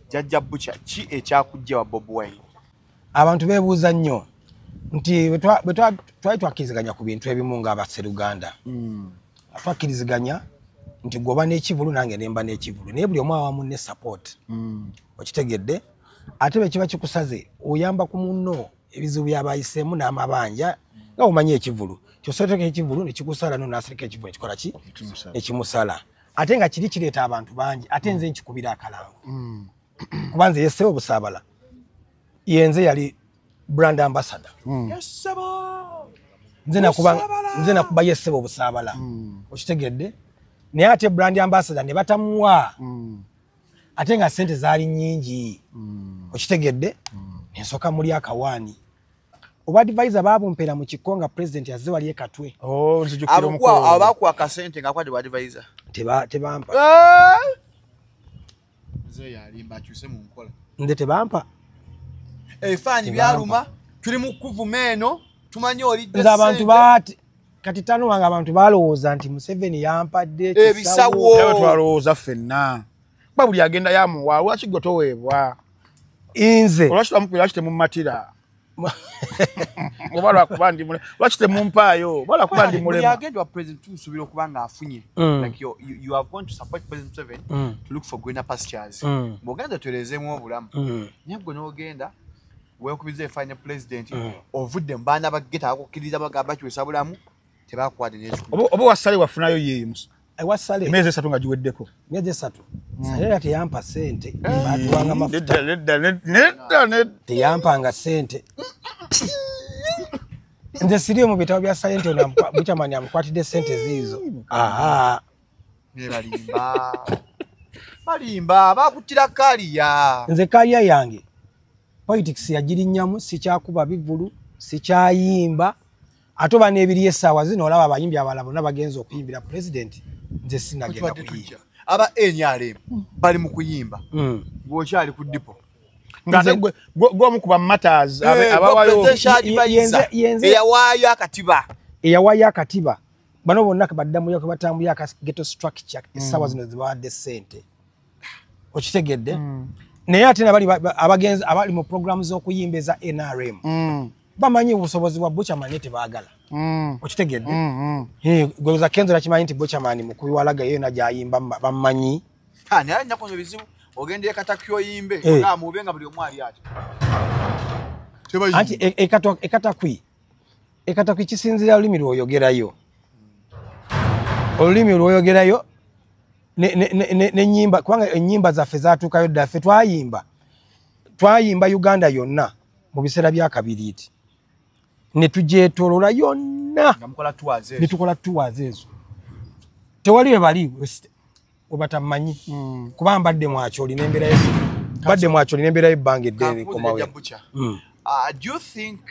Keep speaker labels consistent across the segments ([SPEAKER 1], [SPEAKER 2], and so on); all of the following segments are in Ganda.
[SPEAKER 1] Jajja Butcher ki ekyakujja wa Bobi Wine?
[SPEAKER 2] Abantu beebuuza nnyo nti twali twakkiriziganya ku bintu ebimu ng'Abasseruganda. Twakkiriziganya nti gwoba n'ekivulu nange nemba n'ekivulu naye buli omu awamu ne support. Okitegedde ate bwe kiba kikusaze oyamba ku munno ebizibu by'abayiseemu n'amabanja nga omanyi ekivulu kyosooteka ekivulu ne kikusala n'onaasirika ekivulu ekikola ki ekimusala ate nga kiri kireeta abantu bangi ate nze nkikubira akalango kuba nze yessebo Busaabala yenze yali brand ambassador. Nze nakuba yessebo Busaabala. Okitegedde naye ate brand ambassador ne batamuwa ate nga sente zaali nnyingi. Okitegedde ensooka muli akawaani oba advisor baabumpeera mu kikonga president yazze wali ekatwe.
[SPEAKER 1] Abakuwa akasente nga kwadi advisor
[SPEAKER 2] tebampa. Nze tebampa.
[SPEAKER 1] Ebifaananyi byaluma tuli mu kuvuma eno tumanyi olidde
[SPEAKER 2] nze abantu kati tano wange abantu balowooza nti Museveni yampadde
[SPEAKER 1] ebisawo.
[SPEAKER 3] Ewe twalowooza ffenna kuba buli agenda yamuwa lwaki gwe toweebwa
[SPEAKER 2] nze
[SPEAKER 3] olwaki twamukubira lwaki temummatira oba lwakuba ndi mulema lwaki temumpaayo oba lwakuba ndi mulema.
[SPEAKER 1] Agenda wa president tusuubira okuba ng'afunye like you have gone to support President Museveni to look for greener pastures. Bw'ogenda twereezeemu obulamu naye gwe n'ogenda weekubiza efaanya president ovudde mu baana bageta akukkiriza bagamba kiwesa bulamu tebakwate n'ekikulu.
[SPEAKER 3] Oba wassale wafunayo yeeyo
[SPEAKER 2] Wasale
[SPEAKER 3] emyezi 3 nga giweddeko.
[SPEAKER 2] Myezi 3 Sale teyampa sente batuwanga mafuta teyampanga sente. Nze siri mu bitabo bya science na Buchamani amukwatidde sente zizo.
[SPEAKER 1] Balimba bakutira kaliya.
[SPEAKER 2] Nze kaliya yange politics yagirinyamu sikyakuba bivulu sikyayimba ate oba n'ebiri essaawa zino olaba abayimbi abalala bonna bagenza okuyimbira president nze sinagenda kuyimba.
[SPEAKER 1] Aba NRM bali mu kuyimba bw'okyali ku dipo
[SPEAKER 3] nga gwomukuba matters abawayo
[SPEAKER 1] eyawaayo
[SPEAKER 2] akatiba bano bonna baddamuyo ke batambulira aka ghetto structure essaawa zino zibawadde sente. Okitegedde naye ate nabali abagenzi abali mu programu z'okuyimba eza NRM bamanyi obusobozi bwa Buchamani tebaagala. Okitegedde gwe za Kenzo nakimanyi nti Buchamani mukubi walaga yeyo najayimba bamanyi
[SPEAKER 1] naye nyakonyo bizibu ogende ekatakyo yimbe nga mubenga buli omwali ati
[SPEAKER 2] anti ekatakwi kisinzira olulimi lwoyogerayo n'ennyimba kubanga ennyimba zaffe zaatuukayo ddaffe twayimba Uganda yonna mu biseera bya kabiriiti ne tugyetolola yonna ne tukola tours ezo tewali we bali webatamanyi kuba mbadde mwakyoli n'embeera y'ebbanga eddene ekomawo.
[SPEAKER 1] Do you think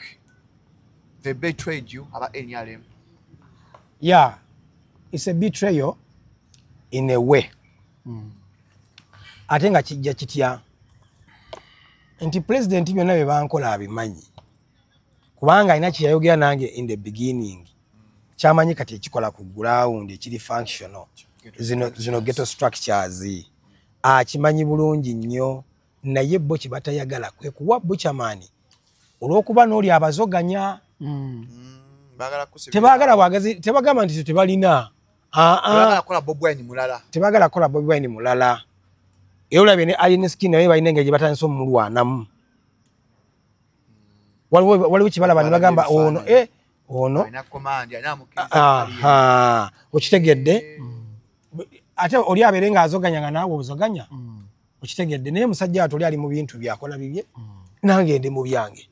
[SPEAKER 1] they betrayed you about NRM?
[SPEAKER 2] Yeah, it's a betrayal in a way. Ate nga kijja kitya nti president byonna bye bankola abimanyi kubanga alina kyeyayogera nange in the beginning kyamanyi kati ekikola ku ground ekiri functional zino ghetto structures akimanyi bulungi nnyo naye bo kibatayagala kwe kuwa Buchamani olw'okuba n'oli abazoganya tebagala bwagazi tebagamba nti tebalina tebagala kola Bobi Wine mulala era olabye ne Alien Skin naye balina engeri gye batandise omulwanamu. Waliwo kibalaba ne bagamba ono okitegedde ate oli abeere nga azoganya nga naawe obuzoganya okitegedde naye musajja ati oli ali mu bintu byakola bibye nange ndi mu byange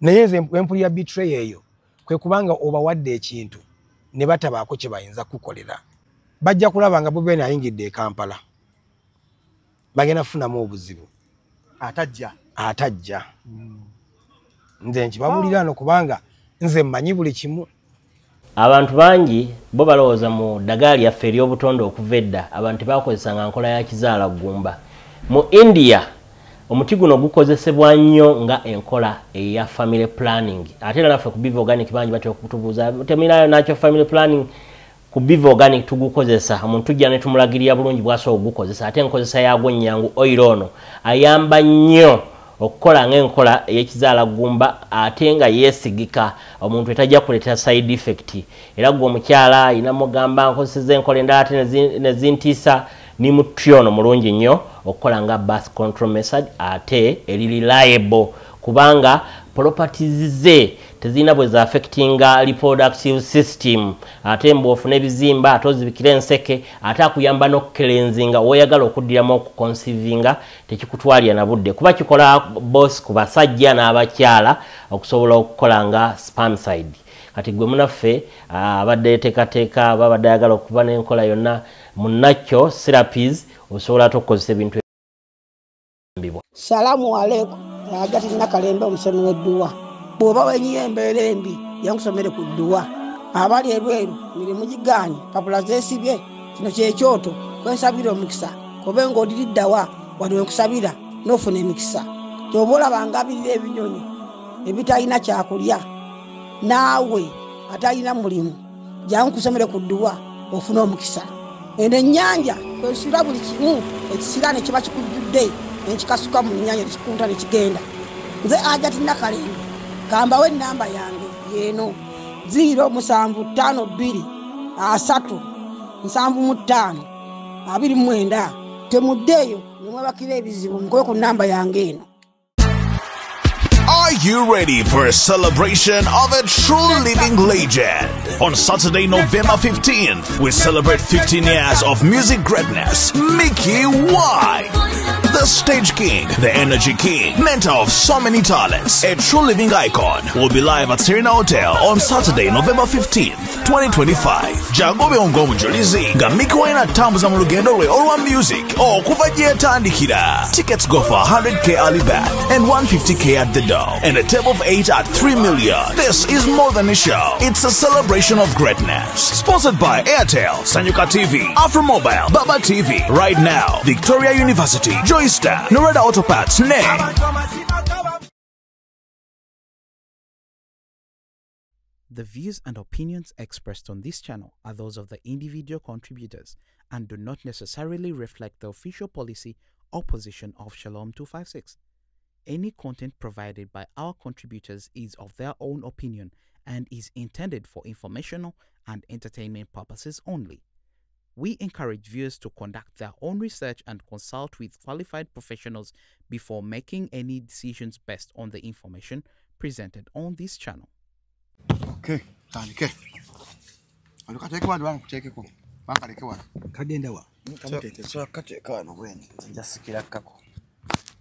[SPEAKER 2] naye nze empulira betray eyo kwe kubanga obawadde ekintu ne batabaako kye bayinza kukolera bajja kulaba nga Bobi Wine ayingidde e Kampala bagenda kufunamu obuzibu atajja nze nkibabulira no kubanga nze mmanyi buli kimu.
[SPEAKER 4] Abantu bangi bo balowooza mu ddagala lyaffe ery'obutonde okuva edda abantu bakozesanga nkola ya kizaala ggumba. Mu India omuti guno gukozesebwa nnyo nga enkola eya family planning ate era naffe ku Biva Organic bangi batera okutubuuza temirayo nakyo family planning ku Biva Organic tugukozesa omuntu tujja ne tumulagirira bulungi bwaso ogukozesa ate enkozesa yagwo nnyangu oil ono ayamba nnyo okukola ng'enkola y'ekizaala gumba ate nga yeesigika omuntu etajja kuleeta side effect era gwe omukyala ayina mugamba nkozeseza enkola endala ate ne zintiisa ni mutyono mulungi nnyo okukola nga birth control method ate eri reliable kubanga properties ze tezina bwe za affectinga reproductive system ate mbwofuna ebizimba ate ozibikira enseke ate akuyamba n'okukelenzinga woyagala okuddiramu okuconceivinga tekikutwalira na budde kuba kikola boss ku basajja n'abakyala okusobola okukola nga spermicide kati gwe munaffe abadde yeteekateeka babadde ayagala okuba n'enkola yonna munakyo therapies osobola okukozesa ebintu ebyo.
[SPEAKER 5] Salamu alaikum. Agati nakalembe omusomi w'edduwa bw'oba wenyiyo embeera embi yankusomere ku dduwa abali ebweru mirimu gigaanye papula zeesibye kino kyekyoto kwensabira omukisa kobe ng'odiriddawa wali wenkusabira n'ofuna emikisa kyoba olabanga abirira ebinyonyi ebitalina kyakulya naawe atalina mulimu jangu kusomere ku dduwa ofuna omukisa eno ennyanja kwesula buli kimu ekisira ne kiba kikujjudde nekikasuka mu nnyanja nekikunta nekigenda nze Agati Nakalembe kambawo ennamba yange yeeno 072537529 temuddeeyo nemwebakira ebizibu mukobe ku nnamba yange eno.
[SPEAKER 6] Are you ready for a celebration of a true living legend? On Saturday, November 15th, we celebrate 15 years of music greatness, Mickey Y. The stage king, the energy king, mentor of so many talents, a true living icon, will be live at Serena Hotel on Saturday, November 15th, 2025. Jagobe ongo mujulizi, nga Mickey Y inatambuza mu lugendo lwe olwa music, okuva gye yatandikira. Tickets go for 100k early bird and 150k at the door, and a table of 8 at 3 million. This is more than a show. It's a celebration of greatness. Sponsored by Airtel, Sanyuka TV, Afromobile, Baba TV, Right Now, Victoria University, Joystar, Norada Auto Parts,
[SPEAKER 7] The views and opinions expressed on this channel are those of the individual contributors and do not necessarily reflect the official policy or position of Shalom 256. Any content provided by our contributors is of their own opinion and is intended for informational and entertainment purposes only. We encourage viewers to conduct their own research and consult with qualified professionals before making any decisions based on the information presented on this channel.
[SPEAKER 1] Okay, tandike. Alukateke wanu wangu kuchekeko. Wangaleke wanu.
[SPEAKER 2] Kagenda wa.
[SPEAKER 1] So kateka wanu bweni. Njasikira kako.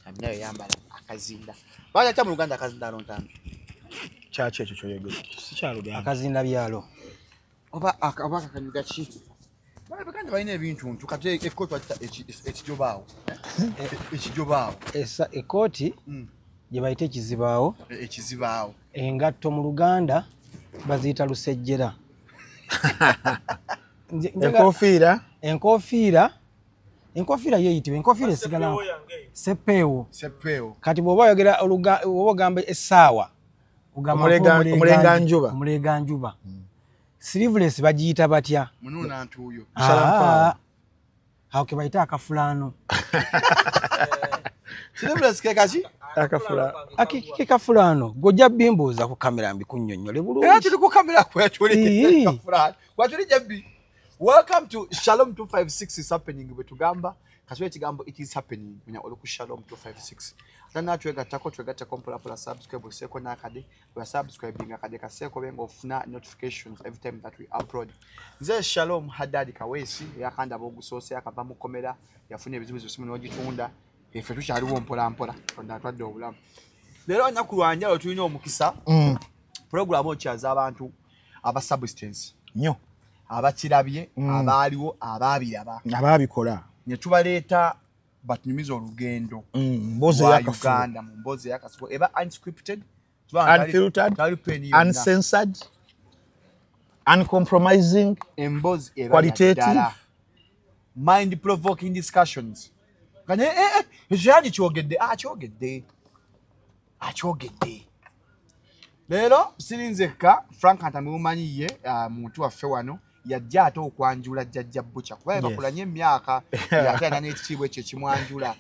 [SPEAKER 1] Amnayo yambala akazinda. Baja cha mu Uganda akazinda lontano.
[SPEAKER 3] Chache ekyo kyoyego. Si kya Luganda.
[SPEAKER 2] Akazinda byalo.
[SPEAKER 1] Oba akabaka kanyuga ki. Bale bakanja balina ebintu ntukate ekkooti wakita ekijobaawo. Ekijobaawo.
[SPEAKER 2] Esa ekkooti gye bayita ekizibaawo.
[SPEAKER 1] Ekizibaawo.
[SPEAKER 2] Engatto mu Luganda baziyita lusejjera. Enkofiira yeeyitibwa enkofiira esigala seppeewo. Kati bw'oba oyogera bw'oba ogamba essaawa
[SPEAKER 3] omulenga njuba.
[SPEAKER 2] Omulenga njuba. Sleeveless bagiyita batya?
[SPEAKER 1] Mununa ntuuyo.
[SPEAKER 2] Awo ke bayita akafulaano.
[SPEAKER 1] Sleeveless kekaki?
[SPEAKER 2] Akafulaano. Gojja bimbuuza ku kamera mbikunnyonnyole bulungi.
[SPEAKER 1] Era tuli ku kamera kwetuli akafulaano. Kwatuli jabbi. Welcome to Shalom 256 is happening betugamba. Kaswe kigambo it is happening. Munya oluku Shalom 256. Tana twegata kompola subscribe seko nakade. We are subscribing akade kaseko bengo ofuna notifications every time that we upload. Nze Shalom Hadadi Kawesi yakanda bogusose akava mu komera yafune ebizibu zosimu n'ogitunda. Efe tukyaliwo mpola onda twadde obulamu. Lero nyakulwanja lo tulina omukisa. Program okyaza abantu aba substance.
[SPEAKER 3] Nnyo.
[SPEAKER 1] Abakirabye abaaliwo ababiraba
[SPEAKER 3] ababikola
[SPEAKER 1] ne tubaleeta batunyumiza olugendo
[SPEAKER 3] mboze
[SPEAKER 1] yakafanda mu mboze yakasuko eba unscripted
[SPEAKER 3] unfiltered uncensored uncompromising
[SPEAKER 1] embozi eba
[SPEAKER 3] qualitative
[SPEAKER 1] mind provoking discussions kane ejani kyogedde lero sirinzeka Frank Antamumanyiye muntu waffe wano yajja ate okwanjula jjajja Butcher kuba bakulanye emyaka yatana n'ekitiibwa ekyo kimwanjula.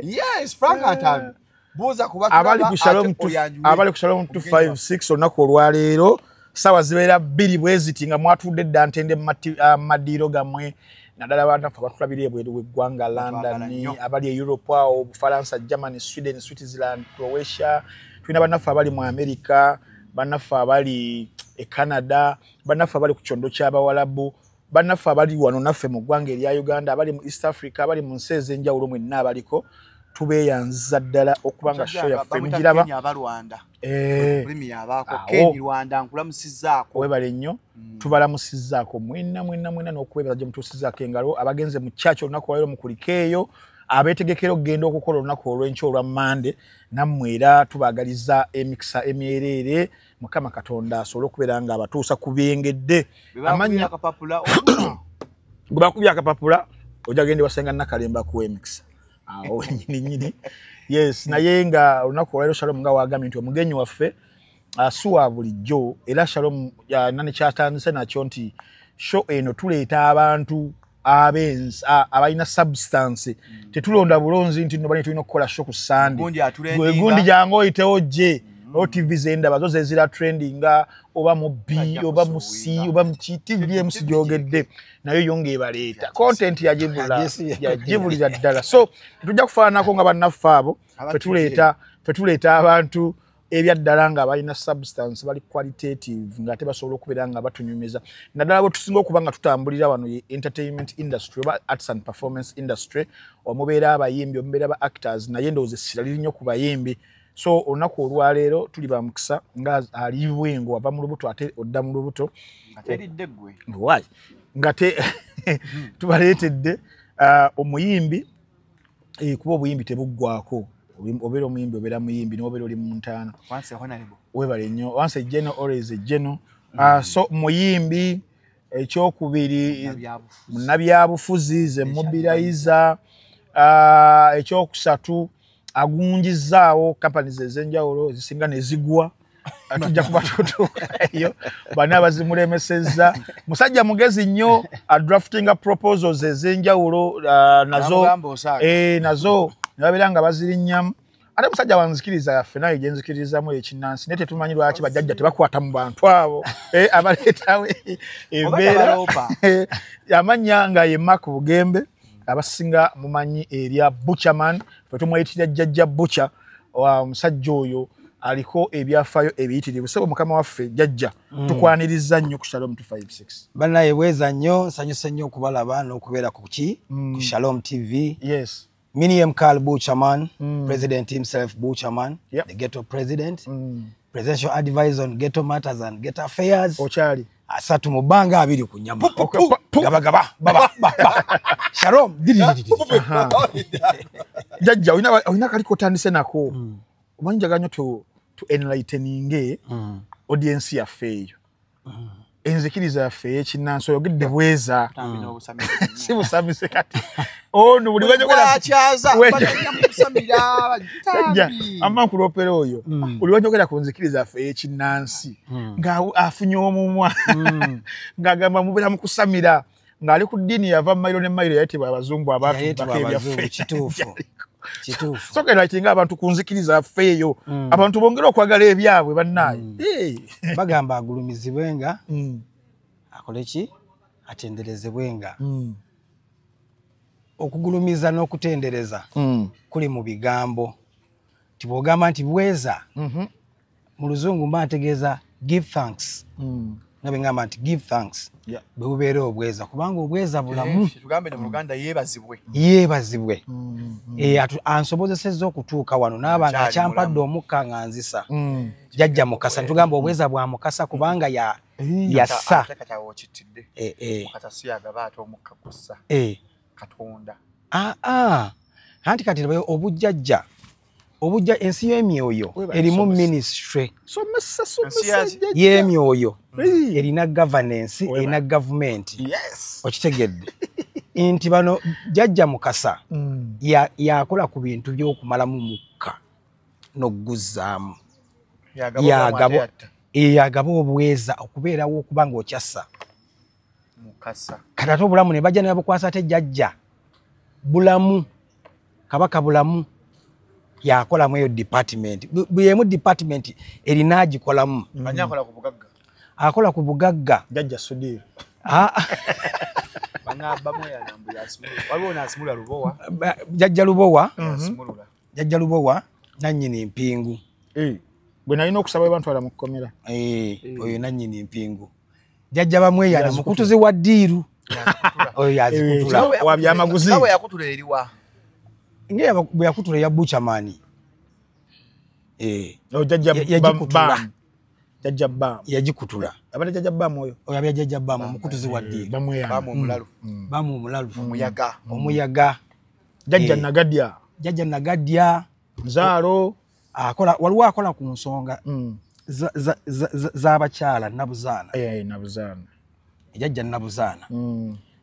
[SPEAKER 1] Yes, Frank Atambi. Buuza kuba
[SPEAKER 3] abali ku Shalom 256 olunaku olwaleero sawa zibeera 2 bweziti nga mwatudde dda ntende madiiro gammwe naddala bannaffe abatulabira ebweru w'eggwanga London, abali e Europe awo, Bufalansa, Germany, Sweden, Switzerland, Croatia, tulina bannaffe abali mu America, bannaffe abali e Canada, bannaffe abali ku kyondo ky'Abawalabu, bannaffe abali wano naffe mu ggwanga erya Uganda, abali mu East Africa, abali mu nsi ez'enjawulo mwenna abaliko, tubeeyanza ddala okubanga show yaffe mugiraba. Webale nnyo, tubalamusizzaako mwenna n'okubeera gye mutuusizzaako engalo, abagenze mu church olunaku olwaleero mukulikeeyo, abeetegekera okugenda okukola olunaku olw'enkya olwa Mande, nammwe era tubaagaliza emikisa emyereere, Mukama Katonda asobole okubeera nga abatuusa ku byengedde. Amanya gwe bakubya akapapula ojja genda wasenga Nakalemba ku emikisa. Awo nyini. Yes, naye nga olunaku olwaleero Shalom nga wagambye nti omugenyi waffe asuwa bulijjo era Shalom nane kyatandise nakyo nti show eno tuleeta abantu abalina substance tetulonda bulonzi nti nobani tulina okukola show ku Sunday gundi jangu oyitewo gye TV zendaba zo zezira trending oba mu B oba mu C oba mu TVMC gyogedde nayo yonge ebaleeta content yajibulira ddala. So tujja kufaanako nga bannaffe abo fetuleeta abantu ebyaddala nga balina substance bali qualitative nga ate basobola okubeera nga batunyumiza naddala bwe tusinga okuba nga tutambulira wano ye entertainment industry oba arts and performance industry omubeera abayimbi omubeera ba actors naye ndowooza essira liri nnyo ku bayimbi. So olunaku olwaleero tuli ba mukisa nga ali bwengo ava mu lubuto ate odda mu lubuto nga tubaleetedde omuyimbi kuba obuyimbi tebuggwako obeera omuyimbi obeera muyimbi n'obeera oli mu ntaana webale nnyo once a general always a general. So muyimbi ekyokubiri munnabyabufuzi ze mobilizer ekyokusatu agunjizaawo companies ez'enjawulo ezisinga ne zigwa tujja kuba tutuukayo bana bazimulemesezza musajja mugezi nnyo drafting proposals ez'enjawulo nazo nababeera nga bazirinnyamu ate musajja wanzikiriza yaffe naye gyenzikirizamu ekinnansi naye tetumanyi lwaki bajjajja tebakwata mu bantu abo abaleetawo embeera amannya nga ye Mark Bugembe abasinga mumanyi erya Butcherman fe tumweyitira jjajja Butcher omusajja oyo aliko ebyafaayo ebiyitirivu sebo mukama waffe jjajja tukwaniriza nnyo ku Shalom 256
[SPEAKER 2] banaye bweza nnyo nsanyuse nnyo okubalaba n'okubeera ku Shalom TV.
[SPEAKER 3] Yes,
[SPEAKER 2] Miniam Carl Butcherman, President himself Butcherman, the ghetto president, presidential advisor on ghetto matters and ghetto affairs.
[SPEAKER 3] Ochali
[SPEAKER 2] asatu mubanga abiri ku nyama gaba baba Shalom
[SPEAKER 3] jajja oyina kaliko tandise nako omanjaganyo to enlightening audience yaffe eyo enzikiriza yaffe ekinnansi oyogedde bweza si busamise kati ono buli amankulopera oyo buli wanyogera ku nzikiriza yaffe ekinnansi nga afunye omumwa ng'agamba mubeera mu kusamira ng'ali ku ddiini yava mayiro ne mayiro yayitibwa abazungu abaatubaka ebyaffe
[SPEAKER 2] kituufu
[SPEAKER 3] soka enlightinga abantu ku nzikiriza yaffe eyo abantu bongera okwagala ebyabwe bannaaye
[SPEAKER 2] bagamba agulumizibwenga akole ki atenderezebwenga okugulumiza n'okutendereza kuli mu bigambo tibogamba nti bweza mu luzungu mbategeeza give thanks nabe ngamba nti give thanks bwe bubeera obweza kubanga obweza bulamu
[SPEAKER 1] tugambe ne mu Luganda
[SPEAKER 2] yeebazibwe ansobozesezza okutuuka wano n'abanga akyampadde omukka nga nzisa jjajja Mukasa ntugamba obweza bwa Mukasa kubanga yassa anti kati obujjajja ensi y'emyoyo erimu ministry y'emyoyo erina governance erina government okitegedde nti bano jjajja Mukasa yakola ku bintu by'okumalamu mukka n'okuguzzaamu yagaba obweza okubeerawo okuba nga okyassa
[SPEAKER 1] mukasa
[SPEAKER 2] kati ate obulamu ne bajja ne babukwasa ate jjajja bulamu kabaka bulamu yakolamu eyo department buyemu department erina agikolamu
[SPEAKER 1] banyakola ku bugagga
[SPEAKER 2] akola ku bugagga
[SPEAKER 3] jjajja Sudiri
[SPEAKER 1] bana bamoya nambu yasimula waliwo nasimula lubowa
[SPEAKER 2] jjajja lubowa
[SPEAKER 1] yasimulula
[SPEAKER 2] jjajja lubowa nannyini mpingu
[SPEAKER 3] bwe nalina okusaba abantu bala mu kkomera
[SPEAKER 2] oyo nannyini mpingu jjajja bamweyana mukutuzi wa ddiiru oyo yazikutula
[SPEAKER 3] wa byamaguzi
[SPEAKER 1] nawe yakutula eriwa
[SPEAKER 2] ngeya bwe yakutula ya buchamani
[SPEAKER 3] jjajja bam
[SPEAKER 2] yagikutula
[SPEAKER 3] abadde jjajja bam oyo
[SPEAKER 2] abya jjajja bam mukutuzi wa ddiiru
[SPEAKER 1] bamu omulalu
[SPEAKER 2] bamu omulalu
[SPEAKER 1] omuyaga
[SPEAKER 3] jjajja nagadya
[SPEAKER 2] jjajja nagadya
[SPEAKER 3] nzaalo
[SPEAKER 2] waliwo akola ku nsonga z'abakyala nabuzaana
[SPEAKER 3] nabuzaana
[SPEAKER 2] jjajja nabuzaana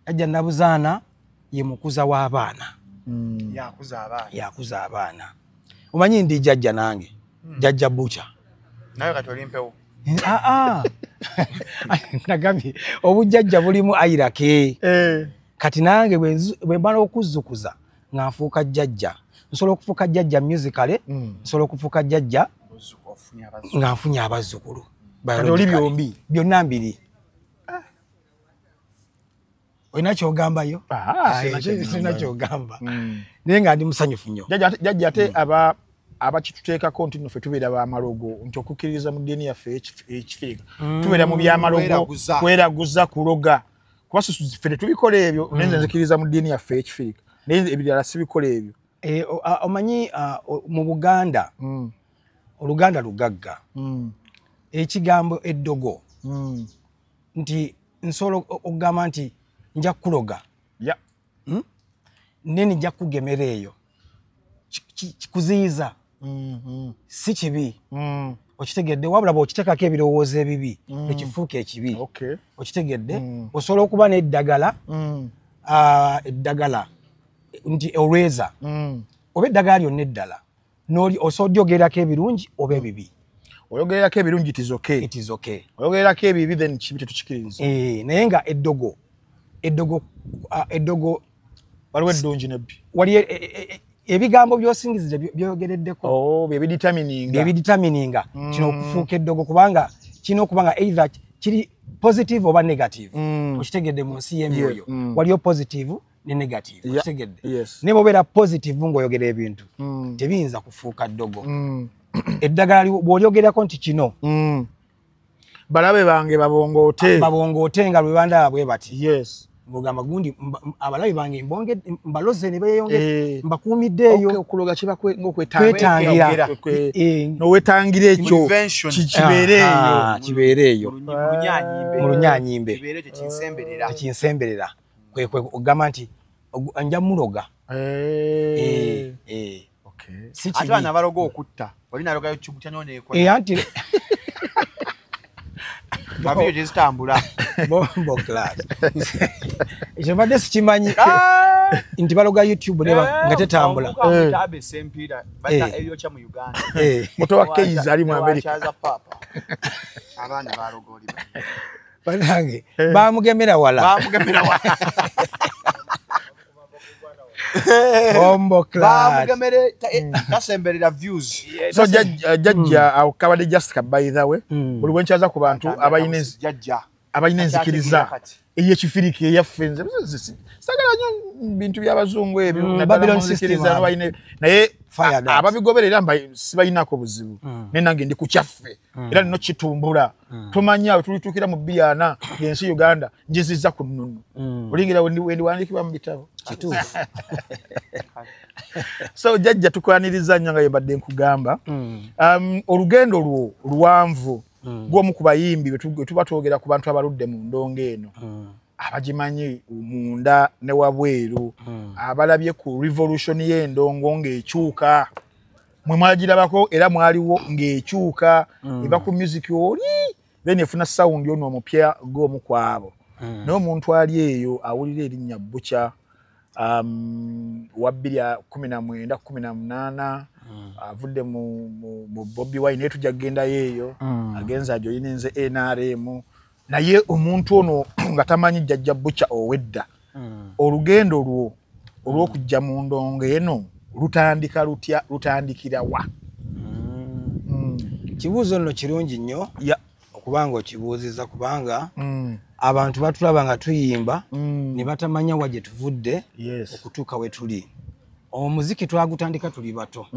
[SPEAKER 2] jjajja nabuzaana ye mukuza w'abaana yakuza abaana omanyi ndi jjajja nange jjajja bucha
[SPEAKER 1] nawe kati oli mpewo
[SPEAKER 2] nagambye obujjajja bulimu ayirake kati nange bwe mbala okuzzukuza nga nfuuka jjajja nsobola okufuuka jjajja musicale nsobola okufuuka jjajja nga nfunye abazzukulu
[SPEAKER 3] oli byombi
[SPEAKER 2] byonna mbiri olina kyogambayo sirina kyogamba naye nga ndi musanyufu nnyo
[SPEAKER 3] jjajja ate abakituteekako nti nno ffe tubeera bamalogo nti okukkiririza mu ddiini yaffe ekifirika tubeera mu byamalogo kweraguza kuloga kuba ffe tetubikola ebyo naye nze nzikiriza mu ddiini yaffe ekifirika naye ebirala sibikola ebyo
[SPEAKER 2] omanyi mu Buganda oluganda lugagga ekigambo eddogo nti nsobola okugamba nti nja kuloga neni nja kugemera eyo kikuziyiza si kibi okitegedde wabula bw'okiteekako ebirowoozo ebibi ekifuuka ekibi okitegedde osobola okuba n'eddagala nti olweza oba eddagala lyonna eddala osobola odyogererako ebirungi oba ebibi
[SPEAKER 3] oyogererako ebirungi it is okay oyogererako ebibi then kibi tetukikiriza
[SPEAKER 2] naye nga eddogo
[SPEAKER 3] waliwo eddungi nebbi
[SPEAKER 2] wali ebigambo by'osingizire byogereddeko byebiditamininga kino okufuuka eddogo kubanga kirina okuba nga either kiri positive oba negative okitegedde mu nsi y'emyoyo waliyo positive ne negative okitegedde naye bw'obeera positive ng'oyogera ebintu tebiyinza kufuuka ddogo eddagala bw'olyogerako nti kino
[SPEAKER 3] balabe bange
[SPEAKER 2] babongoote nga lwe bandaba bwe bati ng'ogamba gundi abalabe bange mbaloze ne beeyongera mbakuumiddeeyo
[SPEAKER 3] okuloga kiba
[SPEAKER 2] kwetangira
[SPEAKER 3] n'owetangira ekyo
[SPEAKER 2] kibeere eyo mu lunyaanyimbe tekinsemberera kwe ogamba nti nja muloga
[SPEAKER 1] ate bana baloga okutta oli nalogayo kigutya noneekola
[SPEAKER 2] anti
[SPEAKER 1] babyo gyezitambula
[SPEAKER 2] bombo class ekyo mbadde sikimanyi nti baloga YouTube nga tetambula
[SPEAKER 1] tabe sempiira bata ebyokya mu Uganda
[SPEAKER 3] muto wa Keys ali mu America
[SPEAKER 1] abaana balogolibwa
[SPEAKER 2] banange bamugemera wala bombo class
[SPEAKER 1] bamugemere tasemberera views
[SPEAKER 3] so jajja akabadde just by the way buli bwenchaza ku bantu abayina enzikiriza ey'ekifirika eyaffe sagala nnyo bintu by'abazungu ebyo
[SPEAKER 2] Babylon system
[SPEAKER 3] naye ababigoberera sibayinako buzibu naye nange ndi ku kyaffe era nino kitumbula tumanyi awo tulituukira mu 240 ng'ensi Uganda njizizza ku nnunu olingira wendiwandiikibwa mu bitabo
[SPEAKER 2] kituufu
[SPEAKER 3] so jajja tukwaniriza nnyo nga yebadde nkugamba olugendo lwo luwanvu gw'omu ku bayimbi bwe tuba twogera ku bantu abaludde mu ndongo eno abagimanyi munda ne wabweru abalabye ku revolution y'endongo ng'ekyuka mwe mwagirabako era mwaliwo ng'ekyuka eva ku music oli then efuna sound ono omupya gw'omu kwabo naye omuntu ali eyo awulira erinnya Bucha wa 2019 avudde mu Bobby Wine naye tujja kugenda yeeyo agenza ajoyina nze NRM naye omuntu ono nga tamanyi jjajja Butcher owedda olugendo lwo olw'okujja mu ndongo eno lutandikira wa?
[SPEAKER 2] Kibuuzo nno kirungi nnyo okubanga okibuuziza kubanga abantu batulaba nga tuyimba ne batamanya wa gye tuvudde okutuuka we tuli. Omuziki twagutandika tuli bato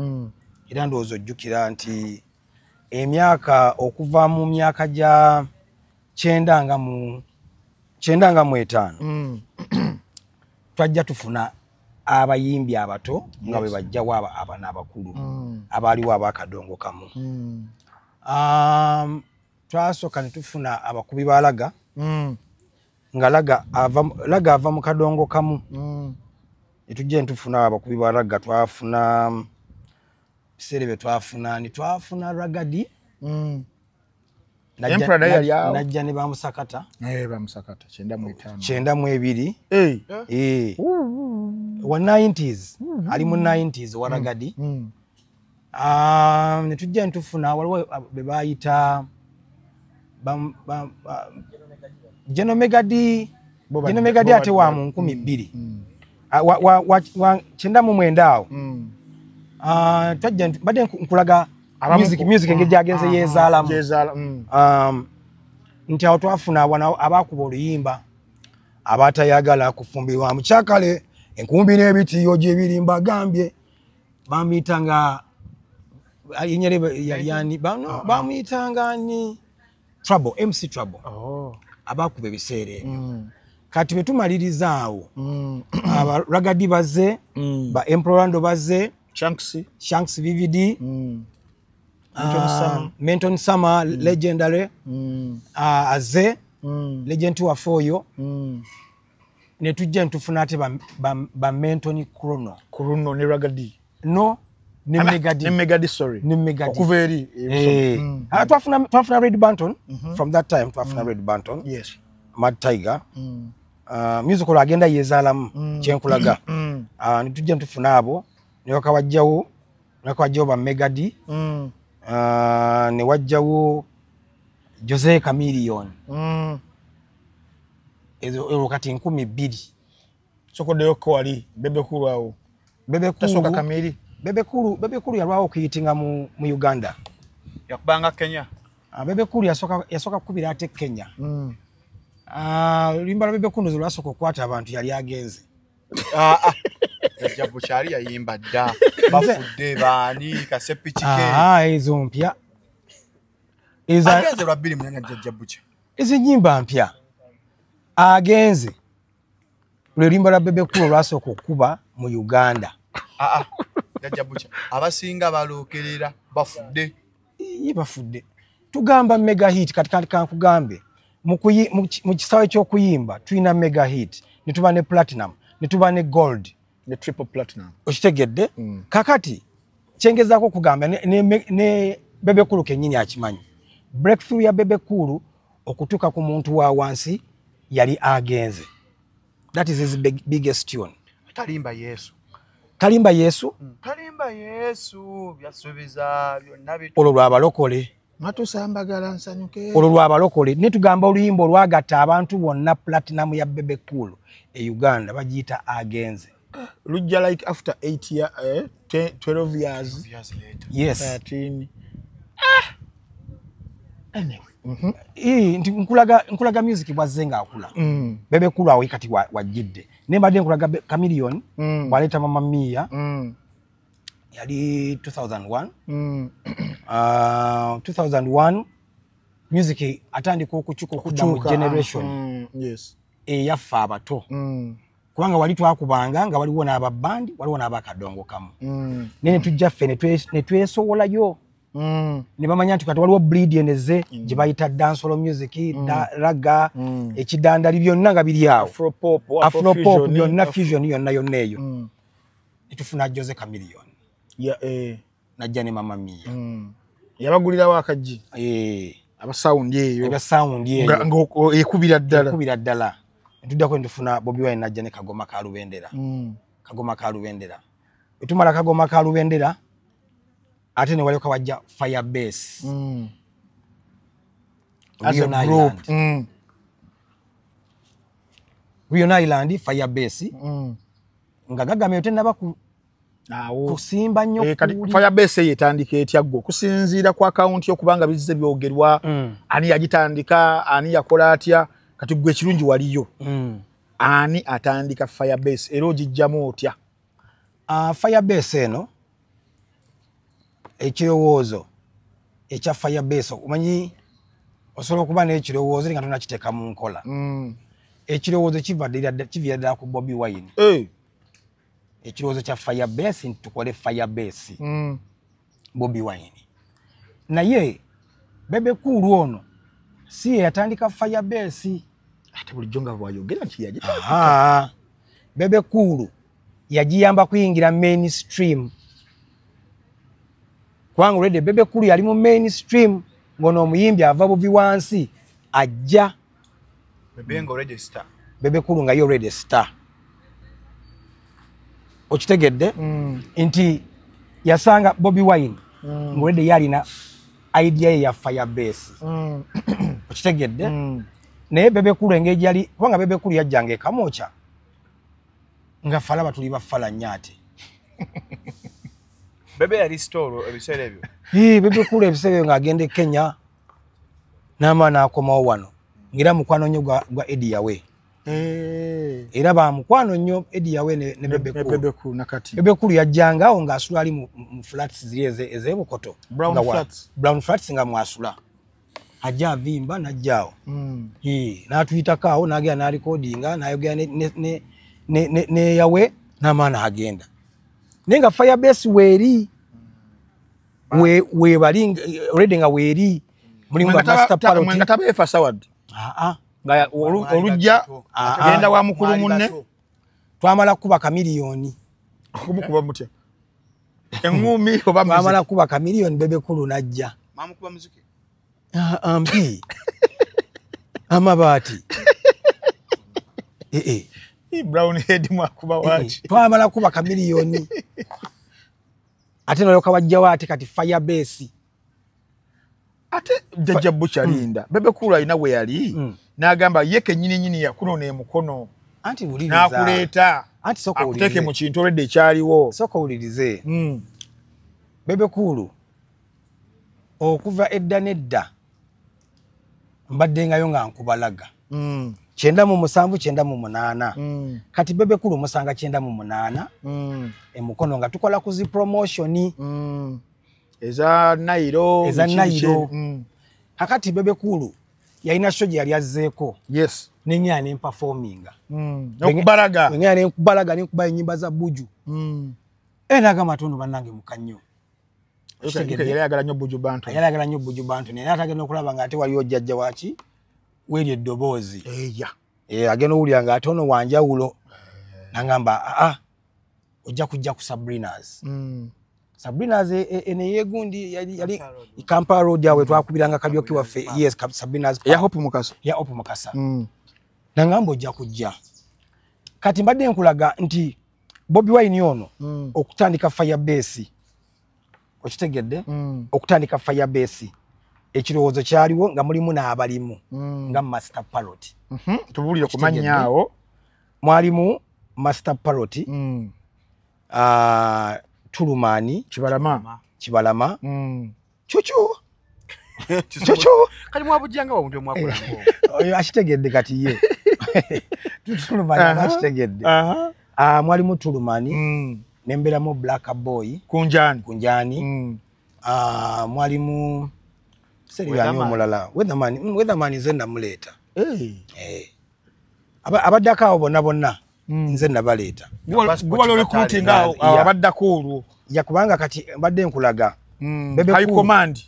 [SPEAKER 2] era ndowooza ojjukira nti emyaka okuva mu myaka gya 95 twajja tufuna abayimbi abato nga bwe bajjawo aba n'abakulu abaaliwo ab'akadongo kamu. Twasooka ne tufuna abakubi ba laga nga laga ava mu kadongo kamu ne tujja ne tufuna abakubi ba laga. Twafuna biseere bye twafuna Ragadi najja ne bamusakata
[SPEAKER 3] bamusakata
[SPEAKER 2] 92 wa 90s ali mu 90s wa Ragadi. Ne tujja ne tufuna waliwo be bayita Geno Megadi ate wa mu 2000 wa 99 awo. Twajja badde nkulaga music engeri gyagenze yeezaalamu nti awo twafuna abaakuba oluyimba abatayagala kufumbirwa mu kyakale enkumbi n'ebitiyo gy'ebirimba agambye bamuyitanga bamuyitanga ni Trouble, MC Trouble. Abaakuba ebiseera ebyo. Kati bwe tumaliriza awo Ragadi bazze ba Emperorando bazze Shanks VVD Menton Summer Legendary azze Legend wafoyo ne tujja ntufuna ate ba Menton Chrono
[SPEAKER 3] ne Ragadi
[SPEAKER 2] ne
[SPEAKER 3] Megadi sorry okuva eri
[SPEAKER 2] twafuna Red Banton from that time twafuna Red Banton Mad Tiger musical agenda yeezaalamu kyenkulaga ne tujja ntufuna abo ne wakawajjawo ba Megadi ne wajjawo Jose Chameleon ezo kati 12
[SPEAKER 3] sokoddeyo ko wali Bebekulu awo tasoka Kamiri Bebekulu
[SPEAKER 2] yalwawo okuyitinga mu Uganda
[SPEAKER 1] yakubanga Kenya.
[SPEAKER 2] Bebekulu yasoka kubira ate Kenya. Luimba Bebekulu lwasooka okukwata abantu yali agenze.
[SPEAKER 1] Jajja Butcher yayimba dda bafudde baani Kasepikike
[SPEAKER 2] ezo mpya
[SPEAKER 1] agenze lwa 2008 Jajja Butcher
[SPEAKER 2] ezo nyimba mpya agenze lwe luimba lwa Bebekulu lwasooka okuba mu Uganda.
[SPEAKER 1] Jajja Butcher abasinga balookerera bafudde
[SPEAKER 2] bafudde tugamba mega hit kati kankugambe mu kisawe ky'okuyimba tulina mega hit ne tuba ne platinum ne tuba ne gold
[SPEAKER 3] ne triple platinum
[SPEAKER 2] okitegedde kakati kyengezaako okugamba ne Bebekulu kennyini akimanyi breakthrough ya Bebekulu okutuuka ku muntu wa wansi yali agenze. That is his biggest tune.
[SPEAKER 1] Talimba Yesu byasubiza byonna bitu
[SPEAKER 2] olwo lwabalokole
[SPEAKER 3] matusambagala nsanyuke
[SPEAKER 2] olwo lwabalokole ne tugamba oluyimba olwagatta abantu bonna platinum ya Bebekulu e Uganda bagiyita agenze.
[SPEAKER 3] Lujja like after 8 years 12 years
[SPEAKER 1] later.
[SPEAKER 2] Yes
[SPEAKER 3] 13 anyway
[SPEAKER 2] nti nkulaga music bwazzenga akula Bebekulu awo kati wajjidde nembadde nkulaga Chameleon waleta Mama Mia yali 2001 2001 music atandika okukyuka okudda mu generation eyaffe abato kubanga wali twakubanga nga waliwo n'ababandi waliwo n'abakadongo kamu nene tujjaffe ne twesowolayo ne bamanya nti kati waliwo bleed eneze gye bayita dancehall music raga ekidandali byonna nga biri awo afropop byonna fusion yonna eyo netufuna Jose Chameleon najja ne Mama Mia
[SPEAKER 3] yabagulirawo akajji abasawundi eyo nga ekubira ddala tuddako netufuna Bobi Wine najja ne Kagoma ka Lubendera etumala Kagoma ka Lubendera ate ne waliwo kawajja Firebase as a group
[SPEAKER 2] Riona Island fire base nga gagamye tenaba kusimba nnyo
[SPEAKER 3] fire base yetandika etyago kusinziira kwa account yokubanga bizze byogerwa ani yagitandika ani yakola atya kati gwe kirungi waliyo ani atandika fire base era ogijjamu otya
[SPEAKER 2] fire base eno ekirowoozo ekya fire base omanyi osobola okuba n'ekirowoozo nga tonakiteeka mu nkola ekirowoozo kivira ddala ku Bobi Wine ekirowoozo kya fire base nti tukole fire base Bobi Wine naye Bebe Cool ono si yatandika fire base
[SPEAKER 3] ate bulijjo nga bwayogera nti
[SPEAKER 2] Bebe Cool yagiyamba kuyingira mainstream kubanga olwedde Bebe Cool yali mu mainstream ngono omuyimbi ava buvi wansi ajja Bebe Cool nga yo already star okitegedde nti yasanga Bobi Wine ngolede yalina idea ya fire base okitegedde naye Bebe Cool engeri yali kubanga Bebe Cool yajjanga ekamocha nga falaba tuli bafala nyate
[SPEAKER 1] Bebe yali store ebiseera ebyo
[SPEAKER 2] Bebe Cool ebiseera nga agende Kenya n'amaana akomawo wano ngira mukwano nnyo gwa Eddie Yawe era ba mukwano nnyo Eddie Yawe ne Bebe Cool
[SPEAKER 3] nakati
[SPEAKER 2] Bebe Cool yajjanga awo ng'asula ali mu flats ziri ez'ebukoto brown flats nga mwasula ajja avimba najjaawo n'atuyitako awo n'agenda n'alikodinga n'ayogera ne Yawe n'amaana agenda naye nga fire base weeri webali already nga weeri mulimu master party
[SPEAKER 3] nga tabefa sawad nga olujja agenda wa mukulu munne
[SPEAKER 2] twamala kuba kamiliyoni
[SPEAKER 3] okumukuba mutya engumi oba
[SPEAKER 2] twamala kuba kamiliyoni Bebe Cool najja
[SPEAKER 1] mamukuba muziki
[SPEAKER 2] ambi amabaati
[SPEAKER 3] brown head mwakuba wachi
[SPEAKER 2] twamala kuba kamiliyoni ate noloka wajjawo ate kati fire base
[SPEAKER 3] ate jajja buchalinda Bebe Cool alina we yali n'agamba yeke nyini yakuno ne mukono
[SPEAKER 2] anti uliriza
[SPEAKER 3] n'akuleeta
[SPEAKER 2] anti soko ulirize
[SPEAKER 3] akuteke mu kintu olwedde ekyaliwo
[SPEAKER 2] soko ulirize Bebe Cool okuva edda nedda mbadde ngayo nga nkubalaga 978 kati Bebe Cool musanga 908 emukono nga tukola kuzi promotion
[SPEAKER 3] eza Nairo
[SPEAKER 2] hakati Bebe Cool yalina show yali azzeeko
[SPEAKER 3] yes
[SPEAKER 2] n'enyana performinga
[SPEAKER 3] okubalaga
[SPEAKER 2] enyana nkubalaga n'enkuba ennyimba za Buju era matondo bannange mukannyo
[SPEAKER 3] yali ayagala nnyo Buju Bantu
[SPEAKER 2] naye atagenda okulaba nga ate waliwo jjajja waki weeri eddoboozi agenda owulira nga ate ono wanjawulo nangamba ojja kujja ku Sabrina's Sabrina's eneyegundi yali Kampala Road awe twakubiranga Kalyoki waffe yes Sabrina's
[SPEAKER 3] ya Hope Mukasa
[SPEAKER 2] nangamba ojja kujja kati mbadde nkulaga nti Bobi Wine ono okutandika fire base okitegedde okutandika fire base ekirowoozo kyaliwo nga mulimu n'abalimu nga Master Parrot
[SPEAKER 3] tubulire kumanyaawo
[SPEAKER 2] mwalimu Master Parrot Tulumani Kibalama chuchu
[SPEAKER 1] kali mwabujjanga wa muntu mwakulanga
[SPEAKER 2] oyo akitegedde kati ye Tulumani akitegedde mwalimu Tulumani nemberamu Black Boy kunjani mwalimu Seriani omulala Weatherman nze namuleeta abaddako bonna nze nabaleeta
[SPEAKER 3] gubalo recruiting abaddako olwo
[SPEAKER 2] yakubanga kati mbadde nkulaga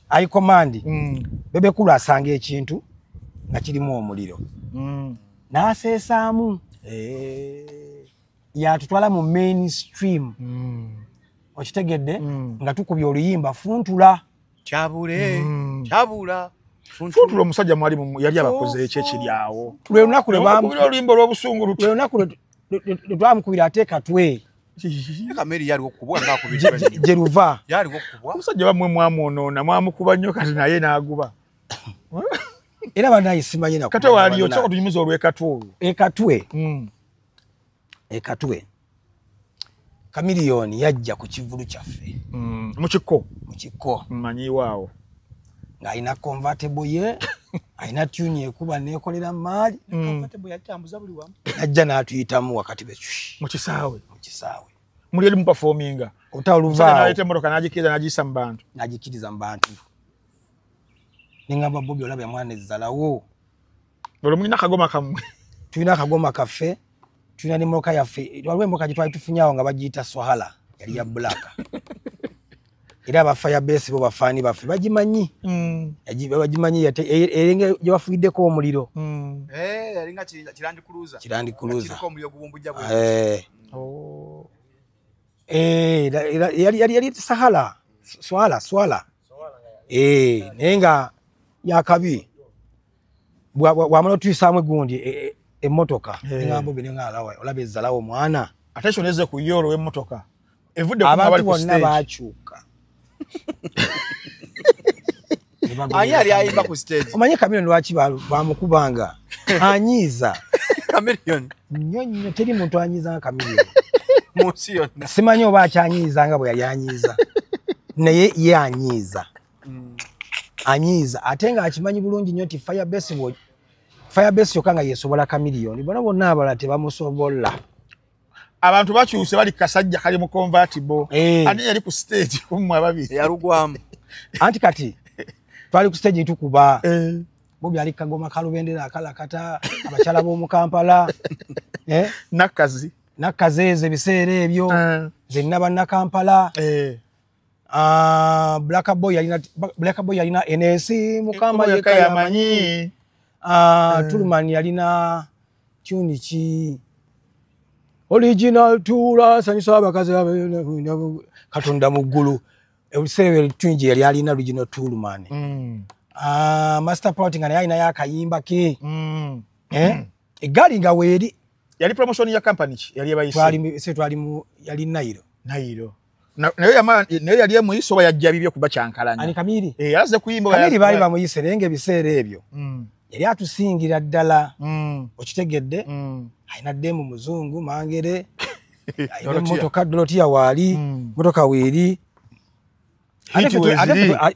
[SPEAKER 3] high command
[SPEAKER 2] Bebe Cool asanga ekintu nga kirimu omuliro n'aseesaamu yatutwala mu mainstream okitegedde nga tukubye oluyimba funtula
[SPEAKER 1] kyabula
[SPEAKER 3] funtula omusajja mwalimu yali abakoze ekyekiryawo
[SPEAKER 2] lwe lunaku lwe
[SPEAKER 3] oluyimba olw'obusungu
[SPEAKER 2] lwe lunaku lwe twamukubira ateeka twe
[SPEAKER 1] kameri yali okubwa
[SPEAKER 2] jeruva
[SPEAKER 1] yali okubwa
[SPEAKER 3] omusajja bamwe mwamwonoona mwamukuba nnyo kati naye n'aguba
[SPEAKER 2] Era banayi simanyi na
[SPEAKER 3] kate waliyo chako tunyumiza olwekatwe
[SPEAKER 2] ekatwe Chameleone yajja ku kivulu kyaffe
[SPEAKER 3] mukiko manyi waawo
[SPEAKER 2] ng'alina convertible ye alina tune ekuba neekolera maali convertible yatambuza buli wamu najja n'atuyitamu wakati bekyushi
[SPEAKER 3] mu kisaawe muli eri mu performinga
[SPEAKER 2] otawuluvaawo
[SPEAKER 3] n'aleeta emmotoka n'agikiriza
[SPEAKER 2] n'agiyisa mu bantu nengamba Bobi olaba mwana ezzalawo
[SPEAKER 3] olwo mulina akagoma kammwe
[SPEAKER 2] tulina akagoma kaffe tulina n'emmotoka yaffe waliwo emmotoka gye twali tufunyawo nga bagiyita Swahara yali ya black era abafaya base bo bafaani baffe bagimanyi bagimanyi erenge gye bafugiddeko omuliro
[SPEAKER 1] yalinga kirandi cruiser
[SPEAKER 2] yali Swahara naye nga yakabi wamala otuyisaamu egundi emmotoka engamba Bobi nengaalawa olaba ezzalawo omwana
[SPEAKER 3] ate ekyo neze ku yoolo w'emmotoka
[SPEAKER 2] abantu bonna baakyuka
[SPEAKER 1] ani yali ayimba ku stage
[SPEAKER 2] omanyi Chameleone lwaki bamukubanga anyiiza
[SPEAKER 1] Chameleone
[SPEAKER 2] nnyo teri muntu anyiiza nga Chameleone
[SPEAKER 1] mu nsi yonna
[SPEAKER 2] simanyi oba akyanyiiza nga bwe yali anyiiza naye ye anyiiza ate nga akimanyi bulungi nnyo nti Firebase yokka nga yeesobola Chameleone bonna abalala tebamusobola
[SPEAKER 3] abantu bakyuse bali kasajja kali mu convertible ani yali ku stage kumwe ababiri
[SPEAKER 1] yalugwamu
[SPEAKER 2] anti kati twali ku stage tukuba Bobi ali kagoma kalubendera akalakata abakyala b'omu Kampala nakkazi ezo ebiseera ebyo zenna banna Kampala Black Boy yalina NS mukama yekayamanyi Tulumani yalina tune ki original tour sanyisa abakazi Katonda mu ggulu ebiseera twingi yali alina original Tulumani Master Plotting naye alina yakayimba ke egaali nga weeri
[SPEAKER 3] yali promotion ya company yali ebayise
[SPEAKER 2] yali Nairo
[SPEAKER 3] naye yali emuyiso oba yajja bibyo kuba kyankalanya
[SPEAKER 2] ani Kamiri
[SPEAKER 3] yalaze kuyimba
[SPEAKER 2] Kamiri baali bamuyise naye ng'ebiseera ebyo yali atusingira ddala okitegedde alina ddemu muzungu Mangere alina emmotoka Dorotia waali motoka weeri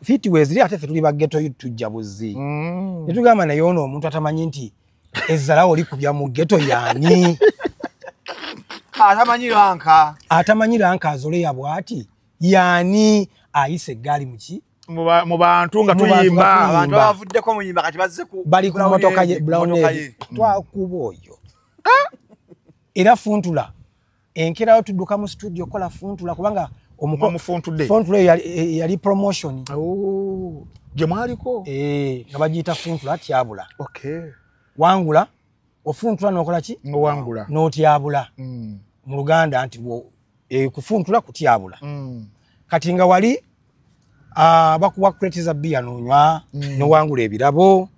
[SPEAKER 2] fiti weeziri ate ffe tuli baggeto tujja buzzi ne tugamba naye ono omuntu atamanyi nti ezzalawo olikubya mu ggeto yaani atamanyi ranka azoleya bw'ati yaani ayise eggaali muki
[SPEAKER 3] mu bantu nga tuyimba
[SPEAKER 1] abantu bavuddeko muyimba kati bazze ku
[SPEAKER 2] bali ku motoka ye brown twakuba oyo era Funtula enkerawo tudduka mu studio kola Funtula kubanga Funtula yali promotion
[SPEAKER 3] gye mwaliko
[SPEAKER 2] nga bagiyita Funtula atyabula wangula ofuntula n'okola ki n'otyabula mu Luganda nti kufuntula kutyabula kati nga wali bakuwa crate za bia n'onywa n'owangula ebirabo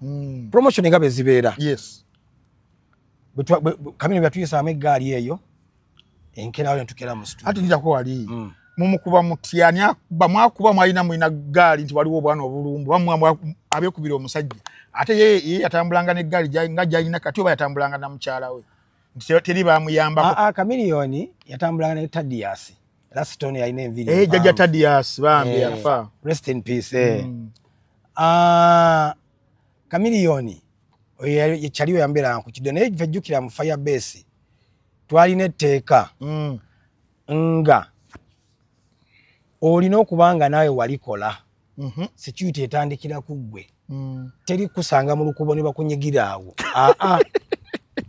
[SPEAKER 2] promotion nga bezibeera Chameleone byatuyisaamu eggaali eyo enkerawo netukera mu studio
[SPEAKER 3] ati njako wali mumukuba mutyani mwakuba mwalina ggaali nti waliwo obwana obulumbu bamwe abyekubira omusajja ate ye yatambulanga n'eggaali nga gyalina kati oba yatambulanga na mukyala we nti teri bamuyambako
[SPEAKER 2] Chameleone yatambulanga ne Thaddeus era Stone yalina enviri
[SPEAKER 3] jjajja Thaddeus bambi yafa
[SPEAKER 2] rest in peace Chameleone yekyaliwo yambeera nkukidde naye ffe jjukira mu Firebase twalina etteeka nga olina okubanga naawe walikola security etandikira ku ggwe teri kusanga mu lukubo ne bakunyigira awo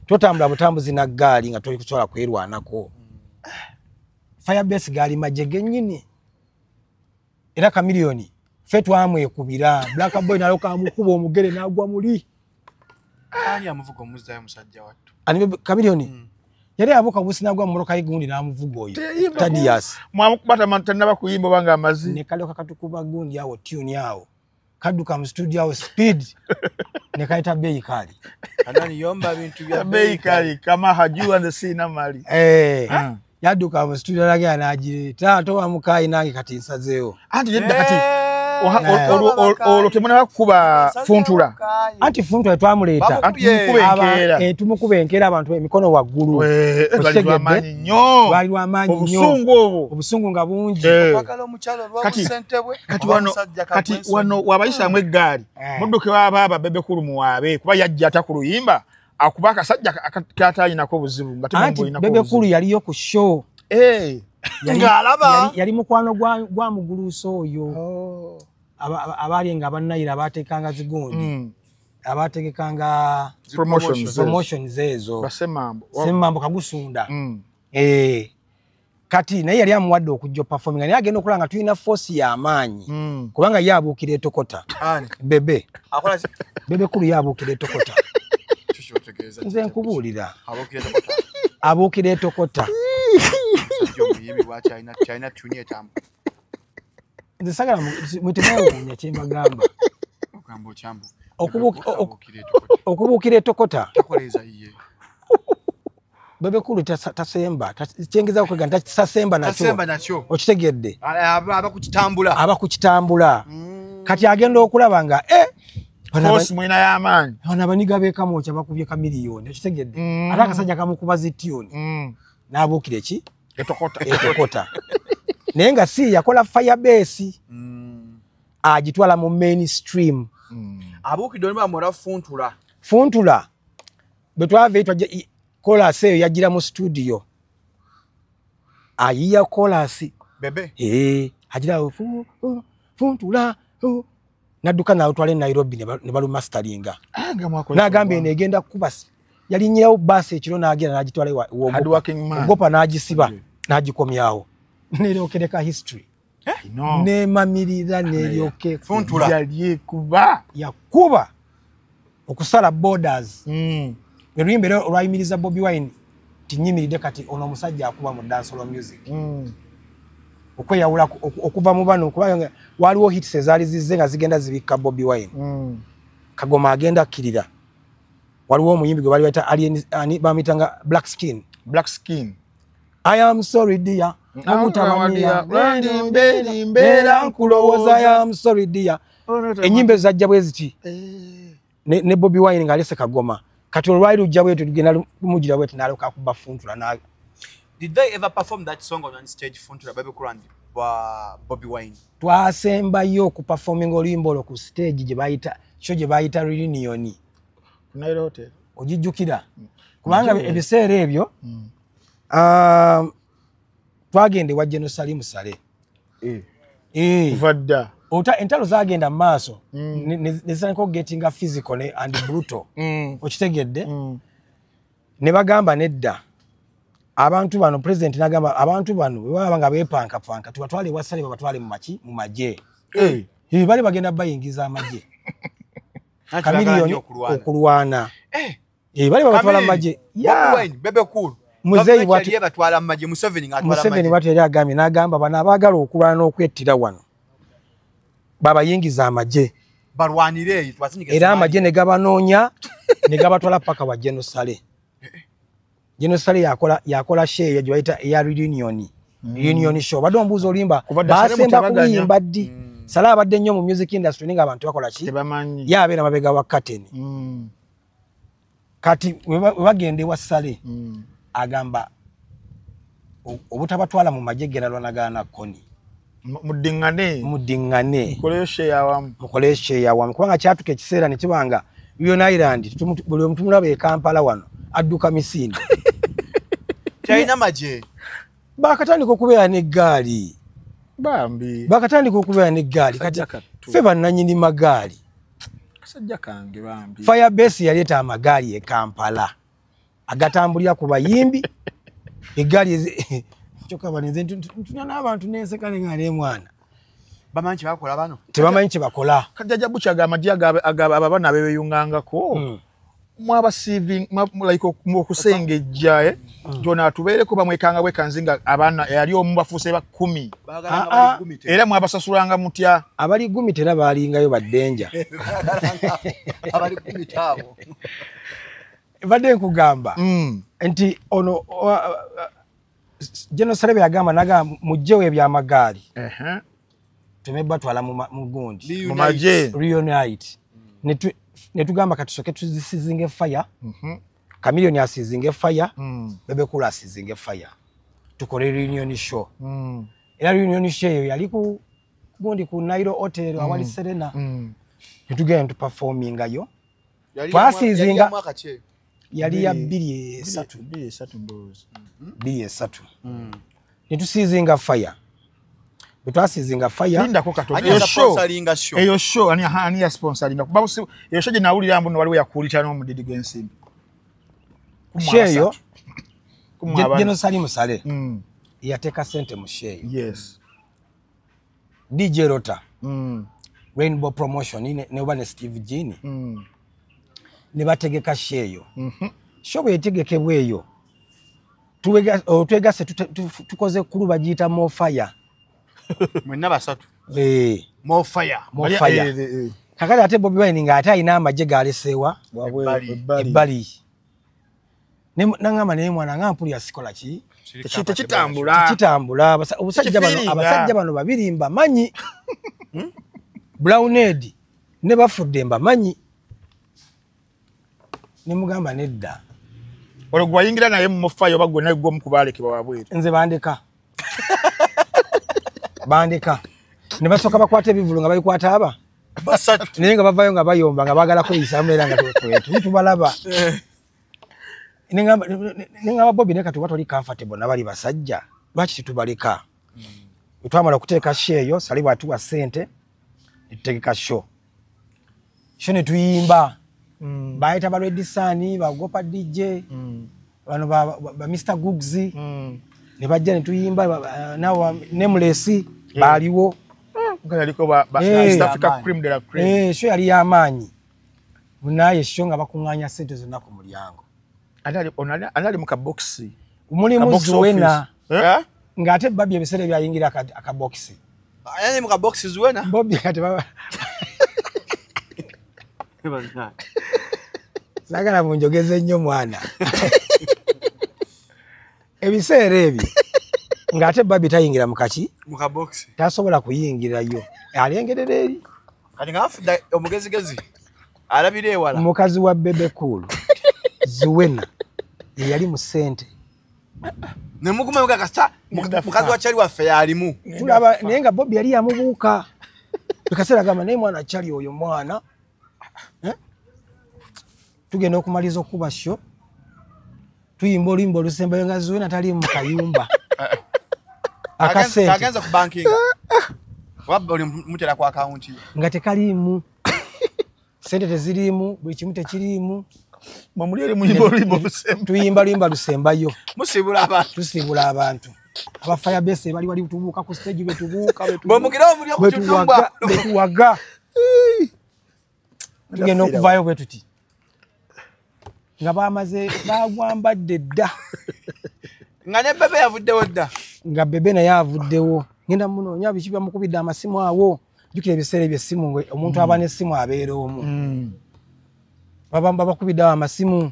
[SPEAKER 2] totambula butambuzi na ggaali nga toli kusobola kwerwanako Firebase gaali majje gennyini era Chameleone ffe twamwekubira Black Boy naloka amukuba omugere n'agwa muli
[SPEAKER 1] ani amuvuga omuzaayo musajja wattu
[SPEAKER 2] ani Chameleone yali abuka businagwa mmotoka y'egundi n'amuvuga oyo Thaddeus
[SPEAKER 3] mwamukubata tannaba kuyimba banga amazi
[SPEAKER 2] ne kaloka katukuba gundi awo tune awo kadduka mu studio awo speed ne kaita bei kali
[SPEAKER 1] anani yomba bintu bya
[SPEAKER 3] bei kali kama hajua the sina mali
[SPEAKER 2] yadduka mu studio lage anajireeta to amukai nange kati nsazeo
[SPEAKER 3] anti yedda kati olwo temuna kuba Funtula
[SPEAKER 2] anti Funtula twamuleeta tumukuba enkeera abantu emikono waggulu
[SPEAKER 3] amanyi nnyo
[SPEAKER 2] bali lw'amaanyi
[SPEAKER 3] obusungu obwo
[SPEAKER 2] obusungu nga bungi
[SPEAKER 3] kati wano wabayisaamu eggaali mudduke wabaaba Bebekulu muwaabe kuba yajja ata ku luyimba akuba akasajja katayinako buzibu nga
[SPEAKER 2] temuyinako Bebekulu yaliyo ku show
[SPEAKER 3] ng'alaba
[SPEAKER 2] yali mukwano gwa muguluuso oyo abaali nga bannayira abaateekanga zigondi abaategekanga promotions ezo Ssemambo Kagusunda kati naye yali amuwadde okujja performing naye agenda okulaba nga tulina force y'amaanyi kubanga ye abuukira etokota Bebekulu ye abuukira etokota nze nkubuulira abuukira etokota nze sagala mwetemawuunya kyembagamba okubuukira etokota Bebekulu tasemba kyengeza kwega tasemba nakyo okitegedde aba kukitambula kati agenda okulaba nga
[SPEAKER 3] mwina y'amaanyi
[SPEAKER 2] bano abaniga beekamokya bakubye kamiliyoni okitegedde ate akasajja kamukuba zitiyoni n'abuukira eki etokota naye nga si yakola firebase agitwala mu mainstream
[SPEAKER 1] abuukidde ne bamwera
[SPEAKER 2] Funtula bwe twava kolasi eyo yagira mu studio ayiya kolasi agira Funtula nadduka naawutwala e Nairobi ne balumasteringa n'agamba eno egenda kuba yalinyirawo baasi ekiro n'agenda n'agitwala ogopa n'agisiba n'agikomyawo neryokereka history nemamirira neryoke yakuba okusala borders oluyimba era olwayimiriza Bobi Wine tinyimiridde kati ono omusajja akuba mu dancehall music okweyawula okuva mu bano kubanga waliwo hits ezaali zizze nga zigenda zibikka Bobi Wine Kagoma agenda akkirira waliwo omuyimbi gwe bali bayita bamitanga Black Skin I am sorry dear omutamanyira mbeera nkulowooza I am sorry dear ennyimba ezajja bwe ziti ne Bobi Wine ng'alese Kagoma kati olwali lujja bwetu tugenda lumugira bwetu n'alyoka akuba Funtula.
[SPEAKER 1] Did they ever perform that song on one stage, Funtula, Bebekulu and Bobi Wine?
[SPEAKER 2] Twasembayo okuperforming oluyimba olwo ku stage gye bayita reunion
[SPEAKER 3] Nairo Hotel
[SPEAKER 2] ogijjukira kubanga ebiseera ebyo twagende wa Jerusalem Sale
[SPEAKER 3] vadda
[SPEAKER 2] entalo zagenda mu maaso nezisaniko getting physical and brutal okitegedde ne bagamba nedda abantu bano president nagamba abantu bano baba nga bepanka tubatwale wasale babatwale mu maje bali bagenda bayingiza amaje kamiliyoni okulwana bali babatwala mu maje
[SPEAKER 1] Bebekulu
[SPEAKER 2] muzeyi watu
[SPEAKER 1] batwala mu maje Museveni
[SPEAKER 2] watu yali agambye n'agamba bano abaagala okulwana okwettira wano babayingiza amaje
[SPEAKER 1] balwanire
[SPEAKER 2] era amaje ne gabanoonya ne gabatwala paka wa Jenosale yakola share gye bayita eya reunion show badde ombuuza olimba basemba kuyimba ddi Sala abadde nnyo mu music industry ninga abantu bakola ki yabeera mabega wa curtain kati webagende wa Sale agamba obutabatwala mu maje gena lwanagana koni muddingane mukoleshe yawamu kubanga kyatuka ekiseera ne kibanga Union Island buli omuntu mulaba e Kampala wano adduka misinde
[SPEAKER 1] China maje
[SPEAKER 2] bakatandika okubeera n'eggaali kati ffe bannannyini magaali Firebase yaleeta amagaali e Kampala agatambulira ku bayimbi eggaali kyokabanize ntuna n'abantu n'enseka nenga mwana
[SPEAKER 1] bamanyi kye bakola bano
[SPEAKER 2] tebamanyi kye bakola
[SPEAKER 3] Kajjaja Buchaga amagye ababana abebeyungangako mwaba saving like okusengejja jona atubeereko bamwekanga bwekanzinga abana yali omu bafuuse ba 10 era mwabasasulanga mutya
[SPEAKER 2] abali 10 tera baalingayo baddenja
[SPEAKER 1] abali 10 taabo
[SPEAKER 2] badde nkugamba nti ono Jenosale yagamba naga mujjewe ebyamagaali tumebba twala mu gundi
[SPEAKER 3] mu maje
[SPEAKER 2] reunite ne tugamba katusoke tuzisizinge fire Chameleone asizinge fire Bebe Cool asizinge fire tukole reunion show era reunion show yali ku gundi ku Nairo Hotel awali Serena tugenda tu performing ayo twasizinga yali ya 2-3 nitusizinga fire betwasizinga fire
[SPEAKER 3] linda ko katoto eyo show ani ya sponsoringa kuba eyo show je nawulira mbuno waliwo yakulita no mudidi gensimbi
[SPEAKER 2] sheyo jeno sali musale yateka sente mu sheyo
[SPEAKER 3] yes
[SPEAKER 2] DJ Rota Rainbow Promotion ne bane Steve Gini ne bategeka sheyo show yetegekebweyo twegase tukoze kuluba jita mo fire
[SPEAKER 1] mwenna basatu
[SPEAKER 2] mo fire kakali ate Bobby Wine nga ate ina amaje galesewa ebbali nangama ne mwana ngampuli asikola ki kitambula abasajja bano babirimba manyi Brownhead ne bafudde mba manyi ne mugamba nedda
[SPEAKER 3] olwo gwayingira naye mu fire bagwe naye gwo mkubaleke babwere
[SPEAKER 2] nze bandika ne basoka bakwata ebivulu nga bayikwata aba
[SPEAKER 1] basatu
[SPEAKER 2] naye nga bavayo nga bayomba nga bagala kuyisa amera nga tubalaba Ninga Bobby ne katuba toli comfortable nabali basajja lwaki tubaleka twamala kuteeka share yo sali watu wa sente nitegeka show ne tuyimba baita ba Red Sun bagopa DJ bano ba Mr Googs ne bajja ne tuyimba nawo Nameless baliwo
[SPEAKER 3] ngaliko ba East Africa Cream de la Cream
[SPEAKER 2] show yali yamanyi munaye show nga bakunganya sente zonna ku mulyango
[SPEAKER 3] anali muka boxi
[SPEAKER 2] umulimu Zuwena nga ate Bobby ebisere byayingira aka boxi
[SPEAKER 1] ayani muka boxi Zuwena
[SPEAKER 2] Bobby ate baba sagala munjogeze nnyo mwana ebisere ebi nga ate Bobby tayingira mukaki
[SPEAKER 1] muka boxi
[SPEAKER 2] tasobola kuyingirayo alengerera eri
[SPEAKER 1] kati ngafuda omugezigezi alabire ewala
[SPEAKER 2] mukazi wa Bebe Cool Zuwena yali mu sente
[SPEAKER 1] ne muguma yuka kasta mukazi wa chali wa fe yalimu
[SPEAKER 2] tulaba nenga Bobby yali yamubuuka bikasera gama naye mwana chali oyo mwana tugenda okumaliza okuba show tuyimba olimbo lusembe nga Zuwena tali mu kayumba akasente
[SPEAKER 1] agenza ku banking wabba oli mutera kwa account
[SPEAKER 2] nga tekalimu sente tezirimu buli kimu tekirimu
[SPEAKER 3] mamulere muyimbo lusembe
[SPEAKER 2] tuyimba limba lusembayo
[SPEAKER 1] tusibula abantu
[SPEAKER 2] aba Firebase bali wali tubuuka ku stage betubuuka
[SPEAKER 1] bomugirawo muri okutumbwa
[SPEAKER 2] betuwaga tugenda okuvayo bwetuti nga bamaze bagwambadde dda
[SPEAKER 1] nga ne Bebe yavuddewo dda
[SPEAKER 2] nga Bebe naye avuddewo ngenda munoonya biki bamukubidde amasimu awo jukira ebiseera eby'essimu omuntu aba n'essimu abeera omu babamba bakubidde amasimu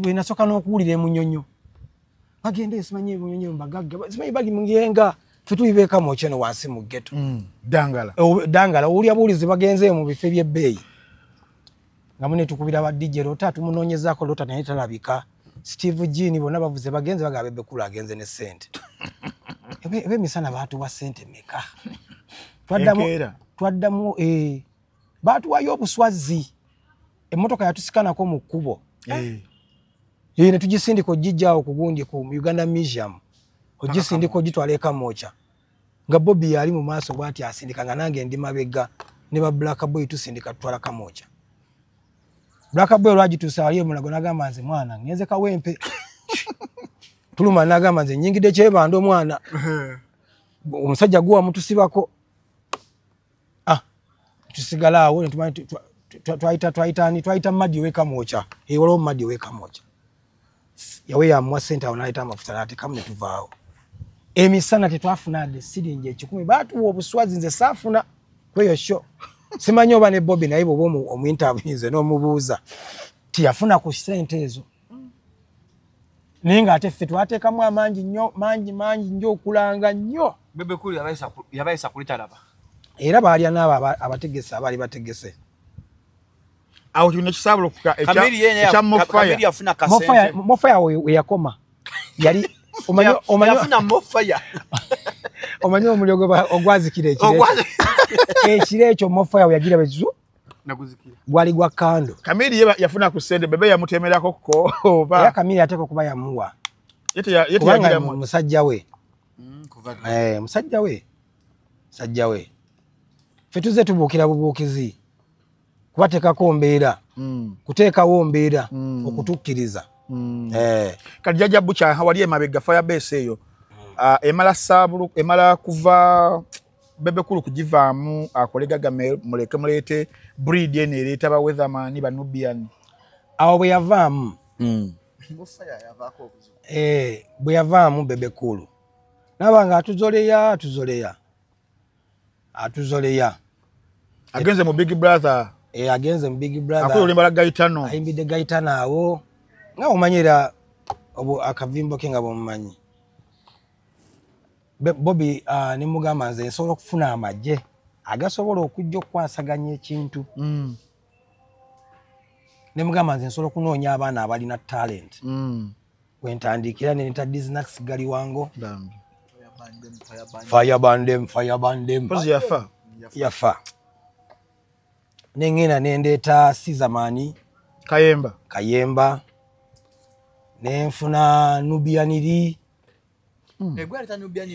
[SPEAKER 2] bwe nasooka n'okuwulira emunyonyo bagenda esimanyi emunyonyo mbagagga simanyi bagi mungenga ffe tuyibeeka mu kyeno wansi mu ghetto dangala owulya buwulizi bagenze mu bifo eby'ebbeeyi nga mune tukubira ba DJ Rota tumunoonyezaako Rota naye talabika Steve Gini bonna bavuze bagenze bagaba Bebe Cool agenze ne sente ebe misana baatuwa sente meka twaddamu baatuwayo obuswazi emmotoka yatusikanako mu kkubo ne tugisindika ogijjaawo ku gundi ku Uganda Museum ogisindika ogitwala Kamocha nga Bobby yali mu maaso bw'ati asindika nga nange ndi mabega ne ba Black Boy tusindika tutwala Kamocha Black Boy lwagituusa wali emulago n'agamba nze mwana ngenze kawempe tuluma n'agamba nze nyingidde kyebando mwana omusajja guwa mutusibako tusigala awo netumanyi twaita Madi w'Ekamocha waliwo Madi w'Ekamocha yawe yamwa sente awo n'aleeta amafuta n'ateekamu ne tuvaawo emisana tetwafuna de siringi 10 baatuwa obuswazi nze saafuna kweyo show simanyi oba ne Bobby naye bwoba omu-interview nze n'omubuuza tiyafuna ku sente ezo naye ng'ate ffe twateekamu amangi nnyo mangi nnyo okulanga nnyo
[SPEAKER 1] Bebe Cool yabayisa kulitalaba
[SPEAKER 2] era baalya n'abo abategese abaali bategese
[SPEAKER 3] awo kino kisabulo kuka
[SPEAKER 1] Kamili
[SPEAKER 3] echa
[SPEAKER 1] Kamili yafuna kasente
[SPEAKER 2] Mofaya we yakoma yali
[SPEAKER 1] yafuna Mofaya
[SPEAKER 2] omanyi omulyogo ogwazikira ekire ekyo Mofaya we yagira bezu
[SPEAKER 1] nakuzikira
[SPEAKER 2] gwali gwa kando
[SPEAKER 3] Kamili yafuna ku sente bebe yamutemerako ko oba
[SPEAKER 2] ya Kamili ateko kuba yamuwa
[SPEAKER 3] yete yagira
[SPEAKER 2] musajja we musajja we fetuze tubuukira bubuukizi kubateekako mbeera kuteekawo mbeera okutukkiriza
[SPEAKER 3] kajjaja bucha hawali emabega firebase eyo emala sabulu emala kuva bebekulu kugivaamu akolegaga muleke mulete breed ene ereta ba weatherman ba Nubian
[SPEAKER 2] awo bwe yavaamu bwe yavaamu bebekulu nabanga atuzoleya
[SPEAKER 3] agenze mu big brother
[SPEAKER 2] agenze mu big brother
[SPEAKER 3] akoyo limbala gaitano
[SPEAKER 2] ayimbide gaitano awo nga omanyira akavimbo ke nga bomumanyi Bobby ne mugamba nze nsobola okufuna amagye agasobola okujja okwasaganya ekintu ne mugamba nze nsobola okunoonya abaana abalina talent wentandikira ne nta business gali wango firebandem yafa nengena nendeta Sizamani Kayemba nenfuna Nubianiri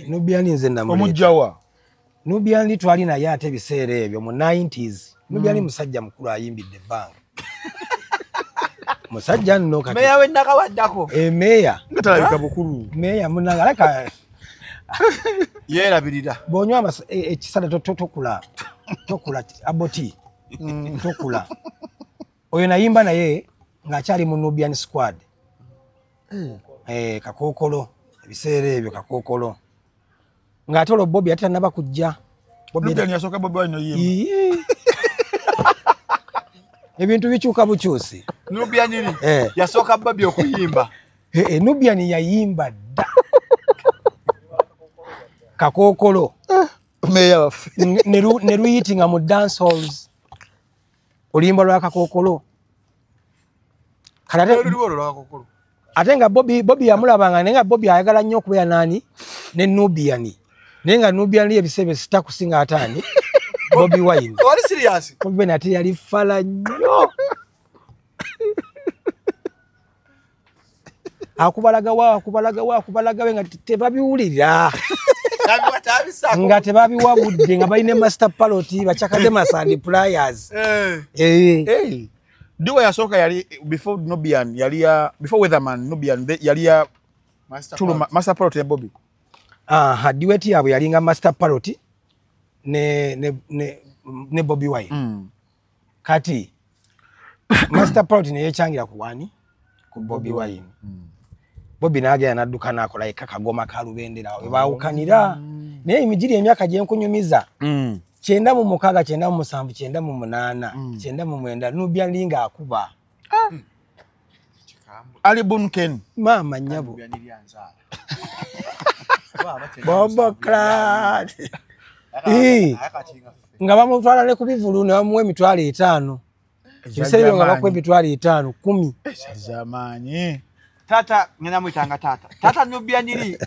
[SPEAKER 2] Nubiani nze ndamuleta
[SPEAKER 3] omujjawa
[SPEAKER 2] Nubiani twali naye ate biseera ebyo mu 90s Nubiani musajja mukulu ayimbidde bang musajja nno kati
[SPEAKER 1] meya wennaka waddako
[SPEAKER 2] meya
[SPEAKER 3] ngatalabika bukulu
[SPEAKER 2] meya munangalaka
[SPEAKER 1] yerabirira
[SPEAKER 2] bonywa ekisala tokula aboti tokula oyo nayimba naye ng'akyali mu Nubian squad kakokolo ebiseera ebyo kakokolo ng'ate olwo Bobby ate tanaba kujja
[SPEAKER 3] Nubian yasooka Bobby Wine oyimba
[SPEAKER 2] ebintu bikyuka bukyusi
[SPEAKER 1] Nubian yasooka Bobby okuyimba
[SPEAKER 2] Nubian yayimba dda kakokolo
[SPEAKER 3] meya wafe
[SPEAKER 2] ne luyitinga mu dance halls oluyimba lwa kakokolo ate nga Bobby yamulabanga naye nga Bobby ayagala nnyo okubeera nani ne Nubian naye nga Nubian ebisebe sitakusinga ataani Bobby Wine
[SPEAKER 1] oli serious
[SPEAKER 2] Bobby nate yali fala nnyo akubalaga we nga tebabiwulira nga tebabiwa budde nga balina master paloti bachakade masandi pliers
[SPEAKER 3] Diwa yasooka yali before Nubian yali before Weatherman Nubian yali master paloti ya Bobby
[SPEAKER 2] Diweti yabwe yali nga master paloti ne Bobby Wine kati master paloti ne yechangira kuwani ku Bobby Wine Bobby nagenda nadduka nakola ekakagoma kalubendera we baawukanira naye emijiri emyaka gye nkunyumiza 9 mu 6 9 mu 7 9 mu 8 9 mu 9 Nubian linga akuba
[SPEAKER 3] Ali Bunken
[SPEAKER 2] mama nyabo Bobo Clat nga bamutwala ne kubivulu ne bamuwe emitwalo 5 kisebyo nga bakwe emitwalo 5 10
[SPEAKER 3] zamani
[SPEAKER 1] tata ngena mwitanga tata Nubian iri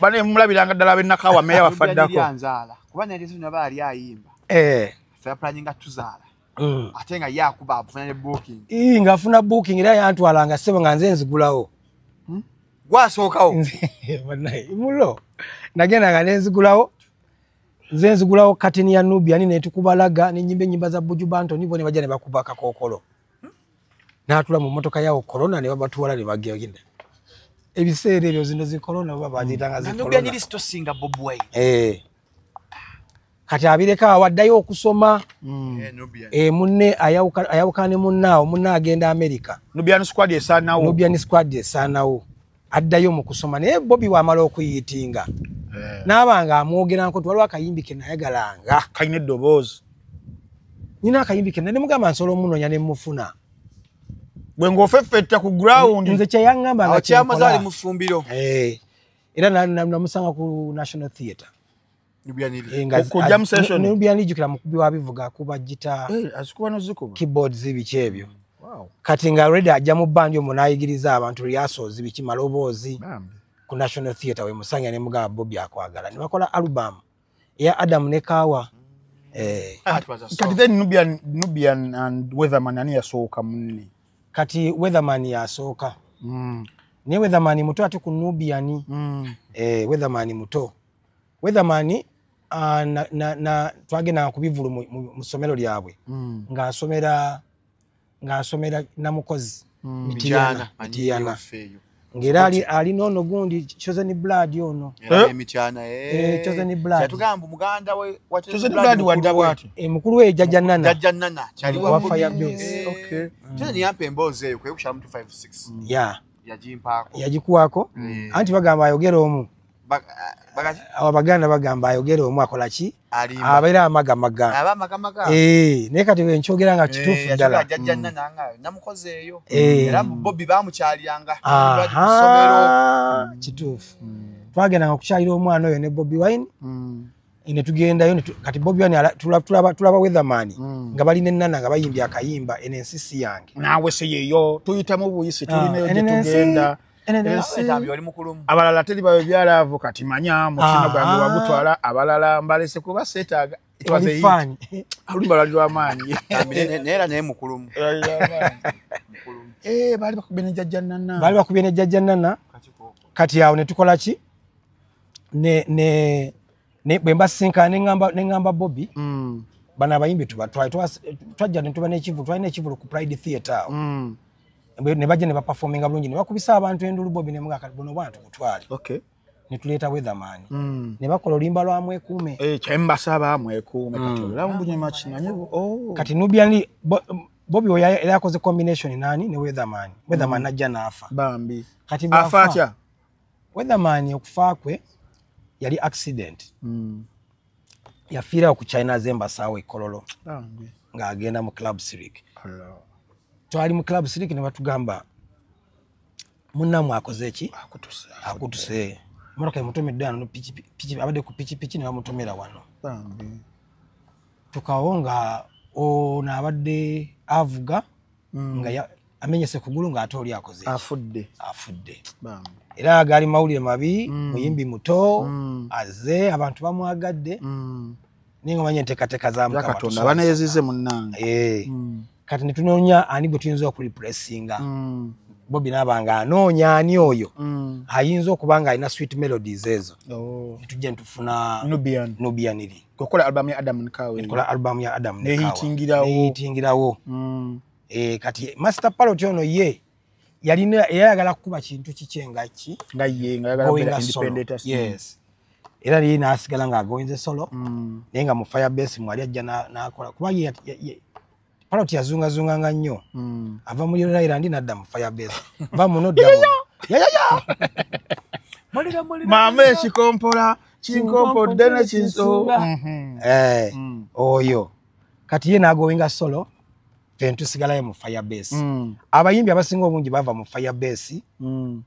[SPEAKER 3] bane mulabiranga ddala benakawa meya wafaddako
[SPEAKER 1] yanzala kuba nete tuna bali ayimba fa planninga tuzala atenga yakuba afuna ne booking
[SPEAKER 2] nga afuna booking era yantwalanga sebo nga nze nzigulawo
[SPEAKER 1] gwasookawo
[SPEAKER 2] banayi mulo nagenda nga nenzigulawo nze nzigulawo kateni ya Nubian ne tukubalaga ne nyimba za Buju Banto nibo ne bajja ne bakuba kakokolo natula mu motoka yawo corona ne babatuwala ne bagenda ebiseere ebyo zino zi corona baba bazitanga zi corona
[SPEAKER 1] Nubian listo singa Bob Wine
[SPEAKER 2] kati abireka waddayo okusoma munne ayawukane munnaawo munne agenda America
[SPEAKER 3] Nubian squad esanawo addayo mu kusoma naye Bobby wamala okuyitinga n'abanga amwogera nko twaliwo akayimbike nayagalanga kalina eddoboozi
[SPEAKER 2] nina akayimbike ne mugamba nsolo omunoonya ne mufuna
[SPEAKER 3] bwe ng'ofeffetta ku ground
[SPEAKER 2] nze kyeyangamba
[SPEAKER 1] nga kyamazali mufumbiro
[SPEAKER 2] era namusanga ku National Theatre
[SPEAKER 3] jam session
[SPEAKER 2] Nubian ijukira mukubi wabivuga kuba gita
[SPEAKER 3] asikuba nozikuba
[SPEAKER 2] keyboards zibiki ebyo kati nga already ajja mu band omwo n'ayigiriza abantu rehearsals biki maloboozi ku National Theatre we Musanya ne mugaba Bobby akwagala ne bakola album ya Adam ne Kawa
[SPEAKER 3] kati then Nubian and Weatherman ani yasooka munne
[SPEAKER 2] kati Weatherman yasooka ne Weatherman muto ate ku Nubian Weatherman muto Weatherman na twagenda kubivulu mu somero lyabwe ng'asomera namukozi Mitiana ngera ali nono gundi Chosen Blood ono
[SPEAKER 1] Mitiana
[SPEAKER 2] Chosen Blood
[SPEAKER 1] yatugamba muganda we
[SPEAKER 3] Chosen Blood wadda bwati
[SPEAKER 2] mukulu we Jajja Nana
[SPEAKER 1] kyali
[SPEAKER 2] wa Firebase
[SPEAKER 1] okay Chosen yampe emboze eyo kwekusha mu 256 yajimpako
[SPEAKER 2] yajikuwako anti bagamba ayogera omu abaganda bagamba ayogera omu akola ki abaira amagamaga naye kati wenkyogera nga kituufu ddala
[SPEAKER 1] namukoze eyo era Bobby bamukyaliranga somero
[SPEAKER 2] kituufu twagenda nga kukyalira omwana oyo ne Bobby Wine ne tugendayo kati Bobby Wine tulaba Weatherman nga balina Nana nga bayimbye akayimba NNCC yange
[SPEAKER 3] naawe se yeyo tuyitamu buyisi tulinayo gye tugenda abalala teri bawe byalavu kati manya mutima gwange wagutwala abalala mbalese kuba setaaga
[SPEAKER 2] twazeyifani
[SPEAKER 3] alubalwa amaanyi
[SPEAKER 1] neera naye mukulumu
[SPEAKER 3] bali
[SPEAKER 2] bakubye ne Jajja Nana kati awo ne tukola ki ne bwe mbasinkana ne ngamba Bobby bana abayimbi twajja ne tuba n'ekivulu twalina ekivulu ku Pride Theatre awo ne bajja ne baperforminga bulungi ne bakubisa abantu endulu Bobby ne mga kati bono bantu kutwale ne tuleeta Weatherman ne bakola olimba lwa mwekuume
[SPEAKER 3] kyembasaba mwekuume kati olamu bunyama kimanyi
[SPEAKER 2] kati Nubian Bobby oyo era yakoze combination nani ne Weatherman najja n'afa
[SPEAKER 3] bambi
[SPEAKER 2] kati
[SPEAKER 3] afa atya
[SPEAKER 2] Weatherman okufa kwe yali accident yafiira ku China's Embassy awo Kololo ng'agenda mu Club Sirik twali mu Club Sirik ne batugamba munnamu akoze ki akutuse motoka emutomedde ano pichi abadde ku pichi ne bamutomera wano tukawonga ono abadde avuga nga amenyese kugulu nga ate oli akoze
[SPEAKER 3] afudde
[SPEAKER 2] era gali mawulire mabi muyimbi muto aze abantu bamwagadde ninga manye nteekateeka za Mukama
[SPEAKER 3] Katonda baneyezize munnange
[SPEAKER 2] kati ne tunoonya ani gwe tuyinza okulipressinga Bobby n'abanga anoonya ani oyo ayinza okuba nga alina sweet melodies ezo netujja ntufuna Nubian iri
[SPEAKER 3] kokola album ya Adam Nkawe
[SPEAKER 2] neyitingirawo kati Master Parrot ono ye yayagala kukuba kintu kikyengaki
[SPEAKER 3] nga ye ngayagala independent
[SPEAKER 2] era ye n'asigala ng'agoyinze solo naye nga mu Firebase mwali ajja n'akola kuba Parrot yazungazunganga nnyo ava muri Island n'adda mu Firebase va muno dda
[SPEAKER 3] mama ekikompola kinkompodde ne kinso
[SPEAKER 2] oyo kati ye n'agoyinga solo tusigalayo mu Firebase abayimbi abasinga obungi bava mu Firebase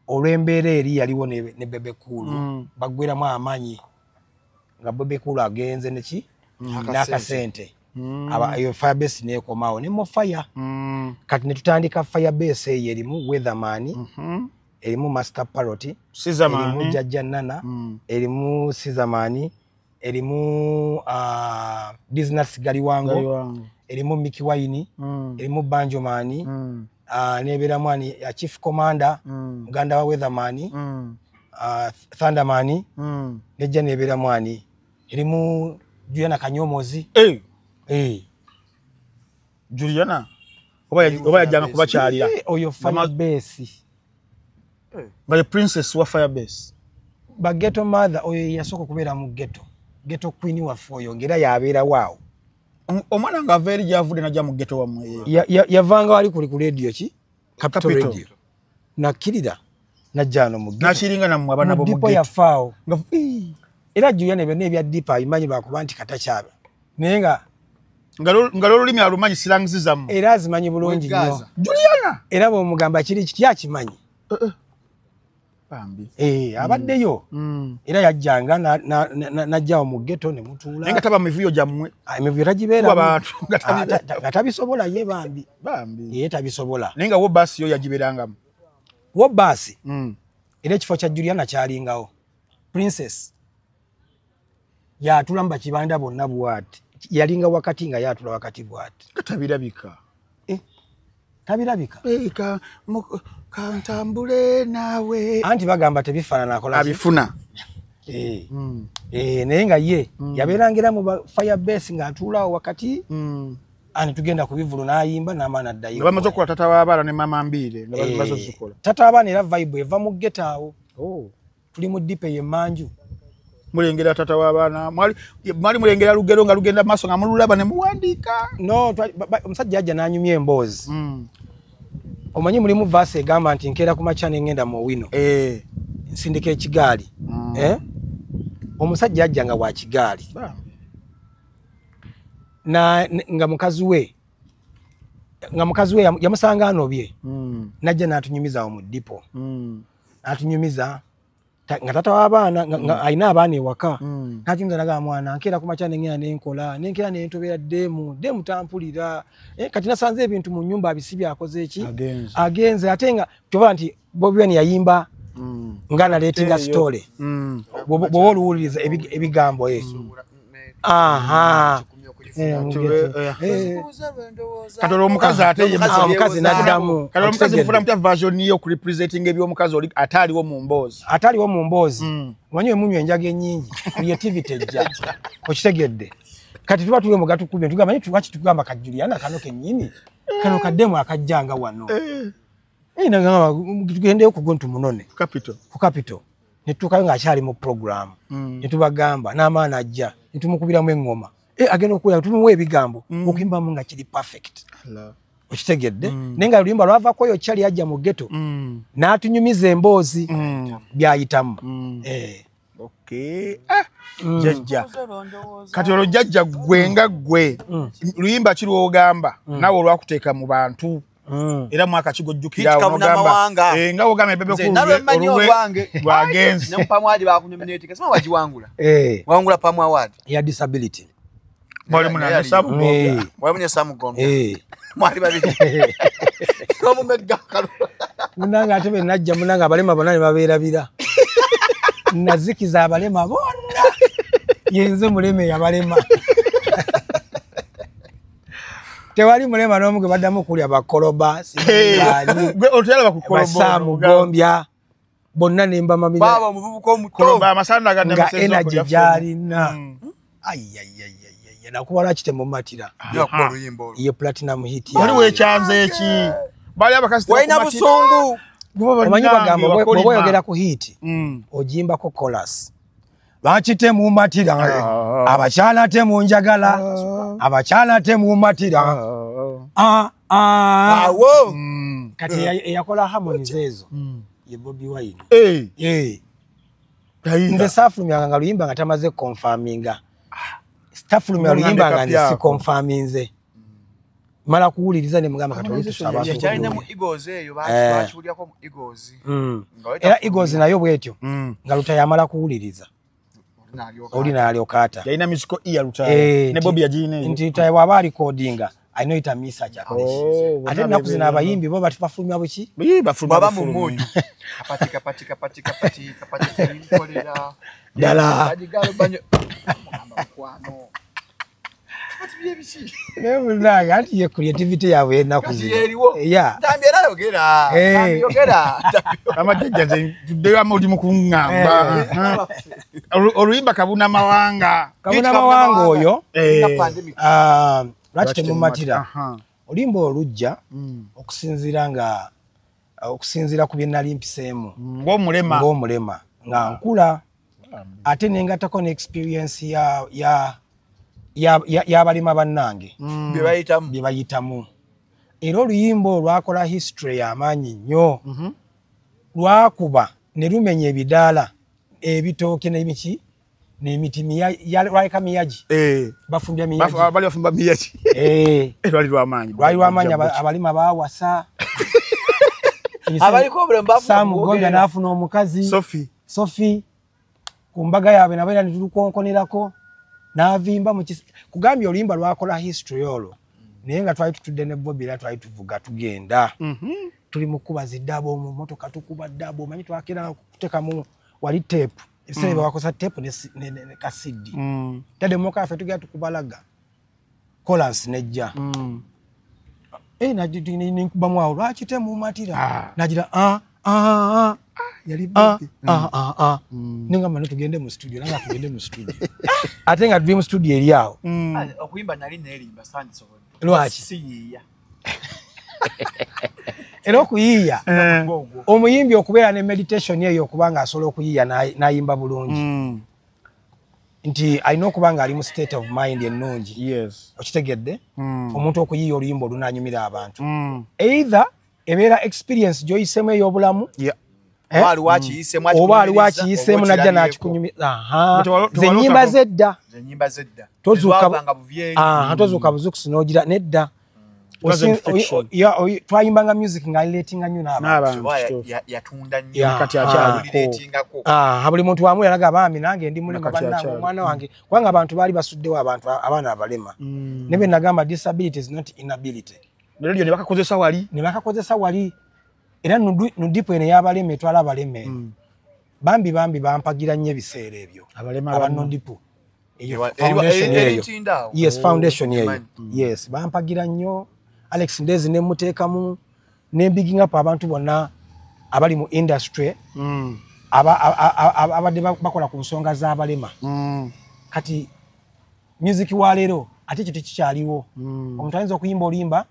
[SPEAKER 2] olw'embeera eri yaliwo ne Bebe Cool baggweramu amaanyi nga Bebe Cool agenze neki n'akasente iyo Firebase nekomawo ne mo fire kati ne tutandika Firebase eyo erimu Weatherman erimu Master Parrot erimu Jajja Nana erimu Sizamani erimu Business Galiwango erimu Mickey Wine erimu Banjo Mani nebera mwani ya Chief Commander muganda wa Weatherman Thunderman nejja nebera mwani erimu Juliana Kanyomozi
[SPEAKER 3] Juliana oba yajjanga kubakyalira
[SPEAKER 2] oyo Firebase
[SPEAKER 3] nga princess wa Firebase
[SPEAKER 2] ba ghetto mother oyo yasooka kubeera mu ghetto queen waffe oyo ngera yabeera waawo
[SPEAKER 3] omwana nga ava eri gyavudde najja mu ghetto wamwe
[SPEAKER 2] yavanga wali kuli ku radio ki Capital Radio nakkirira najja no mu ghetto
[SPEAKER 3] nakiringa nammwe abana bo mu ghetto
[SPEAKER 2] yafaawo era Juliana byonna ebya dipa abimanyi lwakuba nti katakyabe naye
[SPEAKER 3] nga lolulimi alumanyi sirangizizamu
[SPEAKER 2] era azimanyi bulungi nnyo
[SPEAKER 3] Juliana
[SPEAKER 2] era bw'omugamba kiri kitya akimanyi abaddeyo era yajjanga najjawo mu ghetto ne mutuula
[SPEAKER 3] nga taba mivuyo jammwe
[SPEAKER 2] emivuyo tagibeera abantu nga tabisobola ye bambi ye tabisobola
[SPEAKER 3] nenga wo basi yo yagiberangamu
[SPEAKER 2] wo basi era ekifo kya Juliana kyalingawo princess yatula mba kibanda bonna bwati yalinga wakati nga yatula wakati bwati
[SPEAKER 3] katabirabika
[SPEAKER 2] tabirabika
[SPEAKER 3] kantambule nawe
[SPEAKER 2] anti bagamba tebifaanana akola
[SPEAKER 3] abifuna
[SPEAKER 2] naye nga ye yabeerangira mu fire base ng'atuulaawo wakati ani tugenda kubivulu n'ayimba n'amaana addayo
[SPEAKER 3] bamaze okukola tata w'abaana ne mama Mbiire nga bazo zikola
[SPEAKER 2] tata w'abaana era vibe eva mu ghetto awo tuli mu dipe y'emmanju
[SPEAKER 3] mulengera tata w'abaana mwali mulengera lugero nga lugenda maaso nga mululaba ne muwandiika
[SPEAKER 2] no omusajja ajja n'anyumya emboozi omanyi mulimu vaasi egamba nti nkeera ku makya ne ngenda mu Owino nsindika ekigaali omusajja ajja nga wa kigaali nga mukazi we yamusanga anobye najja n'atunyumiza awo mu dipo n'atunyumiza nga tata w'abaana nga alina abaana ewaka n'akinyumiza naga mwana nkeera ku makya ne ngenda nenkola nenkeera ne ntobera demu tampulira kati nasanze ebintu mu nnyumba abisibye akoze eki agenze ate nga kyova nti Bobi Wine yayimba nga naleetinga story bw'oba oluwuliriza ebigambo
[SPEAKER 3] katolo omukazi ate ye
[SPEAKER 2] omukazi n'addamu
[SPEAKER 3] katolo omukazi mufuna mutya version yo ku representing eby'omukazi oli ataaliwo mu mboozi omanyi emunywa enjaga ennyingi creativity ejja okitegedde kati tuba tuli mu gatukubye tugamba naye lwaki tugamba ka Juliana kano kennyini kano kaddemu akajjanga wano tugendeyo ku gontu munone ku capital ne tutuukayo ng'akyali mu program ne tubagamba n'amaana ajja ne tumukubiramu eŋŋoma agenda okuwulira tumuwa ebigambo okuyimbamu nga kiri perfect okitegedde naye nga oluyimba lwavaako oyo kyali yajja mu ghetto n'atunyumiza emboozi byayitamu jajja kati olwo jajja gwe nga gwe luyimba kirwogamba nawe olwakuteeka mu bantu era mwaka kigojjukirawo nogamba nga wogamba ebebe lwagenzi
[SPEAKER 1] wangula Palm Award
[SPEAKER 2] ya disability
[SPEAKER 3] mwalimu na
[SPEAKER 1] Samu Gombe mwali babiri
[SPEAKER 2] munanga ate benajja munanga abalema bonna ne babeerabira nazikiza abalema bonna yenze muleme yabalema tewali mulema n'omu gwe baddamu okulya bakoloba Samu Gombya bonna ne mbamamira nga energy gyalina nakuba lwaki temumatira ye platinum hit
[SPEAKER 3] oli wekyanze eki bali abakazi
[SPEAKER 1] walina busungu
[SPEAKER 2] omanyi bagamba bw'oba oyogera ku hit ojimbako chorus lwaki temumatira abakyala temunjagala abakyala temumatira kati eyakola harmonies ezo ye Bobi Wine nze saafulumyanga nga luyimba nga tamaze confirminga stafulumya luyimba nga nsi confirminze mala kuwuliriza ne mugamba kati olutusaba
[SPEAKER 1] yakyalina mu Eagles eyo bakiwulyako mu Eagles
[SPEAKER 2] era Eagles nayo bwetyo nga lutayamala kuwuliriza oli naalyokaata
[SPEAKER 3] yalina musical ear lutaya ne Bobi yagirina
[SPEAKER 2] nti tayawaba recordinga alina oyita misa kyakoleshe ate ennaku zino abayimbi bo batibafulumya buki
[SPEAKER 1] baba mu mood patika
[SPEAKER 2] ddala nebunaga anti ye creativity yaabwe ennaku zino
[SPEAKER 3] amajjajja tuddeyo amudi mu kuŋŋamba oluyimba kabuna mawanga
[SPEAKER 2] oyo lwaki temumatira olimba olujja okusinziira ku bye nali mpiseemu ng'omulema nga nkula ate nengatako ne experience y'abalema bannange bye bayitamu era oluyimba olwakola history y'amaanyi nnyo lwakuba ne lumenya ebidaala ebitooke n'emiki n'emiti lwaleka miyagi bafumbya miyagi lwali lwamaanyi abalema baawasa
[SPEAKER 1] abaliko bulemu bafu
[SPEAKER 2] Sam Gonja nafuna omukazi Sophie kumbaga yabe nabera nitukonkonerako navimba mu kugambye oluyimba lwakola history yolo naye nga twali tutudde ne Bobby la twali tuvuga tugenda tuli mukuba zidabo mu motoka tukuba dabo manyi twakira kuteka mu wali tape ebisebe bakosa tape ne kasidi tade moka afa tugya tukubalaga Collins nejja najidi ni kubamwa lwaki temu matira najira yali Bobby ninga mano tugende mu studio nanga tugende mu studio ate nga dream studio eri awo
[SPEAKER 1] okuyimba nali nerimba sandi so
[SPEAKER 2] lwaki
[SPEAKER 1] siyiya
[SPEAKER 2] era okuyiya omuyimbi okubeera ne meditation yeyo okubanga asobola okuyiya nayimba bulungi nti alina okubanga ali mu state of mind ennungi okitegedde omuntu okuyiya oluyimba olunanyumira abantu either ebeera experience gy'oyisemu ey'obulamu oba ali wakiyisemu najja nakikunyumira ze nnyimba zedda tozuuka buzukusi n'ogira nedda twayimbanga music nga aliretinga nnyo buli muntu wamu yalaga baami nange ndi mulema bannange omwana wange kubanga abantu baali basuddewo abantu abaana abalema ne be nagamba disability is not inability
[SPEAKER 3] neryo ne
[SPEAKER 2] bakakozesa wali era nudipo ene y'abalema etwala abaleme bambi bampagira nnyo ebiseera ebyo abanudipo foundation eyo yes bampagira nnyo Alex Ndezi ne muteekamu ne bigging up abantu bonna abali mu industry abadde bakola ku nsonga z'abalema kati music wa leero ate ekyo tekikyaliwo omuntu ayinza okuyimba olimba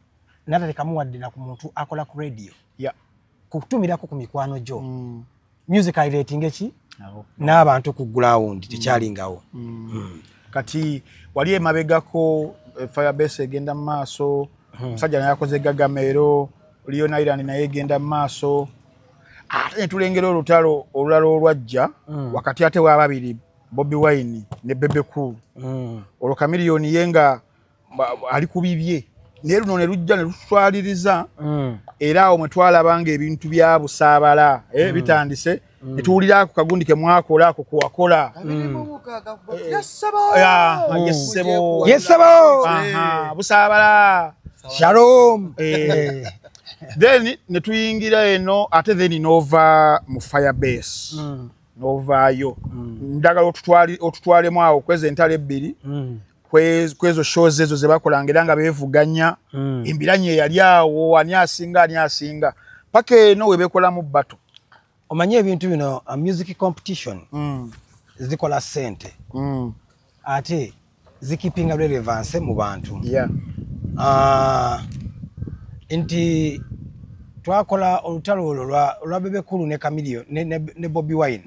[SPEAKER 2] natalekamu wadde na ku muntu akola ku radio kutumirako ku mikwano gyo music rating eki n'abantu ku ground tekyalingawo
[SPEAKER 3] kati wali emabegako Firebase egenda mu maaso musajja naye yakoze Gagamero Leon Island naye egenda mu maaso ate ne tulengera olutalo olulala olwajja wakati ate w'ababiri Bobby Wine ne Bebe Cool olwo Chameleone yenga ali kubibye naye luno ne lujja ne lutwaliriza era awo mwe twalabanga ebintu bya busaabala bitandise ne tuwulira ku kagundi ke mwakola ako kuwakola yesebo busaabala
[SPEAKER 2] shalom
[SPEAKER 3] then ne tuyingira eno ate then nova mu Firebase novaayo ndagala otutwalemu awo kweza entalo ebbiri kwezo shows ezo ze bakolanga nga bevuganya embiranye yali awo ani asinga paka eno we bekola mu bato
[SPEAKER 2] omanye ebintu bino a music competition zikola sente ate zikipinga relevance mu bantu nti twakola olutalo olwo lwa Bebe Cool ne Chameleone ne Bobby Wine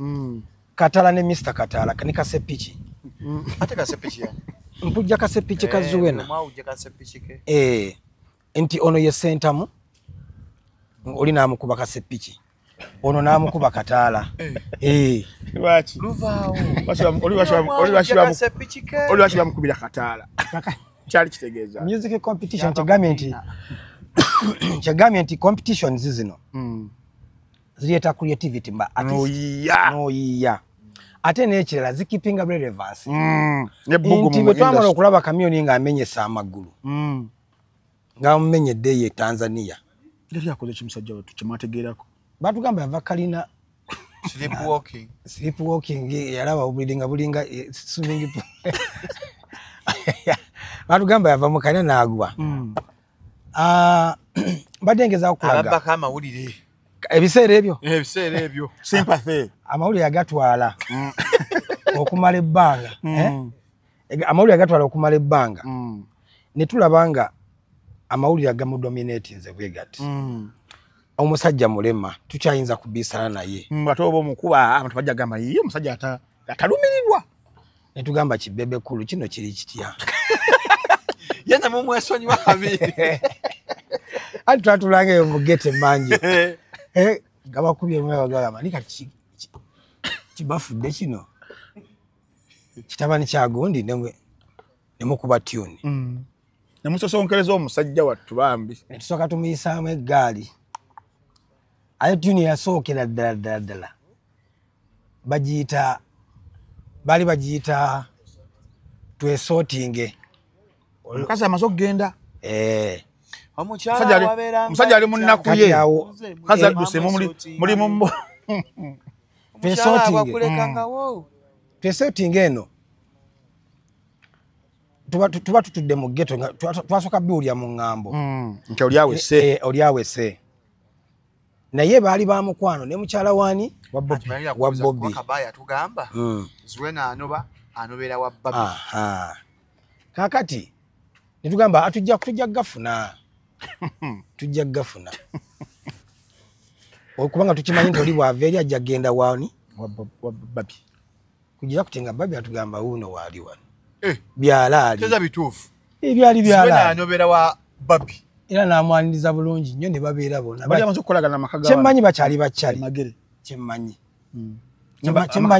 [SPEAKER 2] Katala ne Mr. Katala kanika sepichi
[SPEAKER 1] ate kasepichi yani
[SPEAKER 2] mpujja kasepichi kazuwena nti ono ye sentamu oli namukuba kasepichi ono namukuba Katala
[SPEAKER 3] lwaki luvaawo oli washiba mukubira Katala kyali kitegeeza
[SPEAKER 2] music competition tegamye nti competitions zino zilieta creativity mba noyiya ate n'ekirala zikipinga relevance nti bwe twamala okulaba Chameleone nga amenyesa amagulu nga amumenyedde ye Tanzania
[SPEAKER 3] ndali akoze kimusajja wetu kyemategeerako
[SPEAKER 2] batugamba yava kalina sleepwalking yalaba bulinga swimming pool batugamba yava mu kalina n'agwa badengeza okulaga
[SPEAKER 1] abaka amawulire
[SPEAKER 2] ebiseera
[SPEAKER 1] ebyo
[SPEAKER 3] sympathy
[SPEAKER 2] amawulire yagatwala okumala ebbanga amawulire yagatwala okumala ebbanga ne tulabanga amawulire agamudominate nze bwegati omusajja mulema tukyayinza kubiisana naye
[SPEAKER 3] ate oba omukuba abantu bajja gamba ye omusajja atalumirirwa
[SPEAKER 2] ne tugamba Bebe Cool kino kiri kitya
[SPEAKER 1] yenna mu mwesonyiwa abiri
[SPEAKER 2] ati twatulange mugete manji gabakubye mwe bagamba nika kibafudde kino kitabani kyagundi nemukuba tune
[SPEAKER 3] nemusosonkereza omusajja wattu bambi
[SPEAKER 2] netusooka tumuyisaamu eggaali ate tune yasookera ddala bagiyita bali bagiyita twesortinge
[SPEAKER 3] omukazi amaze okugenda
[SPEAKER 1] omusajja
[SPEAKER 3] ali mu nnaku ye mukazi adduse mulimu
[SPEAKER 2] twesortinge eno tuba tutudde mu ghetto twasooka biwulya mu ŋŋambo
[SPEAKER 3] nti oli awese
[SPEAKER 2] naye baali ba mukwano ne mukyala waani wa Bobby
[SPEAKER 1] yatugamba Zuwena anobera wa Bobby.
[SPEAKER 2] Kakati netugamba tujja gafuna okubanga tukimanyi nti oli bwava eri ajja genda waani
[SPEAKER 3] wa Bobby
[SPEAKER 2] kugira kutenga Bobby atugamba uno waali wano byalaali
[SPEAKER 1] teza bituufu
[SPEAKER 2] byali byalaali
[SPEAKER 1] Zuwena anobera wa Bobby
[SPEAKER 2] era namwaniriza bulungi nnyo ne babeera bona
[SPEAKER 3] bali amaze okukolagana amaka gawa
[SPEAKER 2] kyemmanyi bakyali bakyali
[SPEAKER 3] magere
[SPEAKER 2] kyemmanyi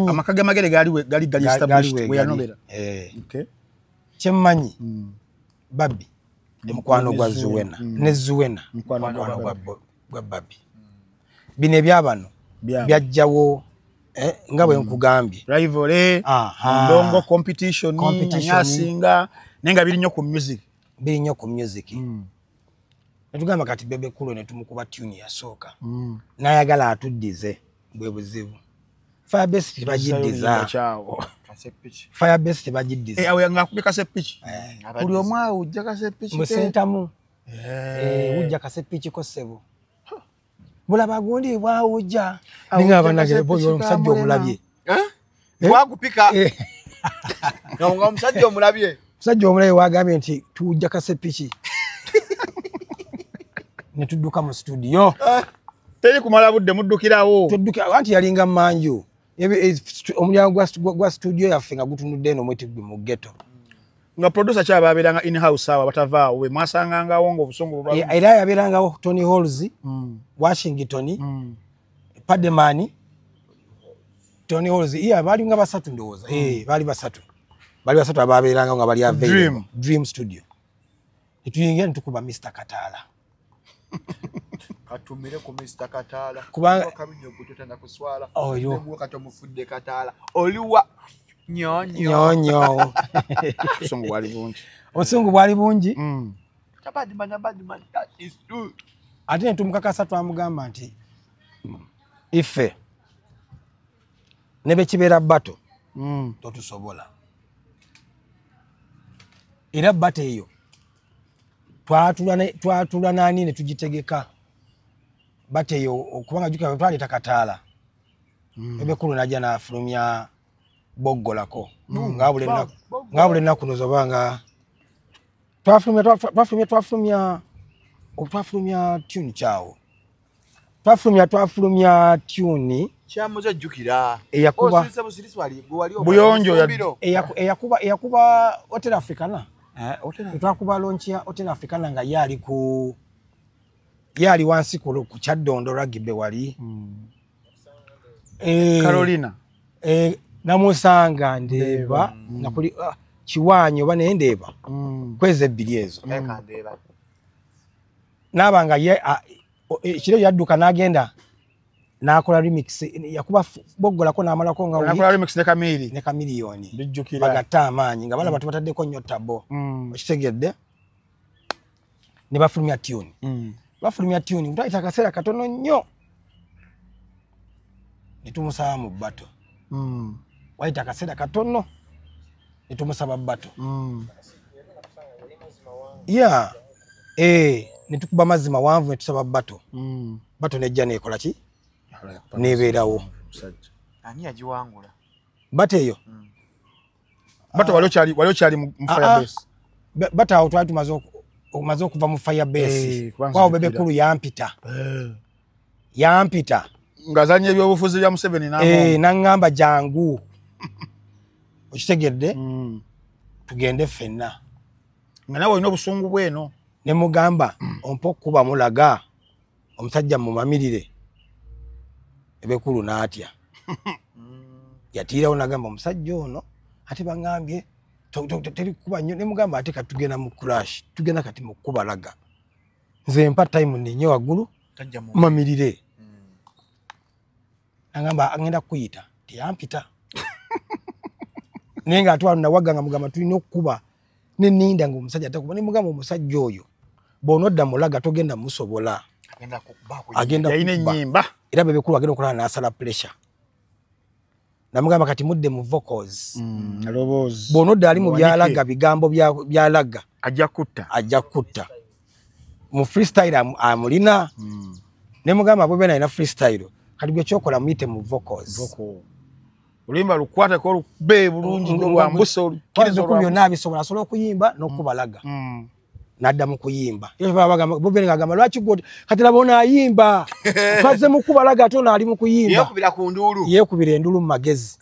[SPEAKER 3] amaka ga magere gali established we yanobera
[SPEAKER 2] okay kyemmanyi Bobby mukwano gwa Zuwena ne Zuwena mukwano gwa Bobby bino ebyabano byajjawo nga bwe nkugambye
[SPEAKER 3] rivalry ndongo competition nyasinga nenga biri nnyo ku music netugamba kati Bebe Cool ne tumukuba tune yasooka n'ayagala atuddize bwe buzibu Firebase tebagiddiza Firebase tebagiddiza awe ngakubye kasepiki buli omwawo ujja kasepiki
[SPEAKER 2] musentamu ujja kasepiki ko sebo bulaba gundi bwawo ujja ninga banagere boyo omusajja omulabye
[SPEAKER 1] wagupika nga omusajja omulabye
[SPEAKER 2] wagambye nti tujja kasepiki netudduka mu studio
[SPEAKER 3] teri kumala budde muddukirawo
[SPEAKER 2] anti yalinga manju omulyango gwa studio yaffe nga gutunudde eno mwetigwe mu ghetto
[SPEAKER 3] nga producer kyababeeranga in house awo batavaawo we mwasangangawo ng'obusungu
[SPEAKER 2] era yabeerangawo Tony Halls Washington Padman Tony Halls baali nga basatu ndowooza baali basatu ababeerangawo nga bali available Dream Studio netuyingira netukuba Mr. Katala
[SPEAKER 1] katumire ku Mr. Katala
[SPEAKER 2] kubanga
[SPEAKER 1] kabinyo kutotana kuswala
[SPEAKER 2] oyo
[SPEAKER 1] kato mufudde Katala oliwa
[SPEAKER 2] nyonyo obusungu bwali bungi
[SPEAKER 1] that is true
[SPEAKER 2] ate netumukakasa twamugamba nti ife nebe kibeera bato totusobola era bato eyo twatula nani ne tugitegeka bateyo okubanga jukira twaleta Katala Bebe Cool najja nafulumya boggolako ngabule naku nozobanga twafulumya tune kyawo twafulumya tune
[SPEAKER 1] kyamuze jukira
[SPEAKER 2] eyakuba
[SPEAKER 3] buyonjo
[SPEAKER 2] eyakuba Hotel Africana twakuba launch ya Hotel Africana nga yali wansi ku Kyaddondo rugby wali
[SPEAKER 3] Carolina
[SPEAKER 2] namusanga ndeeba nga kuli Kiwanyo bane ndeeba kweze ebbiri ezo nabanga kiro yadduka nagenda nakola remix yakuba boggolako namalako nga
[SPEAKER 3] nakola remix ne
[SPEAKER 2] kamiliyoni
[SPEAKER 3] bijjukira
[SPEAKER 2] bagatta amaanyi nga bala batu bataddeko nnyo tabo okitegedde ne bafulumya tune utayita akaseera katono nnyo netumusaba mu bbato wayita akaseera katono netumusaba bbato netukuba mazzi mawanvu netusaba bbato bbato nejja nekola ki nebeerawo
[SPEAKER 1] ani yagiwangula
[SPEAKER 2] bbato eyo
[SPEAKER 3] bbato wali okyali mu Firebase
[SPEAKER 2] bbato awo twali tumaze okuva mu Firebase kwawo Bebe Cool yampita
[SPEAKER 3] ngazanya ebyobufuzi bya Museveni
[SPEAKER 2] naŋŋamba jangu okitegedde tugende ffenna
[SPEAKER 3] nga nawe olina obusungu bweno
[SPEAKER 2] ne mugamba ompa okuba mulaga omusajja mumamirire Bebe Cool n'atya yatiirawo nagamba omusajja ono ate baŋŋambye teri kuba nnyo ne mugamba ate katugenda mu crash tugenda kati mu kuba laga nze mpa time nnyo waggulu mamirire angamba agenda kuyita tiyampita nenga atwala nawaganga mugamba tulina okukuba neninda ngo omusajja atakuba ne mugamba omusajja oyo bonodda mulaga togenda musobola agenda
[SPEAKER 3] yayina ennyimba
[SPEAKER 2] era bebekulu agenda okulala n'asala pressure namugamba kati mudde mu vocals
[SPEAKER 3] aloboozi
[SPEAKER 2] bonodda ali mu byalaga bigambo byalaga ajja kutta mu freestyle amulina ne mugamba bwe bena ina freestyle kati gwe kyokola muyite mu vocals
[SPEAKER 3] olimba lukwata ko lube bulungi lwambusa
[SPEAKER 2] olukirizo byonna abisobola asobola okuyimba n'okubalaga nadda mu kuyimba bo bena agamba lwaki gwe kati labona ayimba twaze mu kubalaga ate ono ali mu kuyimba
[SPEAKER 1] yekubira ku ndulu
[SPEAKER 2] yekubira endulu mu magezi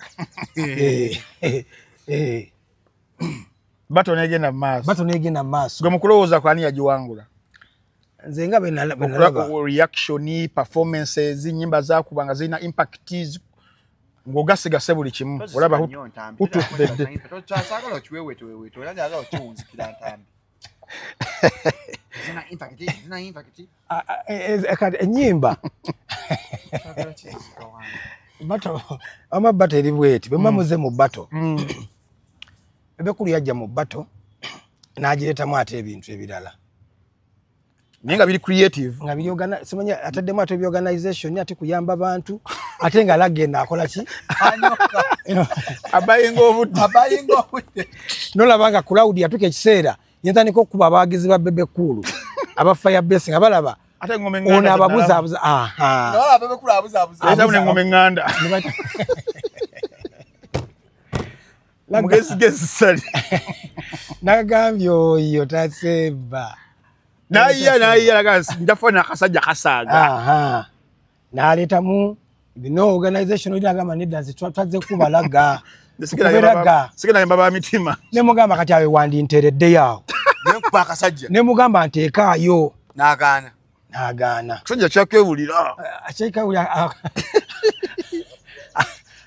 [SPEAKER 3] bato negenda mu maaso gwe mu kulowooza kwani yagiwangula
[SPEAKER 2] nze nga benalaba
[SPEAKER 3] reaction performances nyimba zakubanga zina impact ngogasigase buli kimu olaba utudde
[SPEAKER 1] twasagala kiwewetewewe tolagaga okiwunzikira ntambi zina impact
[SPEAKER 2] kati enyimba bato amabato eri bweti bwe mamuze mu bato ebekulu yajja mu bato n'agireetamu ate ebintu ebirala
[SPEAKER 3] nenga biri creative
[SPEAKER 2] nga biri simanya ataddemu ate byorganization ate kuyamba abantu ate nga lagenda akola ki
[SPEAKER 3] abayinga obudde
[SPEAKER 2] nolabanga Claudia yatuka ekiseera yentandika okuba abawagizi ba bebekulu aba fire base nga balaba
[SPEAKER 3] ate ngome nganda
[SPEAKER 2] ono ababuza
[SPEAKER 1] no bebekulu abuza
[SPEAKER 3] ngome nganda mugezi sali
[SPEAKER 2] nagambye oyo tasemba
[SPEAKER 3] naiya njafona akasajja kasaaga
[SPEAKER 2] n'aleetamu bino organization oli agamba nedda twaze kubalaga
[SPEAKER 3] sigala yamba ba mitima
[SPEAKER 2] ne mugamba kati awe wandintereddeyo awo
[SPEAKER 1] nekuba akasajja
[SPEAKER 2] ne mugamba nteekaayo
[SPEAKER 1] n'agaana
[SPEAKER 3] akasajja kyakewulira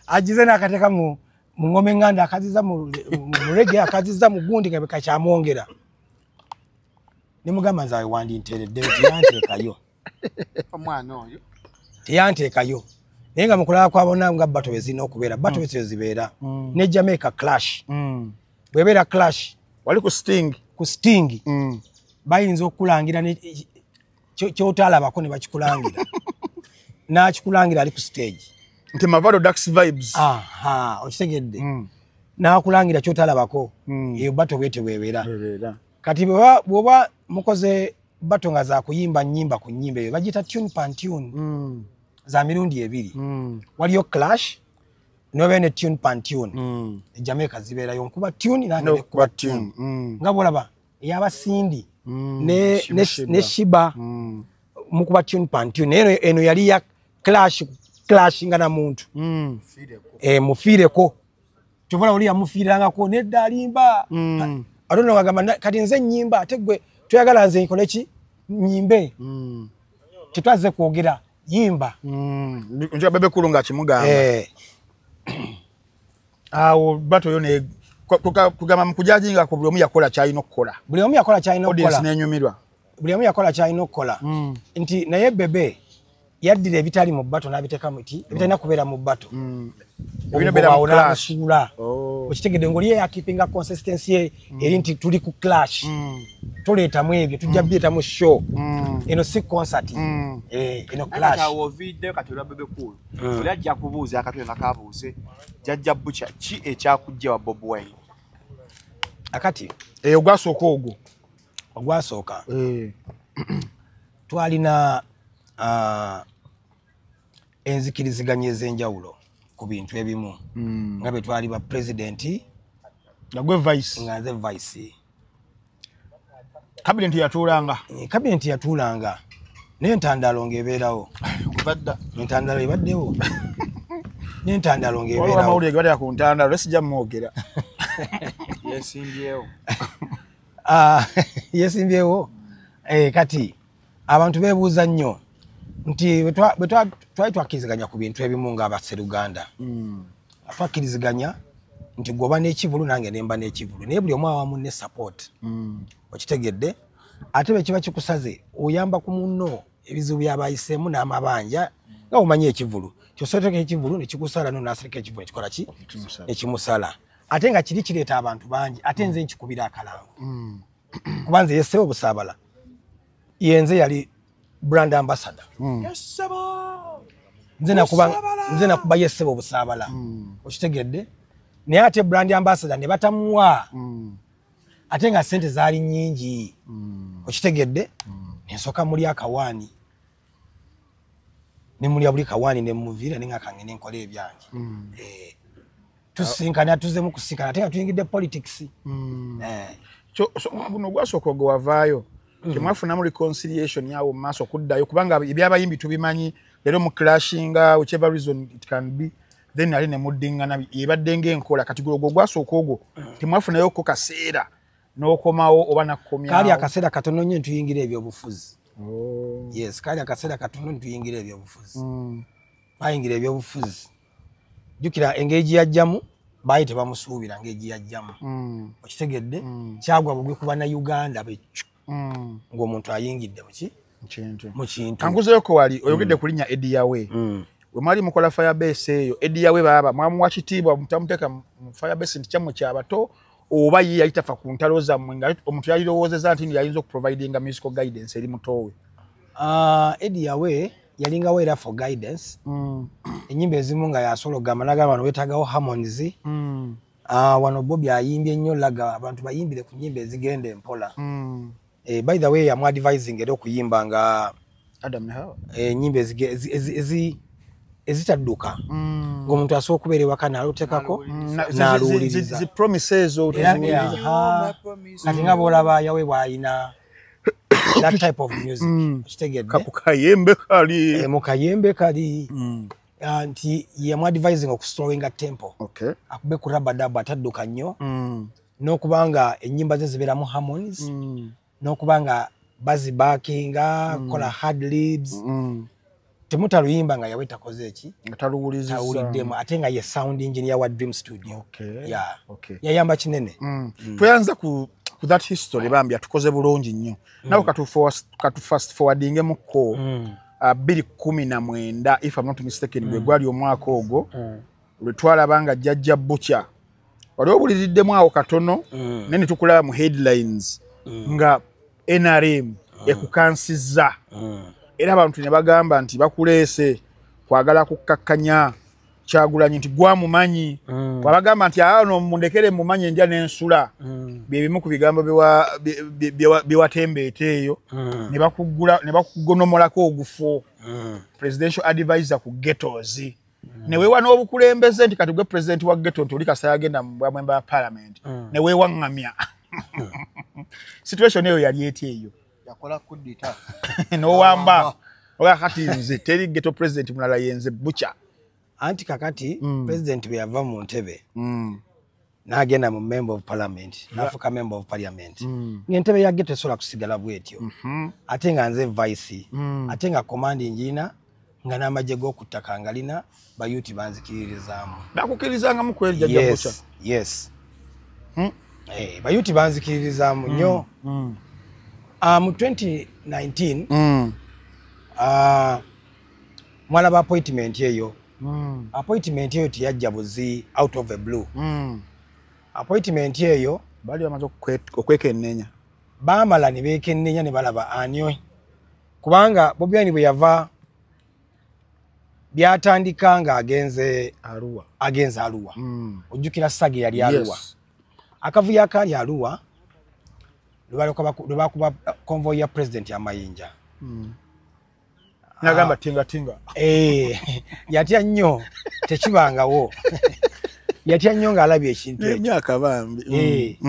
[SPEAKER 2] agize n'akateeka mu ngome nganda akaziza mu rege akaziza mu gundi nga bekakyamwongera ne mugamba nze awe wandintereddeyo tiyanteekayo
[SPEAKER 1] omwana oyo
[SPEAKER 2] tiyanteekayo naye nga mukulaba kwabona nga bato bezirina okubeera bato bezo zibeera ne Jamaica clash bwebeera clash
[SPEAKER 3] wali ku
[SPEAKER 2] sting bayinza okukulangira kyotalabako ne bakikulangira n'akikulangira ali ku stage
[SPEAKER 3] nti Mavado Dax vibes
[SPEAKER 2] okitegedde n'akulangira kyotalabako eyo bato bwete bwebeera kati bwoba mukoze bato nga za kuyimba nyimba ku nyimba eyo bagita tune pan tune za mirundi ebiri waliyo clash nobe ne tune pan tune Jamaica zibeerayo nkuba tune nange kuba tune nga bolaba eyabasindi ne shiba mukuba tune pan tune eno yali ya clash nga na muntu mufiireko tovola oli yamufiirangako nedda alimba adono wagamba kati nze nyimba ate gwe tuyagala nze nkole ki nyimbe tetwaze kwogera yimba
[SPEAKER 3] nja bebe kulunga kimugamba awo bato yone kugamba mukujajinga ko buli omu yakola kyalina okukola audience nenyumirwa
[SPEAKER 2] buli omu yakola kyalina okukola nti naye bebe yaddira ebitali mu bato n'abiteeka muti ebitalina kubeera mu bato obubawonabusula okitegedde ng'oli yakipinga consistency ye eri nti tuli ku clash tuleetamu ebyo tujja bireetamu show eno si concert eno clash
[SPEAKER 1] ovidde kati olwa bebekulu oli ajja kubuuza akatwe nga kabuuze jjajja bucha ki ekyakujja wa Bob Wine
[SPEAKER 2] akati
[SPEAKER 3] ogwasooka ogwo
[SPEAKER 2] ogwasooka twalina enzikiriziganya ez'enjawulo ku bintu ebimu nga bwe twali ba president
[SPEAKER 3] nagwe vice
[SPEAKER 2] nga nze vice
[SPEAKER 3] cabinet
[SPEAKER 2] yatuulanga naye entandalo ng'ebeerawo entandalo ebaddewo n'entandalo ng'ebeerawo
[SPEAKER 3] amawulire gebadde ku ntandalo lesijja mwogera
[SPEAKER 2] yesimbyewo kati abantu beebuuza nnyo nti bwe twali twakkiriziganya ku bintu ebimu ng'abaseruganda twakkiriziganya nti gwoba n'ekivulu nange nemba n'ekivulu naye buli omu awamu ne support okitegedde ate bwe kiba kikusaze oyamba ku munno ebizibu byabayiseemu n'amabanja nga omanyi ekivulu kyosotoka ekivulu nekikusala no nasirika ekivulu ekikola ki ekimusala ate nga kiri kireeta abantu bangi ate nze nkikubira akalango kubanze yesebo busabala yenze yali brand ambassador nze nakuba yesebo busabala okitegedde naye ate brand ambassador ne batamuwa ate nga sente zaali nnyingi okitegedde nensoka muli akawaani ne muli abuli kawaani ne muviira ninga kange nenkola ebyange tusinkana tuzemu kusinkana ate nga tuyingidde politics
[SPEAKER 3] buno gwasooka gwe wavaayo temwafunamu reconciliation yawo mu maaso okuddayo kubanga ebyabayimbi tubimanyi leero mu clashinga whichever reason it can be then ali ne muddingana yebadde ng'enkola kati gwe gwasooka ogwo temwafunayo ko kaseera n'okomawo oba nakkomyawo
[SPEAKER 2] kali akaseera katono nnyo ntuyingira ebyobufuzi yes kali akaseera katono ntuyingira ebyobufuzi bayingira ebyobufuzi jukira engeri yajjamu bayi tebamusuubira ngeri yajjamu okitegedde kyagwa bugwe kuba na Uganda becu ng'omuntu ayingidde mu kintu
[SPEAKER 3] kanguzeeko wali oyogedde kulinnya Ediyawe we mwali mukola firebase eyo Ediyawe baba mwamuwa kitiibwa mutamuteeka mu firebase nti kyammwe kyabato oba ye yali tafa ku ntalo zammwe nga omuntu yalirowoozeza nti yayinza okuprovidinga musical guidance eri mutowe
[SPEAKER 2] Ediyawe yalingawo era for guidance ennyimba ezimu nga yasologama nagamba bano beetagawo harmonies wano Bobby ayimbye nnyo laga abantu bayimbire ku nnyimba ezigenda empola by the way yamu advising era okuyimba nga
[SPEAKER 3] Adam ne Hawa
[SPEAKER 2] ennyimba ezitadduka ng'omuntu asobola okubeera ewaka n'alutekako n'aluwuliriza
[SPEAKER 3] zi promises
[SPEAKER 2] kati nga bw'olaba Yawe bw'ayina that type of music kitegedde mu kayembe kali nti yamu advising okuslowinga tempo akube ku rabadaba atadduka nnyo n'okubanga ennyimba ze zibeeramu harmonies n'okubanga bazibakinga kola hard libs temutaluyimba nga Yawe takoze eki tawuliddemu ate nga ye sound engineer wa Dream Studio yayamba kinene
[SPEAKER 3] tweyanza ku that history bambi atukoze bulungi nnyo nawe katu fast forwardinge muko 2019 if I'm not mistaken gwe gwali omwaka ogwo lwe twalabanga jjajja Butcher wali obuliriddemu awo katono nene tukulaba mu headlines nga NRM ekukansizza era abantu ne bagamba nti bakuleese kwagala kukkakkanya Kyagulanyi nti gwamumanyi wabagamba nti ano mundekere mumanyi enja n'ensula bye bimu ku bigambo biwatembeeta eyo ne bakugonomolako ogufo presidential advisor ku ghettos ne weewa n'obukulembeze nti kati gwe president wa ghetto nti oli Kasaya agenda mu bwamemba ya parliament ne weewaŋŋamya situation eyo yali eti eyo
[SPEAKER 1] yakola kudita
[SPEAKER 3] n'owamba oba kati nze teri ghetto president mulala yenze Butcher
[SPEAKER 2] anti kakati president bwe yava mu ntebe n'agenda mu member of parliament n'afuka member of parliament ng'entebe ya ghetto esobola kusigala bwetyo ate nga nze vice ate nga command njina nga n'amagye g'okuttaka ngalina bayuti banzikiririzaamu
[SPEAKER 3] bakukirizangamu kweri jjajja Butcher
[SPEAKER 2] yes bayuti banzikiririzaamu nnyo mu 2019 mwalaba appointment eyo appointment eyo tiyajja buzi out of a blue appointment eyo
[SPEAKER 3] bali bamaze okwekennenya
[SPEAKER 2] baamala ne beekennenya ne balaba anyo kubanga Bobi Wine bwe yava byatandika nga agenze Arua ojjukira Sage yali Arua akavuyo akaali Arua lwe bakuba convoy ya president ya Mayinja
[SPEAKER 3] nagamba tinga
[SPEAKER 2] yatya nnyo tekibangawo yatya nnyo ng'alabye ekintu ekyo
[SPEAKER 3] emyaka bambi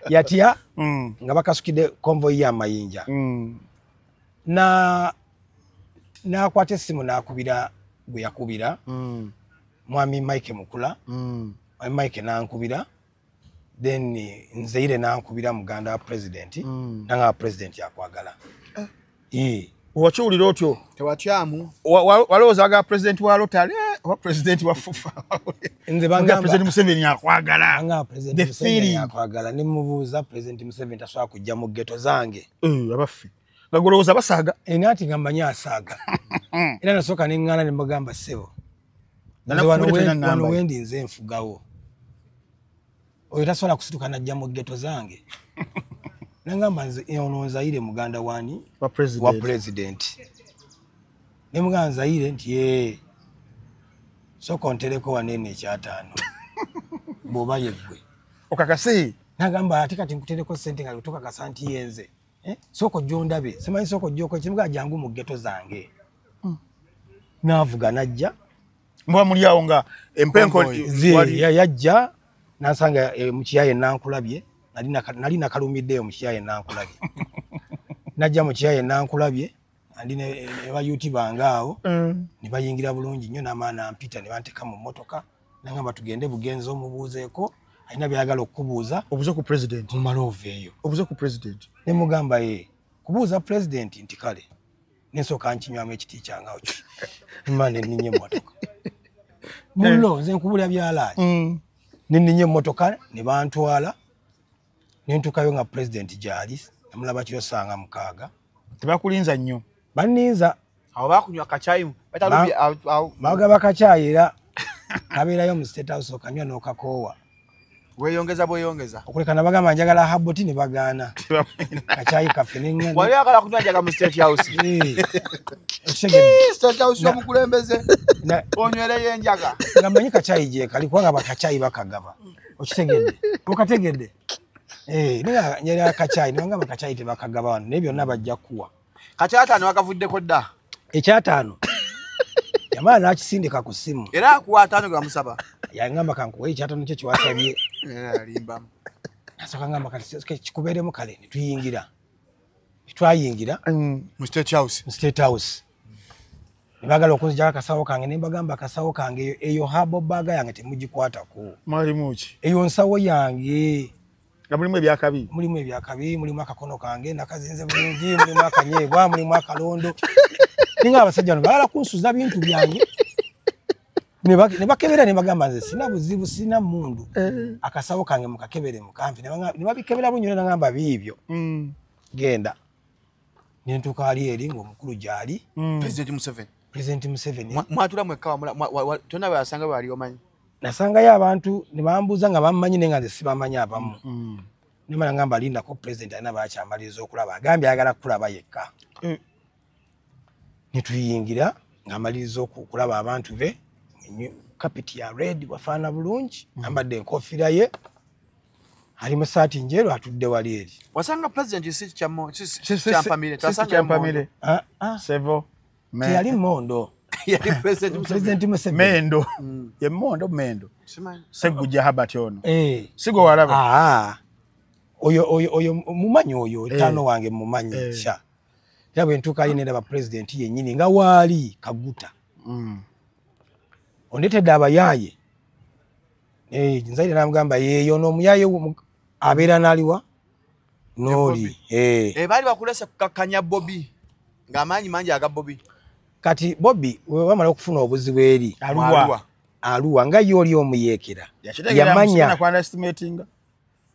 [SPEAKER 2] yatya nga bakasukidde convoy ya Mayinja n'akwata essimu n'akubira gwe yakubira mwami Mike Mukula Mike n'ankubira then Nzeire n'ankubira muganda wa president nanga president yakwagala
[SPEAKER 3] wakiwulira otyo
[SPEAKER 1] tewatyamu
[SPEAKER 3] walowooza aga president wa Rotary oba president wa Fufa
[SPEAKER 2] nze bangamba
[SPEAKER 3] president Museveni akwagala
[SPEAKER 2] anga president Museveni akwagala ne mubuuza president Museveni tasobola kujja mu ghetto zange
[SPEAKER 3] abaffe Bagoloza basaga.
[SPEAKER 2] Enati ngambanya asaga. Era nasoka nengana ne mbagamba sebo. Wano wendi nze nfugawo. Oyo tasobola kusituka najja mu ghetto zange. Nangamba nze ono Nzaire muganda wani
[SPEAKER 3] wa
[SPEAKER 2] president. Ne muganda Nzaire nti soko ontereko wanene ekyataano. Boba yeggwe.
[SPEAKER 3] Okakase.
[SPEAKER 2] Nagamba ati kati nkutereko sente nga kutoka kasanti yenze. Soko jondabe. Simanyi soko joko kimuga jangu mu ghetto zange. Navuga najja.
[SPEAKER 3] Mbwa muli awo nga empenko
[SPEAKER 2] yajja nasanga mu kiyaye nankulabye. Nali nakalumidde mu kiyaye nankulabye. Najja mu kiyaye nankulabye. Andi ne ba YouTube angaawo ne bayingira bulungi nnyo n'amaana mpita ne banteka mu motoka nangamba tugende bugenzo mubuuzeeko alina byagala okubuuza
[SPEAKER 3] obuze ku president
[SPEAKER 2] mu malove eyo
[SPEAKER 3] obuze ku president
[SPEAKER 2] ne mugamba kubuuza president nti kale nensoka nkinywamu ekiti kyangaawo mmane ninye motoka mullo nze nkubulya byalaani ninye motoka ne bantwala nentukayo nga president gyali namulaba kyosanga mukaaga
[SPEAKER 3] tebakulinza nnyo
[SPEAKER 2] baninza
[SPEAKER 1] awo bakunywa kachayi batalubi
[SPEAKER 2] bagaba kachayi era abeerayo mu State House okanywa n'okakoowa
[SPEAKER 1] weyongeza boyongeza
[SPEAKER 2] okulekana bagamba njagala haboti ne bagaana kachayi kafe n'engano
[SPEAKER 1] wali akala kunywa njaga mu State House State House omukulembeze onywereye enjaga
[SPEAKER 2] ngamanyi kachayi je kali kwanga bakachayi bakagaba okitegedde okategedde ninga nyera kachayi nanga bakachayi te bakagaba wano nebyo nabajja kuwa
[SPEAKER 1] kachaatano wakavuddeko dda
[SPEAKER 2] ekyataano yamaa nakisindika ku ssimu
[SPEAKER 1] era akuwa 5 ga musaba
[SPEAKER 2] yangamba kankuwa ekyataano kye kiwasabye
[SPEAKER 1] alimbamu
[SPEAKER 2] nasoka ngamba kati kikubeeremu kale netuyingira twayingira
[SPEAKER 1] mu State House
[SPEAKER 2] nebagala okunzijako akasawo kange nembagamba akasawo kange eyo habo baga yange temugikwatako
[SPEAKER 3] mwalimuki
[SPEAKER 2] eyo nsawo yange
[SPEAKER 3] mulimu
[SPEAKER 2] ebyakabi mulimu akakono kange nakazinze bulungi mulimu akanyeebwa mulimu akalondo ninga abasajja bagala kunsuza bintu byange ne bakebera ne bagamba nze sina buzibu sina mundu akasawo kange mukakebere mukampi ne babikebera bunyo nangamba biibyo genda nentuka ali eri ng'omukulu gyali President Museveni
[SPEAKER 1] mwatula mwekkawa tonna basanga bali omanyi
[SPEAKER 2] nasangayo abantu ne bambuuza nga bammanyi nenga nze sibamanyi abamu nemala ngamba alindako president alina bakyamaliriza okulaba agambye ayagala kulaba yekka netuyingira ng'amaliriza okulaba abantu be kapiti ya red wafaana bulungi ambadde enkofiira ye ali mu saati njeru atudde wali eri
[SPEAKER 1] wasanga president si kyampamire
[SPEAKER 3] sevo
[SPEAKER 2] teyali mondo
[SPEAKER 1] yali president
[SPEAKER 2] Museveni
[SPEAKER 3] mendo ye mendo segujja habati ono sigo walaba
[SPEAKER 2] oyo mumanyi oyo tano wange mumanyi sha yabwe ntuka ali nenda ba president yennyini nga wali kaguta ondetedde abayaye Nzaire namugamba yeyo n'omuyaye abeera naliwa noli
[SPEAKER 1] bali bakulesa kukakanya Bobby ng'amaanyi mangi aga Bobby
[SPEAKER 2] kati Bobby we wamala okufuna obuzibu eri aluwa nga yoli omuyeekera yamanya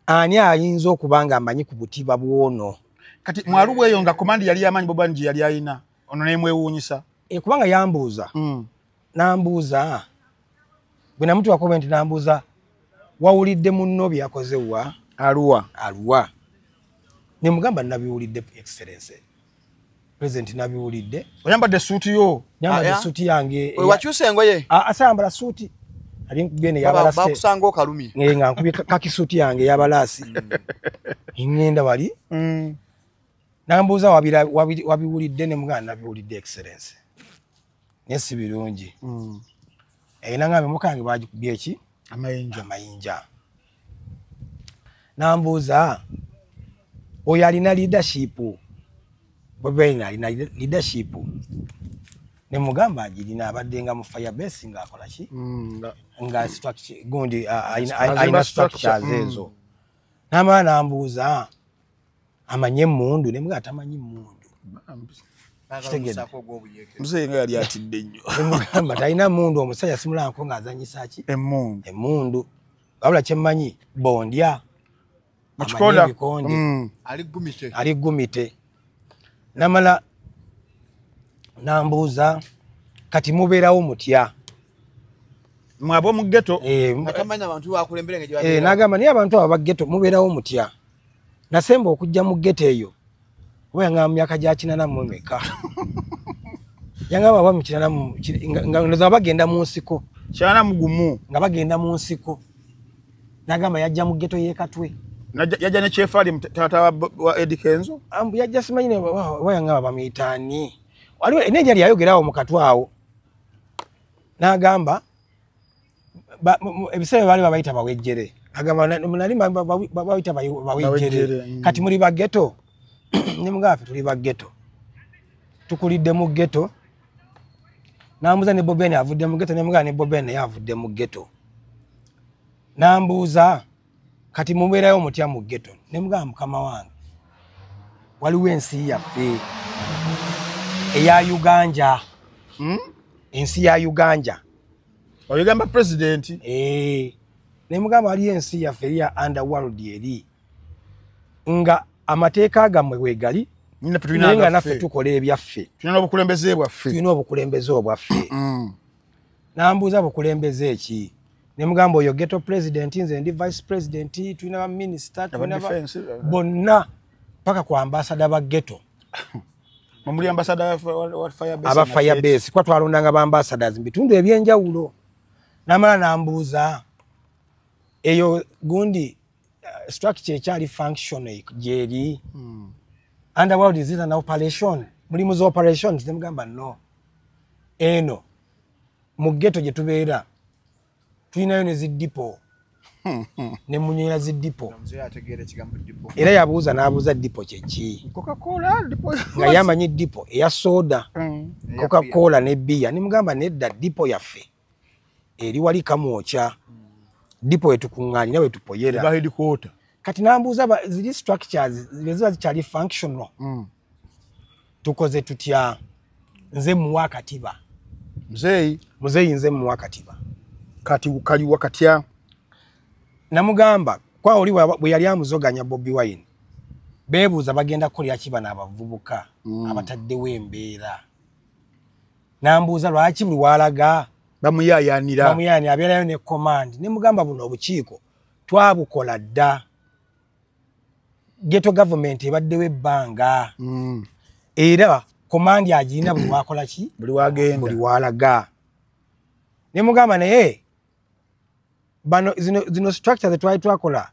[SPEAKER 2] ani ayinza okubanga amanyi ku butiba bwono
[SPEAKER 3] kati mwaluwa eyo nga komandi yali amanyi Bobanji yali ayina ono nemwewuunyisa
[SPEAKER 2] kubanga yambuuza nambuuza bwe namutu wakomenti nambuuza wawulidde munno byakoze wa aluwa nemugamba nabiwulidde excellence president nabiwulidde
[SPEAKER 3] oyambadde suuti yo
[SPEAKER 2] nyambadde suuti yange
[SPEAKER 1] wakyusa engoye
[SPEAKER 2] asayambala suuti ali nkugende yabalasi
[SPEAKER 1] bakusanga okalumi
[SPEAKER 2] nga nkubye kaki suuti yange yabalasi ingenda wali nambuuza wabiwulidde nemugamba nabiwulidde excellence nesi birungi nangambe mukange bagikubye eki amayinja nambuuza oyo alina leadership Bobby alina leadership nemugamba agirina abadde nga mu firebase ng'akola ki nga structure gundi alina structures ezo namala nambuuza amanye emmundu nemugamba atamanyi emmundu
[SPEAKER 3] mzee nga yali atidde nnyo
[SPEAKER 2] emugamba talina emmundu omusajja simulanko ng'azanyisa ki emmundu wabula kyemmanyi bondya
[SPEAKER 3] mukikola
[SPEAKER 2] ali gumite namala nambuuza kati mubeerawo mutya
[SPEAKER 3] mwabo mu ghetto
[SPEAKER 1] atamanya abantu bakulembere ngejo
[SPEAKER 2] nagamba naye abantu abo baghetto mubeerawo mutya nasemba okujja mu ghetto eyo oba yangamba mu myaka gya 84 yangamba ba mu 84 nga bagenda mu nsiko
[SPEAKER 3] kyana mugumu
[SPEAKER 2] nga bagenda mu nsiko nagamba yajja mu ghetto y'ekatwe
[SPEAKER 3] yajja ne chefali tata wa Eddie Kenzo
[SPEAKER 2] yajja simanyine oba yangamba bamuyitaani waliwo eneja lyayogerawo mu katwe awo nagamba ebiseera bali babayita bawejjere agamba nali babayita bawejjere kati muri ba ghetto ne mugafe tuli ba ghetto tukulidde mu ghetto nambuuza ne Bobene avudde mu ghetto ne mugafe ne Bobene yavudde mu ghetto nambuuza kati mubeerayo mutya mu ghetto ne mugafe mukama wange waliwo ensi yaffe eya Uganda ensi ya Uganda
[SPEAKER 3] oyigamba president
[SPEAKER 2] ne mugamba ali ensi yaffe ya underworld eri nga amateeka gamwe wegali nga naffe tukola ebyaffe
[SPEAKER 3] tulina obukulembeze bwaffe
[SPEAKER 2] tulina obukulembeze obwaffe nambuuza bukulembeze eki ne mugamba oyo ghetto president nze ndi vice president tulina ba minister tulina bonna paka kwa ambassador ba ghetto
[SPEAKER 3] mumuli ambassador wa Firebase
[SPEAKER 2] aba Firebase kwa twalondanga ba ambassadors bitundu ebyenjawulo namala nambuuza eyo gundi structure ekyali functional jeri underworld is an operation mulimu zo operations nemugamba no eno mu ghetto gye tubeera tulinayo ne zidipo ne munywera zidipo era yabuuza n'abuuza dipo kyeki
[SPEAKER 3] Coca-Cola dipo
[SPEAKER 2] nga yamanyi dipo eya soda Coca-Cola ne bia nimugamba nedda dipo yaffe eri wali kamwocha dipo etukuŋŋaanira we tupoyera kati nambuuza ziri structures ziba zikyali functional tukoze tutya nze muwa katiba muzeeyi nze muwa katiba
[SPEAKER 3] kati ukali wakatya
[SPEAKER 2] namugamba kwa oli bwe yali amuzoganya Bobi Wine beebuuza bagenda kukolera kiba n'abavubuka abataddewo embeera nambuuza lwaki buli walaga
[SPEAKER 3] bamuyayanira
[SPEAKER 2] abeerayo ne command ne mugamba buno obukiiko twabukola dda ghetto government ebaddewo ebbanga era command agirina buli wakola ki
[SPEAKER 3] buli wagenda
[SPEAKER 2] buli walaga ne mugamba naye bano zino structure twali twakola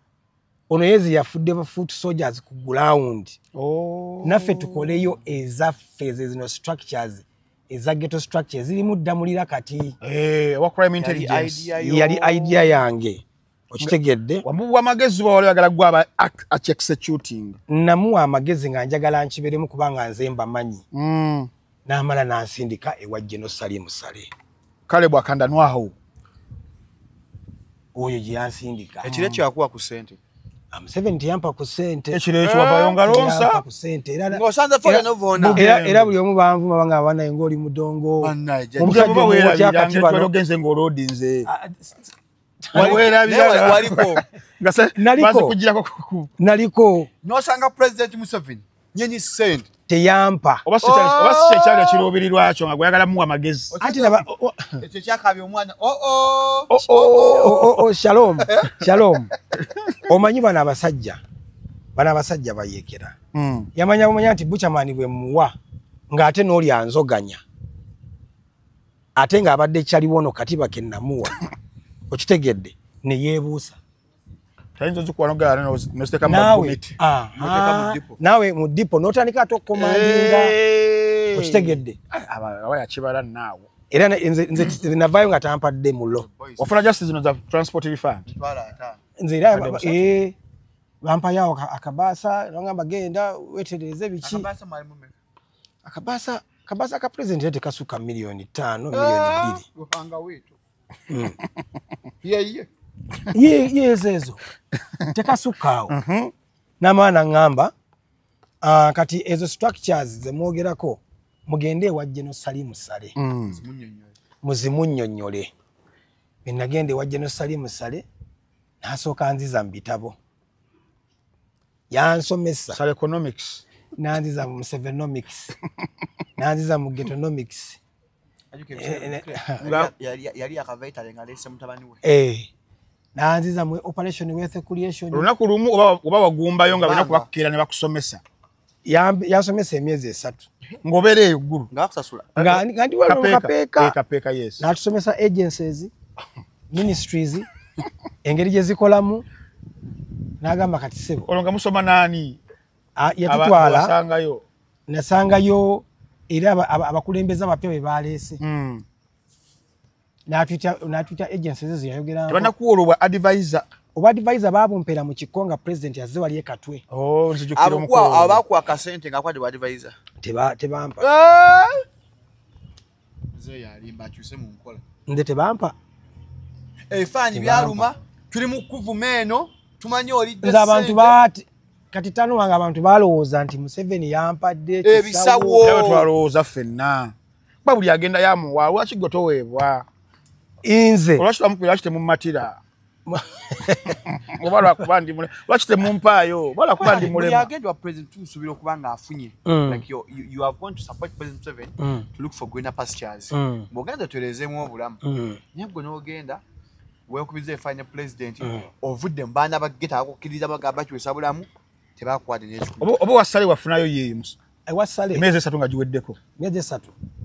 [SPEAKER 2] ono yezi yafudde ba foot soldiers ku ground naffe tukoleyo ezaffe zino structures eza ghetto structures ziri muddamulira kati
[SPEAKER 3] wa crime intelligence
[SPEAKER 2] yali idea yange okitegedde
[SPEAKER 3] wamuwa amagezi wali agala gwa executing
[SPEAKER 2] namuwa amagezi nga njagala nkiberemu kubanga nze mbamanyi n'amala nansindika ewa General Salim Sale
[SPEAKER 3] kale bwakandanwaho
[SPEAKER 2] oyo gye yansindika
[SPEAKER 1] ekire kyo yakuwa ku sente
[SPEAKER 2] 70 yampa ku sente
[SPEAKER 3] ekire kyo wavayo nga lonsa
[SPEAKER 2] ku sente
[SPEAKER 1] ngosanze fo novona
[SPEAKER 2] era buli omu banvuma banga abana ngoli mudongo
[SPEAKER 3] omusajja weera ogenze ng'olodi nze
[SPEAKER 2] naliko
[SPEAKER 1] nosanga president Museveni nyenyi sente
[SPEAKER 2] teyampa
[SPEAKER 3] oba si kyali kiruubirirwa kyo nga gwayagala muwa amagezi
[SPEAKER 2] ati
[SPEAKER 1] ekyo kyakabya omwana
[SPEAKER 2] shalom omanyi bana abasajja bayekera yamanya nti Buchamani bwe muwa ng'ate n'oli anzoganya ate ng'abadde kyaliwono katiba ke namuwa okitegedde ne yeebuusa
[SPEAKER 3] tayinza zikuwanogala nositeka mabuniti
[SPEAKER 2] nawe mu dipo n'otandika ate okukomandinga okitegedde
[SPEAKER 3] aba yakibala naawe
[SPEAKER 2] era nze navaayo nga tampadde mulo
[SPEAKER 3] wafuna justice zino za transport refund
[SPEAKER 2] nze era bampayo akabaasa nogamba genda wetereze biki akabaasa ka president yate kasuka milioni 5 milioni 2 yezezo tekasukaawo n'amaana ngamba kati ezo structures zemwogerako mugende ewa General Salim Sale muzimunnyonnyole benagende ewa General Salim Sale n'asooka nziza mu bitabo yansomesa
[SPEAKER 3] Sale economics
[SPEAKER 2] nanziza mu Sevenomics nanziza mu Getonomics
[SPEAKER 1] yali akavaita lengalese mutabani we
[SPEAKER 2] nanziza mu Operation Wealth Creation
[SPEAKER 3] lunaku lumu oba wagumbayo nga bina kubakukira ne bakusomesa
[SPEAKER 2] yasomesa emyezi 3
[SPEAKER 3] ngobereyo guru
[SPEAKER 1] ngakusasula
[SPEAKER 2] nga ndi wano
[SPEAKER 3] kapeka yes
[SPEAKER 2] natusomesa agencies ministries engeri gye zikolamu nagamba kati sebo
[SPEAKER 3] olonga musoma nani
[SPEAKER 2] yatutwala nasangayo era abakulembeza abapya be baleese n'atwita agencies ezo yayogera
[SPEAKER 3] bana kuolwa advisor
[SPEAKER 2] babumpera mu kikonga president yazze wali ekatwe
[SPEAKER 3] nzijukira mukolo
[SPEAKER 1] abakwa akasente ngakwade wa advisor
[SPEAKER 2] tebampa
[SPEAKER 1] ze yalimba cyuse mu nkola
[SPEAKER 2] nde tebampa
[SPEAKER 1] efani byaluma tuli mu kuvumeno tumanye oli
[SPEAKER 2] abantu bati kati tano wanga abantu balowooza nti Museveni yampadde
[SPEAKER 1] ebisawo
[SPEAKER 3] ewe twalowooza ffenna babuli agenda yamuwa lwaki gotoweebwa
[SPEAKER 2] inze
[SPEAKER 3] lwaki twamupira kite mu matira obala kubandi mule lwaki temumpaayo bala kubandi mule
[SPEAKER 1] agenda wa president tusubira okubanga afunye like you have gone to support President Museveni to look for greener pastures bogenda tuelezemu obulamu nyabwo n'ogenda wekubize final president ovudde mbana bageta akukiriza bagamba kyusa bulamu tebakwade n'ekikuba
[SPEAKER 3] obo wasale wafunayo yeeyo
[SPEAKER 2] wasale
[SPEAKER 3] emezi 3 nga giweddeko
[SPEAKER 2] emezi 3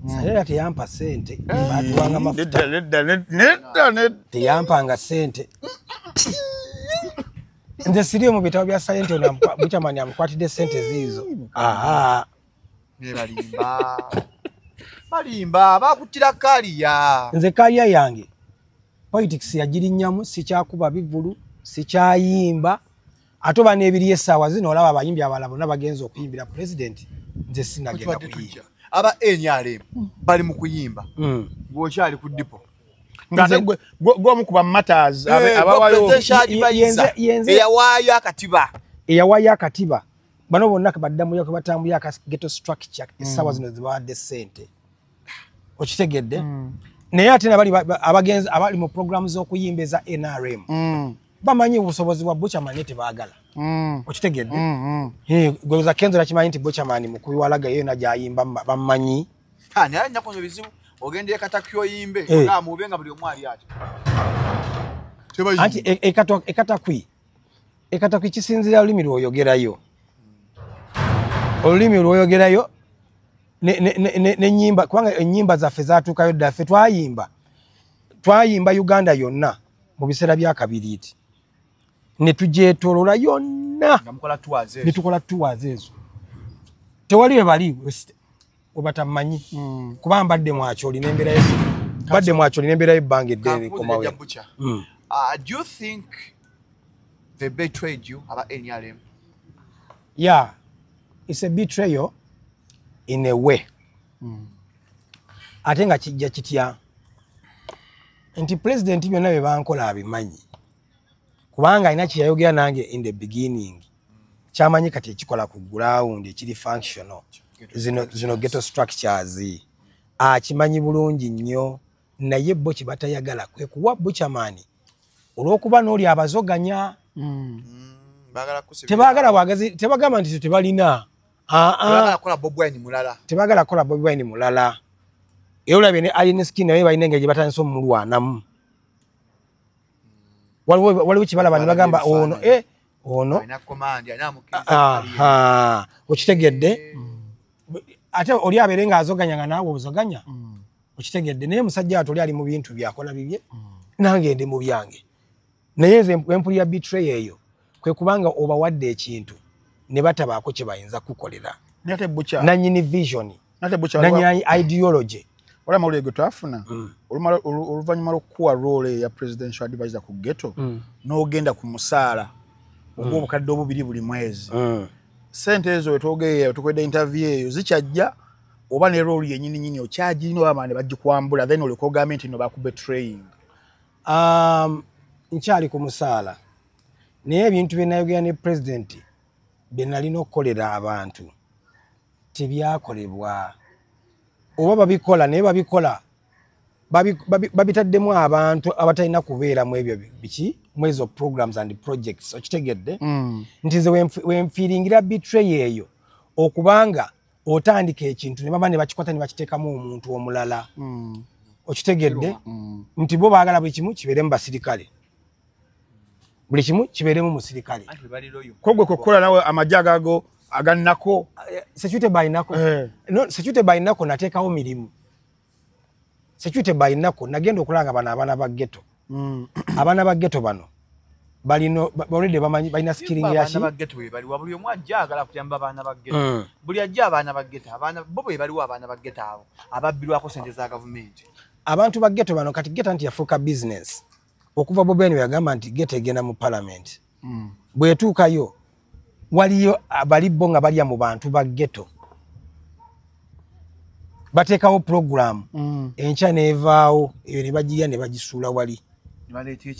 [SPEAKER 2] salera teyampa sente batuwanga mafuta
[SPEAKER 3] nedda
[SPEAKER 2] teyampanga sente nze siri mu bitabo bya sente na buchamani amukwatidde sente zizo
[SPEAKER 1] balimba bakutira kaliya
[SPEAKER 2] nze kaliya yange politics yagirinyamu sikyakuba bivulu sikyayimba atoba n'ebiri essaawa zino olaba abayimbi abalala bonna bagenza okuyimbira president nze sinagenda kuyimba
[SPEAKER 1] aba NRM bali mu kuyimba gwokyali ku dipo
[SPEAKER 3] ngate gwomukuba matters abawayo
[SPEAKER 2] eyawaayo akatiba bano bonna kabaddamu yako batambulira ka ghetto structure essaawa zino zibawadde sente okitegedde naye ate nabali abagenzi abali mu programu z'okuyimbeza NRM bamanyi obusobozi bwa Buchaman tebaagala okitegedde gweoza kenzo nakimanyi nti Buchaman mukubi walaga yeyo najayimba bamanyi
[SPEAKER 1] naye nyakonyo bizibu ogende katakyo yimbe nga mubenga buli omwali ati
[SPEAKER 2] anti ekatakwi kisinzira olulimi lwoyogerayo olulimi lwoyogerayo n'ennyimba kubanga ennyimba zaffe zaatuukayo ddaffe twayimba Uganda yonna mu biseera bya kabiriiti ne tugyetolola yonna ne tukola tours ezo tewali we bali obatamanyi kuba mbadde mwakyoli n'embeera y'ebbanga eddene komawe.
[SPEAKER 1] Do you think they betrayed you about NRM?
[SPEAKER 2] Yeah, it's a betrayal in a way. Ate nga kijja kitya nti president byonna bye bankola abimanyi kubanga alina kyeyayogera nange in the beginning kyamanyi kati ekikola ku ground ekiri functional zino ghetto structures akimanyi bulungi nnyo naye bo kibatayagala kwe kuwa Buchaman olw'okuba n'oli abazoganya tebagala bwagazi tebagamba nti tebalina tebagala kola Bobi Wine mulala eulabye ne Alien Skin naye balina engeri gye batandisa omulwanamu waliwo kibalaba ne bagamba ono okitegedde ate oli abeere ng'azoganya nga naawe ozoganya okitegedde naye musajja atoli ali mu bintu byakola bibye nange ndi mu byange naye nze empulira betray eyo kwe kubanga obawadde ekintu ne batabaako kye bayinza kukolera nanyini vision nanyini ideology
[SPEAKER 3] olama olwego twafuna oluvannyuma lw'okuwa role ya presidential advisor ku ghetto n'ogenda ku musaala ogw'obukadde obubiri buli mwezi sente ezo wetwogeeyo tukwedde interview eyo zikyajja oba ne role yennyini nyini okyagirina oba ne bagikwambula then olyoka ogambye nti no bakubetraying.
[SPEAKER 2] Nkyali ku musaala naye ebintu bye nayogera ne president bye nalina okukolera abantu tebyakolebwa oba babikola naye babikola babitaddemu abantu abatalina kubeera mu ebyo biki mu ezo programs and projects okitegedde nti nze wenfiiringira betray eyo okubanga otandika ekintu ne baba ne bakikwata ne bakiteekamu omuntu omulala okitegedde nti bo baagala buli kimu kibeere mu basirikale buli kimu kibeere mu musirikale
[SPEAKER 3] kogwe kokola nawe amajja agago agannako
[SPEAKER 2] security by nako no security by nako nateekawo mirimu security by nako nagenda okulanga bana abaana ba ghetto abaana ba ghetto bano balino already bamanyi balina skilling ya
[SPEAKER 1] abaana ba ghetto bali wabuli omwa ajagala kuyamba abaana ba ghetto buli ajja abaana ba ghetto abaana bo bali wa abaana ba ghetto abo ababbilwako sente za government
[SPEAKER 2] abantu ba ghetto bano kati ghetto anti yafuuka business okuva Bobeni yagamba nti ghetto egenda mu parliament bwetuukayo waliyo abalibbo nga balya mu bantu ba ghetto bateekawo program enkya neevaawo eyo ne bagirya ne bagisuula wali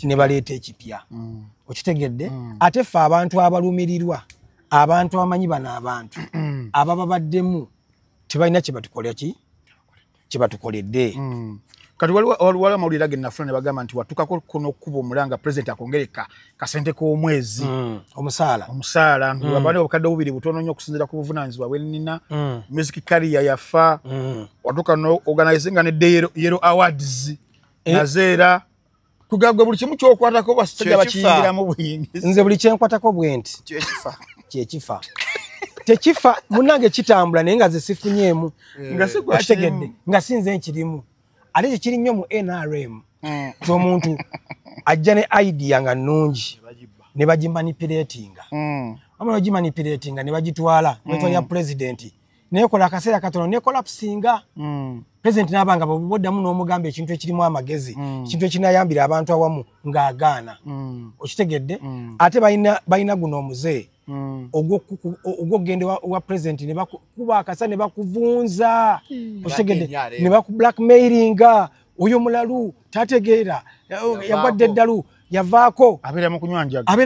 [SPEAKER 2] ne baleeta ekipya okitegedde ate ffe abantu abalumirirwa abantu abamanyi bano abantu ababa baddemu tebalina kyebatukoledde
[SPEAKER 3] kati waliwo amawulire ge nafuna ne bagamba nti watukako kuno kuba omulanga president akongereka kasente k'omwezi omusaala abandi obukadde bubiri butono nnyo okusinziira ku buvunaanyizibwa bwenina music career yafa watuka no organizinga ne Yellow Awards nazeera kugagwe buli kimu kyokwatako basajja bakiyingiramu buyingizi
[SPEAKER 2] nze buli kyenkwatako bwenti kyekifa tekifa munange kitambula naye nga zesifunyeemu nga nga sinze nkirimu ate kikiri nnyo mu NRM omuntu ajja ne idea nga nnungi ne bagimanipulatinga amala bagimanipulatinga ne bagitwala netwalya president nekola akaseera katono nekola pusinga president n'abanga boddamu n'omugamba ekintu ekirimu amagezi ekintu ekinayambira abantu awamu ng'agaana okitegedde ate balina guno omuzee ogwogende wa president ne bakuba akasa ne bakuvunza okitegedde ne blackmailinga oyo mulalu tategeera yagwadde eddalu yavaako abeera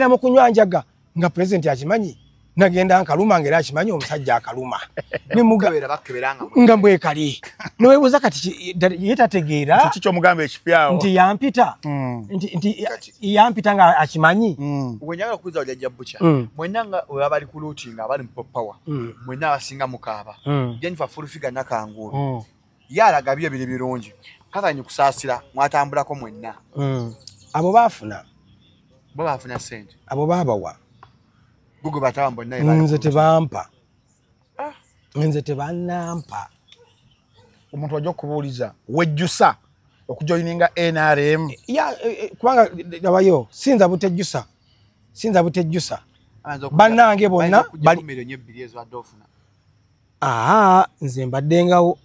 [SPEAKER 2] mu kunywanjaga nga president akimanyi nagenda nkaluma ngera akimanyi omusajja akaluma nga mbwekali newebuuza kati yetategeera
[SPEAKER 3] kiki kyomugamba ekipyawo
[SPEAKER 2] nti yampita nti yampita nga akimanyi
[SPEAKER 1] wenyaga kuza ojajja bucha mwenna nga abali ku looting abali mu power mwenna abasinga mukaaba Jennifer Furufiga nakangulu yalaga byo biri birungi kazanyi kusaasira mwatambulako mwenna
[SPEAKER 2] abo baafuna
[SPEAKER 1] sente
[SPEAKER 2] abo baabawa
[SPEAKER 1] Google batambo naye
[SPEAKER 2] nze tebampa nze tebanampa
[SPEAKER 3] omuntu wajja okubuuliza wejjusa okujoininga NRM
[SPEAKER 2] kubanga abayo sinza butejjusa bannange bonna nze mbaddengawo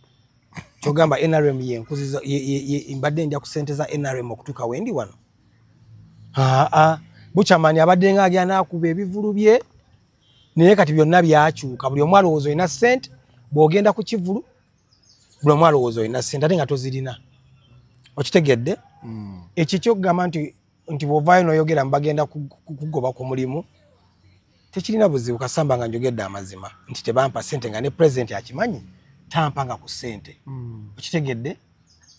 [SPEAKER 2] kyogamba NRM yenkuziza mbadde nja ku ssente za NRM okutuuka wendi wano Buchamani abadde nga agya nakuba ebivulu bye naye kati byonna byakyuka buli omwalo alowooza olina ssente bw'ogenda ku kivulu buli omwalo alowooza olina ssente ate nga tozirina okitegedde ekyo kyokugamba nti bw'ovaayo n'oyogera mbagenda kugoba ku mulimu tekirina buzibu kasamba nga njogedde amazima nti tebampa ssente nga ne pulezidenti akimanyi tampanga ku ssente okitegedde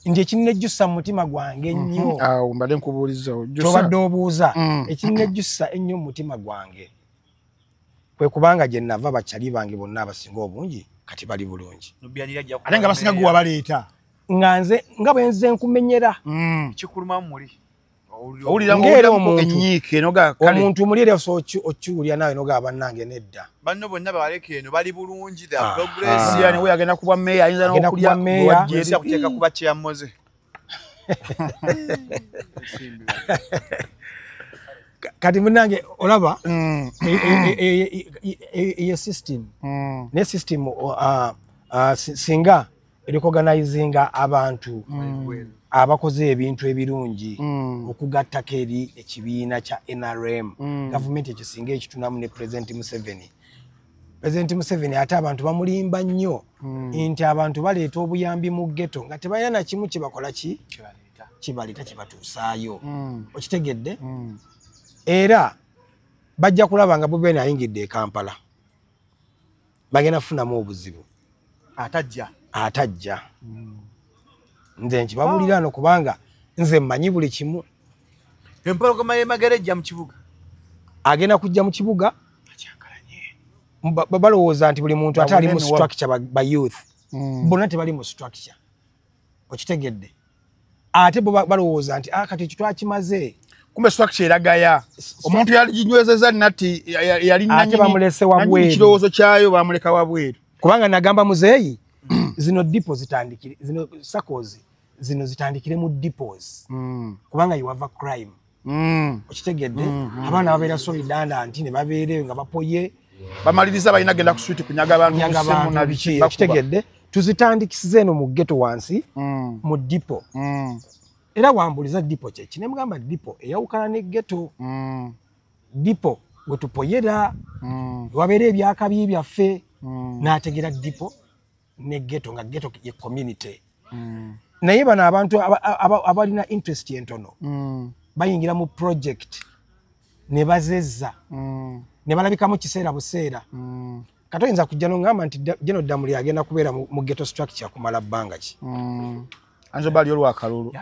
[SPEAKER 2] nti ekinene ejjusa mu mutima gwange ennyo
[SPEAKER 3] mbadde nkubuuliza
[SPEAKER 2] tobadde obuuza ekinene ejjusa ennyo mu mutima gwange kwe kubanga gye nava bakyali bange bonna abasinga obungi kati bali bulungi
[SPEAKER 3] ate nga basinga gwe wabaleeta
[SPEAKER 2] nga bwe nze nkumenyera
[SPEAKER 1] kikulumamu muli
[SPEAKER 3] owulira enyiike
[SPEAKER 2] omuntu mulire okiwulya nawe nogaba bannange nedda
[SPEAKER 1] banno bonna baleka eno bali bulungi
[SPEAKER 3] we agenda kuba meya ayinza n'okulya
[SPEAKER 1] kuteeka kuba kyeyamoze
[SPEAKER 2] kati munnange olaba eyo system ne system singa recognizinga abantu abakoze ebintu ebirungi okugattako eri ekibiina kya NRM gavumenti ekisinga ekitunamu ne President Museveni ate abantu bamulimba nnyo nti abantu baleeta obuyambi mu ghetto nga tebalina na kimu kibakola kibaleeta kibatuusaayo okitegedde era bajja kulaba nga Bobeni ayingidde e Kampala bagenda kufunamu obuzibu atajja nze nkibabulira no kubanga nze mmanyi buli kimu
[SPEAKER 1] empologoma y'emagere ejja mu kibuga
[SPEAKER 2] agenda kujja mu kibuga balowooza nti buli muntu ate ali mu structure ba youth bonna tebali mu structure okitegedde ate balowooza nti kati kitwakimaze
[SPEAKER 3] kumbe structure eragaya omuntu yalinywezeza nati yali
[SPEAKER 2] ate bamulese wabweru
[SPEAKER 3] kirowoozo kyayo bamuleka wabweru
[SPEAKER 2] kubanga nagamba muzeeyi zino depo zitandikire zino sakozi zino zitandikire mu depots kubanga you have a crime okitegedde abaana babeera solidanda nti ne babeereyo nga bapoye
[SPEAKER 3] bamaliriza balina genda ku switi kunyaga abantu
[SPEAKER 2] na biki okitegedde tuzitandikisize eno mu ghetto wansi mu depo era wambuliza depo kyeki ne mugamba depo eyawukana ne ghetto depo we tupoyera wabeera ebyakabi byaffe n'ategera depo ne ghetto nga ghetto ye community naye bano abantu abalina interest entono bayingira mu project ne bazezza ne balabikamu kiseera buseera katoyinza kujja n'ongamba nti General Damuli agenda kubeera mu ghetto structure kumala bbanga ki
[SPEAKER 3] anjo bali olwakalulu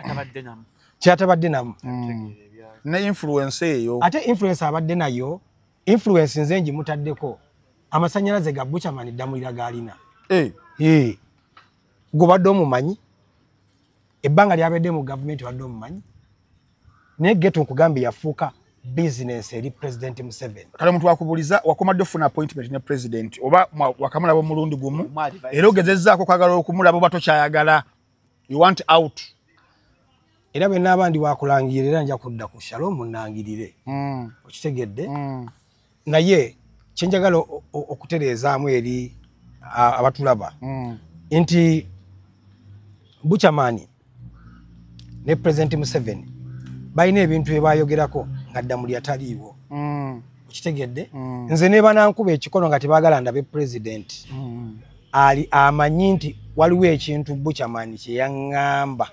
[SPEAKER 2] kyatabadde namu
[SPEAKER 3] ne influence eyo
[SPEAKER 2] ate influence abadde nayo influence nze ngimutaddeko amasanyalaze ga Buchaman Damulira galina gobadde omumanyi ebbanga lyabedde mu government wadde omumanyi naye ghetto nkugambye yafuuka business eri President Museveni
[SPEAKER 3] kale muntu wakubuliza wakomadde ofuna appointment ne president oba wakamulaba omulundi gumu era ogezezzaako kwagala okumulaba oba tokyayagala you want out
[SPEAKER 2] era bwe n'abandi wakulangirira era nja kudda ku Shalom munnangirire okitegedde naye kyenjagala okutereezaamu eri abatulaba nti Buchaman ne President Museveni balina ebintu bye bayogerako nga Damuli ataliiwo okitegedde nze ne banankuba ekikono nga tebaagala ndabe president ali amanyi nti waliwo ekintu Buchaman kye yaŋŋamba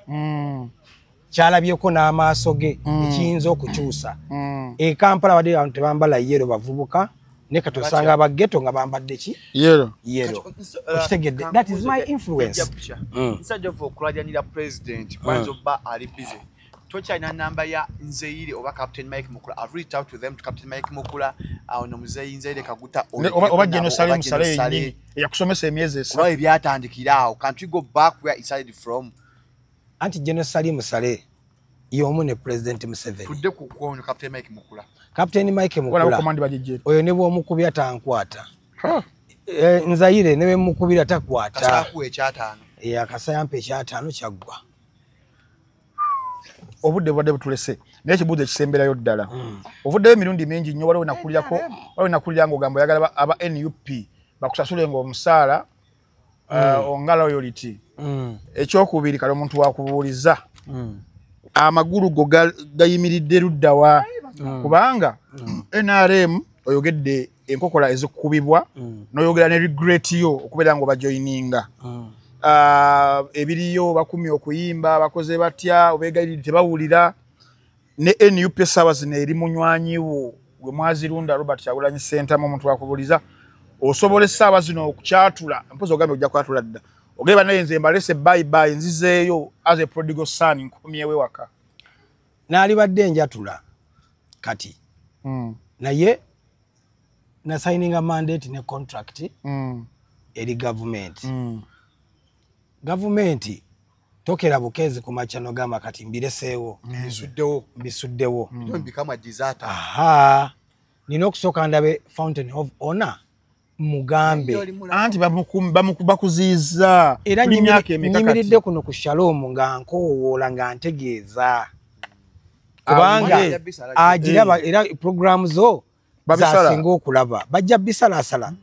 [SPEAKER 2] kyalabyeko n'amaaso ge ekiyinza okukyusa e Kampala badde abantu tebambala yero bavubuka ne katosanga abageto nga bambadde ki
[SPEAKER 3] yero
[SPEAKER 2] okitegedde that is my influence
[SPEAKER 1] nsajja for okulwanira president kwanza oba ali busy tokyalina namba ya Nzeire oba Captain Mike Mukula. I've reached out to them to Captain Mike Mukula ono muzeyi Nzeire Kaguta
[SPEAKER 3] oba General Salim Saleh yakusomesa emyezi esa
[SPEAKER 1] oba ebyatandikira awo. Can't we go back where he started from?
[SPEAKER 2] Anti General Salim Saleh yomu ne President Museveni
[SPEAKER 1] tudde ku kwono Captain Mike Mukula.
[SPEAKER 2] Captain Mike Mukula
[SPEAKER 3] wala komandi bajije
[SPEAKER 2] oyo ne bw'omukubya tankwata Nzaire ne bw'omukubira takwata
[SPEAKER 1] kasaku ekyataano
[SPEAKER 2] akasayampa ekyataano kyaggwa
[SPEAKER 3] obudde bwadde butulese naye ekibuuzo ekisemberayo ddala ovuddeyo emirundi mingi nnyo waliwo nakulira ng'ogamba oyagala aba NUP bakusasule ng'omusaala onga loyalty ekyokubiri kale omuntu wakubuuliza amagulu go gayimiridde luddawa kubanga NRM oyogedde enkokola ezikubibwa n'oyogera ne regret yo okubeera ng'obajoyininga ebiriyo bakumi okuyimba bakoze batya obegayirira tebawulira ne NUP sawa zino eri munywanyiwo gwe mwazirunda Robert Kyagulanyi Center mu omuntu wakubuliza osobola essaawa zino okukyatula mpozi ogambe ojja kwatula dda ogeba naye nze mbalese bye nzizeeyo as a prodigal son nkomyewe waka
[SPEAKER 2] naali badde njatula kati naye na signing a mandate ne contract eri government Government tokera bukezi ku machano gama kati mbireseewo bisuddewo
[SPEAKER 1] don't become a disaster.
[SPEAKER 2] Nina okusooka ndabe Fountain of Honor mugambe
[SPEAKER 3] anti bakuziiza
[SPEAKER 2] era nyimiridde kuno ku Shalom nga nkowoola nga ntegeeza kubanga agira era program zo zasinga okulaba bajja bisalasala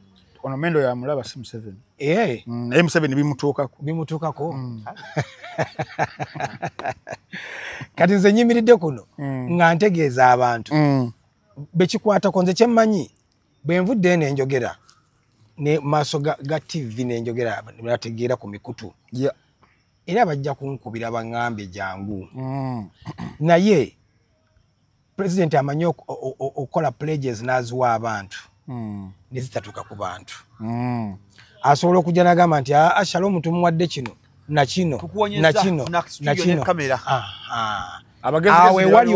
[SPEAKER 3] ono mendo ya mulaba sim 7 M7
[SPEAKER 2] bimutuukako kati nze nyimiridde kuno nga ntegeeza abantu bekikwatako nze kyemmanyi bwe nvudde eno enjogera ne maaso ga TV n'enjogera bategeera ku mikutu era bajja kunkubira baŋŋambye jangu naye president amanyi okukola pledges n'aziwa abantu nezitatuuka ku bantu asobola okujja n'agamba nti Shalom tumuwadde kino nakino awe wali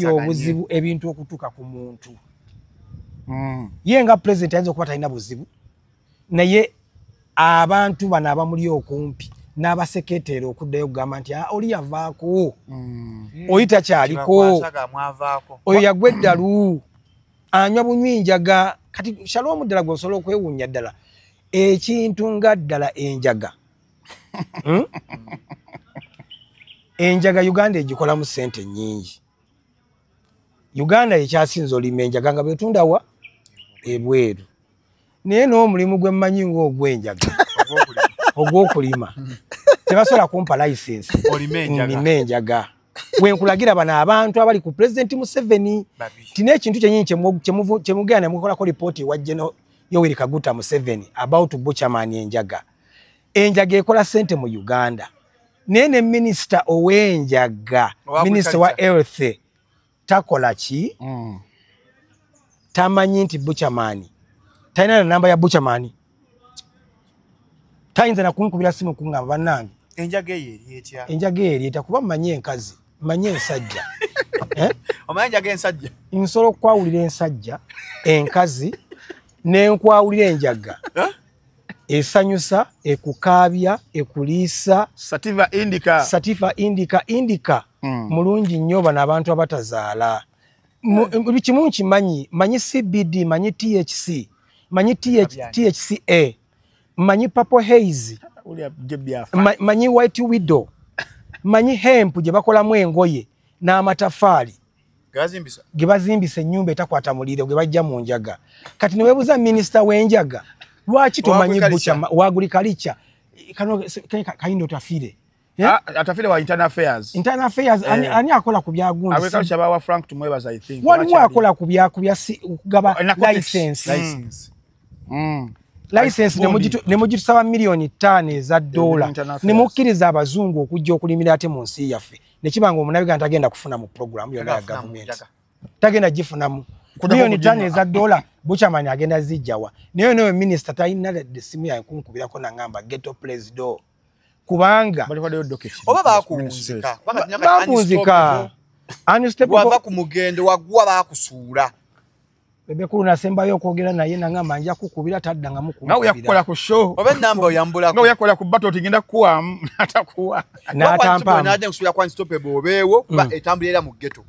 [SPEAKER 2] obuzibu ebintu okutuuka ku muntu ye nga president ayinza okuba talina buzibu naye abantu bano abamuli okumpi n'abaseketera okuddayo okugamba nti oli yavaako oyi takyaliko oyo yagwa eddalu anywa bunywi-njaga kati Shalom ddala gweosobola okwewuunya ddala ekintu nga ddala enjaga enjaga Uganda egikolamu ssente nnyingi. Uganda ekyasinza olima enjaga nga betundawa ebweru naye n'omulimu gwe mmanyi ng'ogw'enjaga ogw'okulima tebasobola kumpa license olima enjaga wenkulagira bano abantu abali ku President Museveni tina ekintu kyennyini kyemugenda ne mukolako ripooti ewa Yoweri Kaguta Museveni about Buchaman enjaga ekola ssente mu Uganda naye ne minisita ow'enjaga minisita wa health takola ki tamanyi nti Buchaman talina na namba ya Buchaman tayinza nakunkubira simu kungamba bannange
[SPEAKER 1] enjaga eyo eri etya
[SPEAKER 2] enjaga eri eta kuba mmanyi enkazi mmanyi ensajja
[SPEAKER 1] omanyi enjaga ensajja
[SPEAKER 2] nsobola okwawulira ensajja enkazi n'enkwawulira enjaga esanyusa ekukaabya ekuliisa sativa indica mulungi nnyo bano abantu abatazaala buli kimu nkimanyi manyi CBD manyi THC manyi THCA manyi purple haze manyi white widow manyi hemp gye bakolamu engoye n'amatafaali ge bazimbisa ennyumba etakwata muliro ge bajja mu njaga kati ne weebuuza minisita w'enjaga lwaki tomanyi wa agriculture kayindo tafire
[SPEAKER 3] atafire wa internal affairs
[SPEAKER 2] ani akola ku byagundi
[SPEAKER 3] agriculture bawa Frank Tumwebaza I think
[SPEAKER 2] waliwo akola ku kugaba license ne mugitusaba milioni 5 eza dola ne mukkiriza abazungu okujja okulimira ate mu nsi yaffe ne kibanga omunabiga ntagenda kufuna mu program yonna ya government tagenda gifunamu milioni 5 eza dola Buchaman agenda zijjawa naye minister talina simu ya kunkubirako nangamba ghetto place do kubanga
[SPEAKER 1] oba bakunzika
[SPEAKER 2] wava
[SPEAKER 1] ku mugendo wagwa bakusuula
[SPEAKER 2] bebe kulu nasembayo okwogera naye nangamba nja kukubira taddanga mukubira
[SPEAKER 3] ngawe yakola ku show
[SPEAKER 1] oba namba oyambula
[SPEAKER 3] ngawe yakola ku battle tingenda kuwa natakuwa
[SPEAKER 2] natampa
[SPEAKER 1] naje kusubira kwa unstoppable obeewo kuba etambulira mu ghetto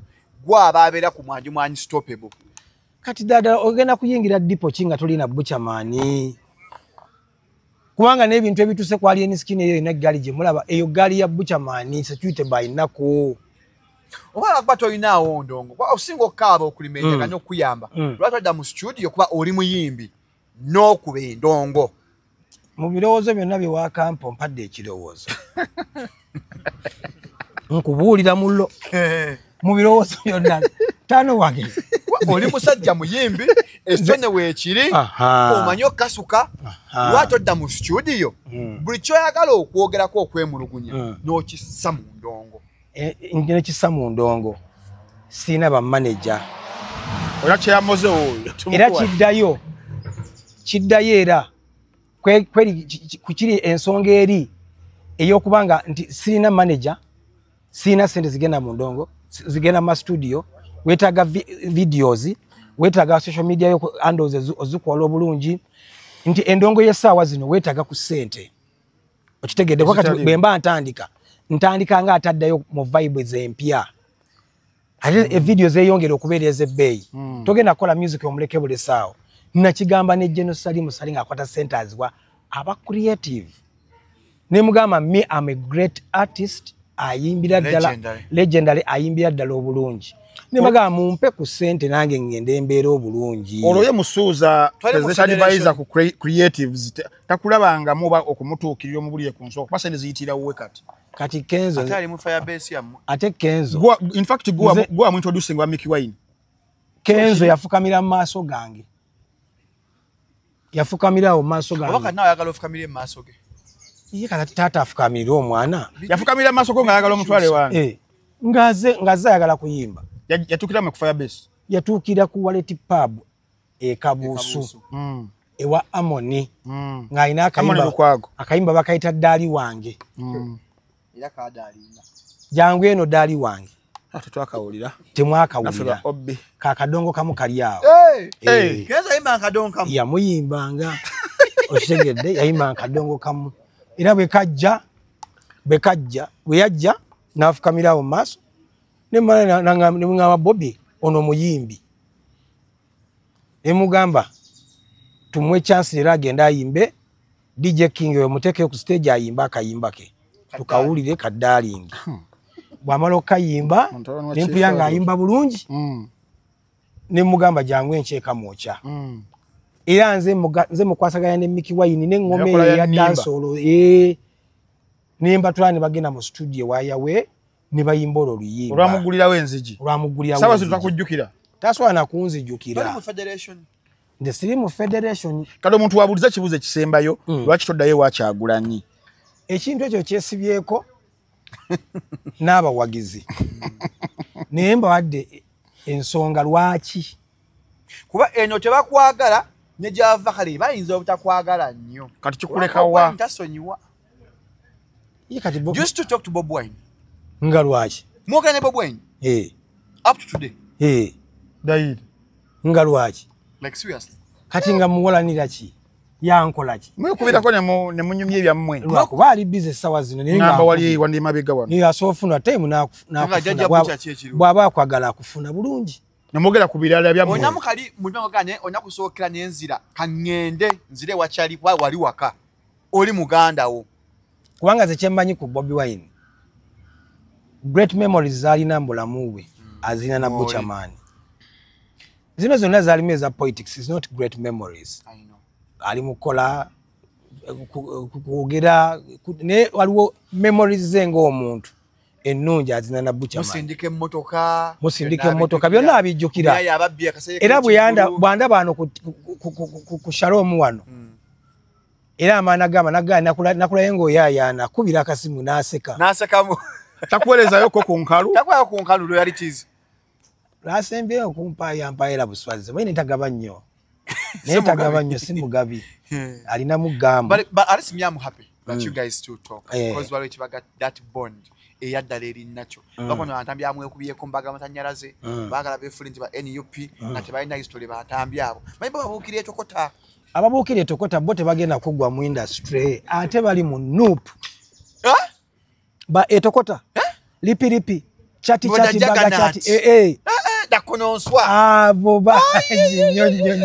[SPEAKER 1] gwa ababeera ku mwanju mwa unstoppable
[SPEAKER 2] kati dada ogenda kuyingira dipo kinga tolina Buchaman kubanga n'ebintu ebituse kwali eniskini eyo n'eggali gye mulaba eyo gali ya Buchaman security by nako
[SPEAKER 1] oba bato inaawo ndongo kwa osingo kaaba okulimenja kanyo kuyamba lwatwa da mu studio kuba oli muyimbi no kube ndongo
[SPEAKER 2] mu birowoozo byonna bye wa kampo mpadde ekirowoozo nkubuulira mullo mu birowoozo byonna tano wage
[SPEAKER 1] oli musajja muyimbi esone weekiri omanyo kasuka lwatwa da mu studio buli kyoyagala okwogerako okwemulugunya n'okissa mu ndongo
[SPEAKER 2] ngine kisa mu ndongo sina ba manager
[SPEAKER 3] oya kyamoze oyo
[SPEAKER 2] era kiddayo era kweli kukiri ensonga eri eyokubanga nti sina manager sina sente zigenda mu ndongo zigenda mu studio wetaga videos wetaga social media yo handles ozikola obulungi nti endongo y'essaawa zino wetaga ku sente okitegedde wakati bemba ntandika nga ataddayo mu vibes empya ate videos eyongera okubeereza ebbeeyi togenda kukola music omuleke buli ssaawa nakigamba ne Jerusalem Salinga akwata centers wa aba creative ne mugamba me am a great artist ayimbira ddala legendary ayimbira ddala obulungi ne bagamba mumpe ku sente nange ngende embeera obulungi
[SPEAKER 3] olwo ye musuuza president advisor ku creatives takulabanga muba okumutuukirira omubulire ku nsoko kuba sente ziyitira wuwe
[SPEAKER 2] kati Kenzo
[SPEAKER 1] atali mu firebase yamu
[SPEAKER 2] ate Kenzo
[SPEAKER 3] in fact go am introducing wa Mickey Wine
[SPEAKER 2] Kenzo yafukamira mu maaso gange yafukamira mu maaso gange
[SPEAKER 1] obaka nawe yagala ofukamire mu maaso ge
[SPEAKER 2] iye kala tata afukamira omwana
[SPEAKER 3] yafukamira mu maaso go nga yagala omutwale wange
[SPEAKER 2] ngaze yagala kuyimba
[SPEAKER 3] yatukira mu firebase
[SPEAKER 2] yatukira ku Wallet Pub Kabusu ewa Amoni ngaina akayimba bakayita Dali wange
[SPEAKER 1] ila kadalina
[SPEAKER 2] jangu eno Dali wange
[SPEAKER 3] Tetwakawulira.
[SPEAKER 2] Temwakawulira. Kakadongo kamu kali awo.
[SPEAKER 1] Keza yimba akadongo kamu.
[SPEAKER 2] Yamuyimbanga. Okitegedde yayimba akadongo kamu. Era bwe yajja n'afukamira awo mu maaso ne mugamba Bobby ono muyimbi. Ne mugamba tumwe chance era agenda ayimbe DJ King we muteke ku stage ayimba akayimba ke. Tukawulire ka darling. Bwamala okayimba nempuyanga ayimba bulungi. Ne mugamba jangu encheka mocha. Era nze mukwasaganya ne Mickey Wine ne ngome ya dancehall nimba twani bagenda mu studio wayawe ne bayimba oluyimba.
[SPEAKER 3] Olwamugulirawo enzigi. Sawa tutakujjukira.
[SPEAKER 2] Taswana kunzijjukira.
[SPEAKER 1] Bali mu federation.
[SPEAKER 2] The Slim Federation.
[SPEAKER 3] Kado omuntu wabuliza kibuze kisembayo lwaki toddayo wakyagulanyi.
[SPEAKER 2] Ekintu ekyo kyesibyeko n'abawagizi. Naye mbawadde ensonga lwaki.
[SPEAKER 1] Kuba eno tebakwagala ne gyava kale bayinza obutakwagala nnyo.
[SPEAKER 3] Kati kikulekawa.
[SPEAKER 1] Ntasonyiwa.
[SPEAKER 2] Bob
[SPEAKER 1] Just to talk to Bob Wine.
[SPEAKER 2] Nga lwaki?
[SPEAKER 1] Mwogera ne Bob Wine? Up to today.
[SPEAKER 3] Daid.
[SPEAKER 2] Nga lwaki?
[SPEAKER 1] Like seriously.
[SPEAKER 2] Kati nga muwolanira ki? Yankola ki?
[SPEAKER 3] Mwekubirako ne munyumye byammwe.
[SPEAKER 2] Lwakuba ali busy sawa zino naye
[SPEAKER 3] nga wali wandi mabega wano.
[SPEAKER 2] Ni asofuna time n'akufuna. Bw'aba akwagala akufuna bulungi.
[SPEAKER 3] Namogera ku birala byammwe.
[SPEAKER 1] Onamu kali munogane onakusookera n'enzira kangende nzire wachali wali waka. Oli muganda wo.
[SPEAKER 2] Kubanga ze kyemmanyi ku Bobby Wine. Great memories zalina mbulamu bwe azina na Buchaman. Zino zonna zalimu eza politics is not great memories.
[SPEAKER 1] I know.
[SPEAKER 2] Ali mukola kuogera ne waliwo memories zenga omuntu ennungi azina na Buchaman. Musindike emmotoka byonna abijjukira. Era bwanda bano ku Shalom wano. Era amana gama nakula yengo yayana kubira akasimu
[SPEAKER 1] nasekamu
[SPEAKER 3] takuwelezayo ko ku nkalu
[SPEAKER 1] takwaya ku nkalu realities
[SPEAKER 2] lasembye okumpa yampaira buswazi mwe nitagaba nnyo netagaba nnyo simugabi alina mugamba
[SPEAKER 1] but alisimya mu happy that you guys still talk because wale chibaga that bond eyaddala eri nacho bakono atambya amwe kubiyeko mbaga matanyalaze bagala befulinti ba NUP na tebalina history batambya abo mayimba babukiriye tokota
[SPEAKER 2] ababukire tokota bote bagenda kugwa mu industry ate bali mu noop ba etokota lipi chati baga chati
[SPEAKER 1] dakononswa
[SPEAKER 2] abo ba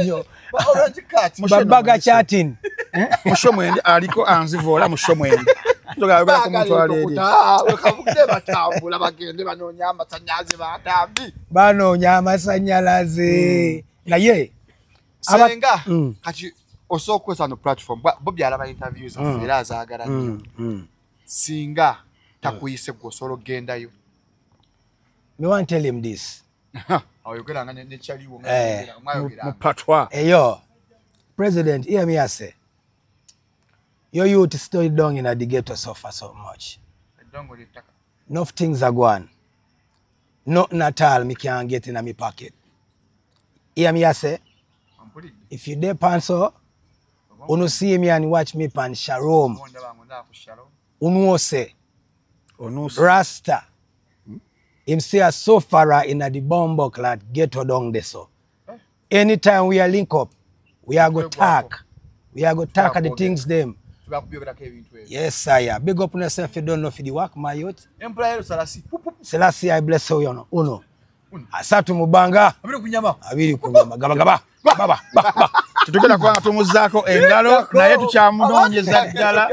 [SPEAKER 2] nyo
[SPEAKER 1] orange cat
[SPEAKER 2] baga chatting
[SPEAKER 3] mushomwende aliko anzivola mushomwende togaga ko muntu aleli
[SPEAKER 1] bakavude batambula bagende banonya amasanyaze batambi
[SPEAKER 2] banonya amasanyalaze naye
[SPEAKER 1] Senga kati osokwesa no platform Bobby alaba interviews era azagala singa takuyise gosoro gendayo.
[SPEAKER 2] Me want tell him this.
[SPEAKER 1] Ayogera nga ne chaliwo
[SPEAKER 3] mu patwa.
[SPEAKER 2] Eyo president hear me say. Your youth stay down in the ghetto suffer so much. No things are going. Nothing at all me can get in my pocket. Hear me say. If you dey panso, unu see me and watch me pan Shalom. Unuose. Rasta. Him say a so far in the bombo clad ghetto down there so. Anytime we are link up, we are go talk. We are go talk at the things them. Yes, sire. Big up on yourself if you don't know for the work, my youth.
[SPEAKER 1] Employer Selassie.
[SPEAKER 2] Selassie, I bless you, uno. Asatu mubanga. Abiri kunyama. Gaba. Baba.
[SPEAKER 3] Tutugenda kwa tumuzaako engalo naye tukyamunonyeza ddala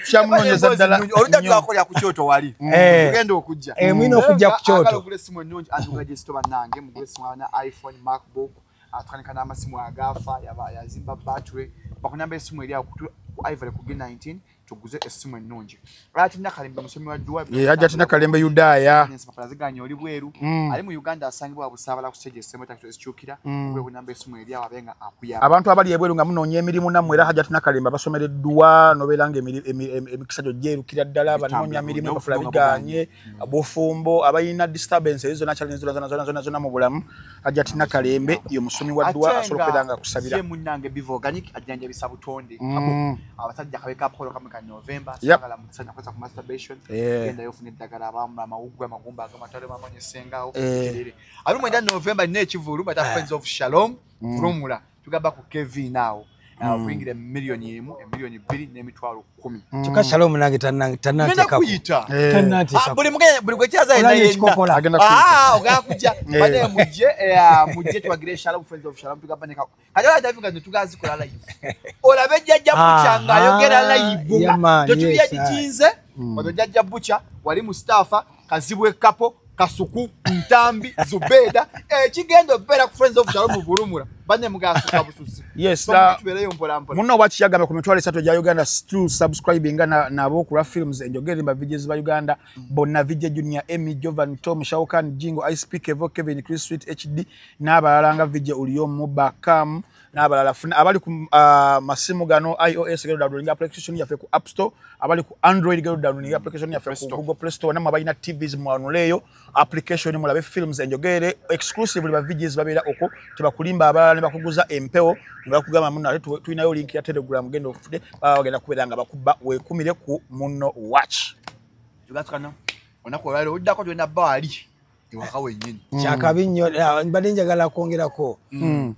[SPEAKER 3] tukyamunonyeza ddala
[SPEAKER 1] olujja twakolera ku kyoto wali tugenda okujja
[SPEAKER 2] mwina okujja ku kyoto
[SPEAKER 1] agala simu ennungi antugaje sitoba nange mugule simu na iPhone MacBook atwanika n'amasimu agafa yazimba battery bakunyamba esimu eri ku Ivory ku G19 tuguze esimu ennungi ati nakalembe musomi wa duwa
[SPEAKER 3] ajja nakalembe Yudaya
[SPEAKER 1] nsapalaziganya oli bweru ali mu Uganda asangibwa busabala ku stage esimu takyo ekyukira kwe kunyamba esimu eri ababenga akuyaba
[SPEAKER 3] abantu abali ebweru nga munoonya emirimu namwe era hajja nakalembe abasomereddwa nobeeranga emikisa gyo gyerukira ddala banoonya mirimu bafula biganye abufumbo abayina disturbance ezo zona mu bulamu hajja nakalembe yo musomi wa duwa asobola okubeera nga akusabira
[SPEAKER 1] ye munnange Bivo Organic ajjanja bisabutonde abasajja kabeka apolo kamwe ka November
[SPEAKER 3] Yep.
[SPEAKER 1] sagala mutsana kwa masturbation genda yofuna eddagala abamba amawugwe amagumba agamatale mamanye sengawo kirere ali mwenda November ne kivulu but friends of Shalom Vrumula tugamba ku Kevin now bringire milioni 1 milioni 2 n'emitwalo 10
[SPEAKER 2] Chuka Shalom nange tanante kapo tanante kapo
[SPEAKER 1] buli gwechaza
[SPEAKER 2] Olanyekikokola.
[SPEAKER 1] ogakuja bane muje twagire Shalom friends of Shalom tugamba ne kajala tavinga tugazikola live olabe jajja buchanga yogera live totuya jikinze odo jajja bucha wali Mustafa kazibwe kapo Kasuku Ntambi Zubeda kigendo bera ku friends of Shalom Vurumura bane mugasuka bususi
[SPEAKER 3] yes muno wakiyagambe ku mitwalo 3 gya Uganda still subscribing nabo ku films enjogere ba videos ba Uganda Bonna Vijay Junior Emmy Jovan Tom Shaukan Jingo I Speak Evo Kevin Chris Street HD n'abalanga Vijay Uliyo Mubakam n'abalala funa abali ku masimu gano iOS gero downloading application yafe ku App Store abali ku Android gero downloading application yafe ku Google Play Store n'amabayina TVs mwanuleyo application mulabe films enjogere exclusively ba videos babera oko tebakulimba abala ne bakuguza empewo ne bakugamba muno tulinayo link ya Telegram gendo ofude bagenda kuberanga bakuba wekumire ku muno watch
[SPEAKER 1] tugatukana onako lalo oddako twenda bali iwaka wenyini
[SPEAKER 2] Kyakabi nnyo mbadde njagala kwongerako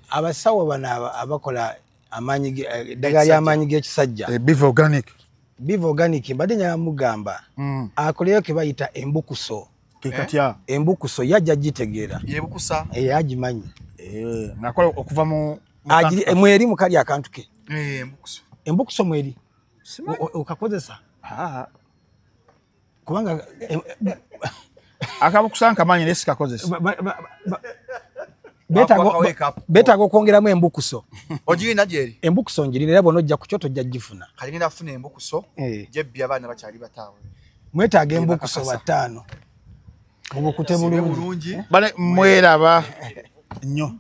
[SPEAKER 2] abasawo bana abakola amanyi dagali amanyi g'ekisajja Beef Organic mbadde njagala mugamba akoleyo ke bayita embukuso
[SPEAKER 3] kekatya
[SPEAKER 2] embukuso yajja gitegeera
[SPEAKER 1] yebukusa
[SPEAKER 2] agimanyi
[SPEAKER 3] nakola okuva mu
[SPEAKER 2] mweri mukali akantu ke
[SPEAKER 1] embukuso
[SPEAKER 2] mweri okakozesa kubanga
[SPEAKER 3] akabukusanka manyi nesika kozesa
[SPEAKER 2] beta okwongeramu embukuso
[SPEAKER 1] ogirina gyeri
[SPEAKER 2] embukuso njiri era bono ojja ku kyoto ojja gifuna
[SPEAKER 1] kaligenda afuna embukuso jebbya abaana bakyali bataawe
[SPEAKER 2] mwetaaga embukuso 5 mubukute bulungi
[SPEAKER 3] bane mweraba nnyo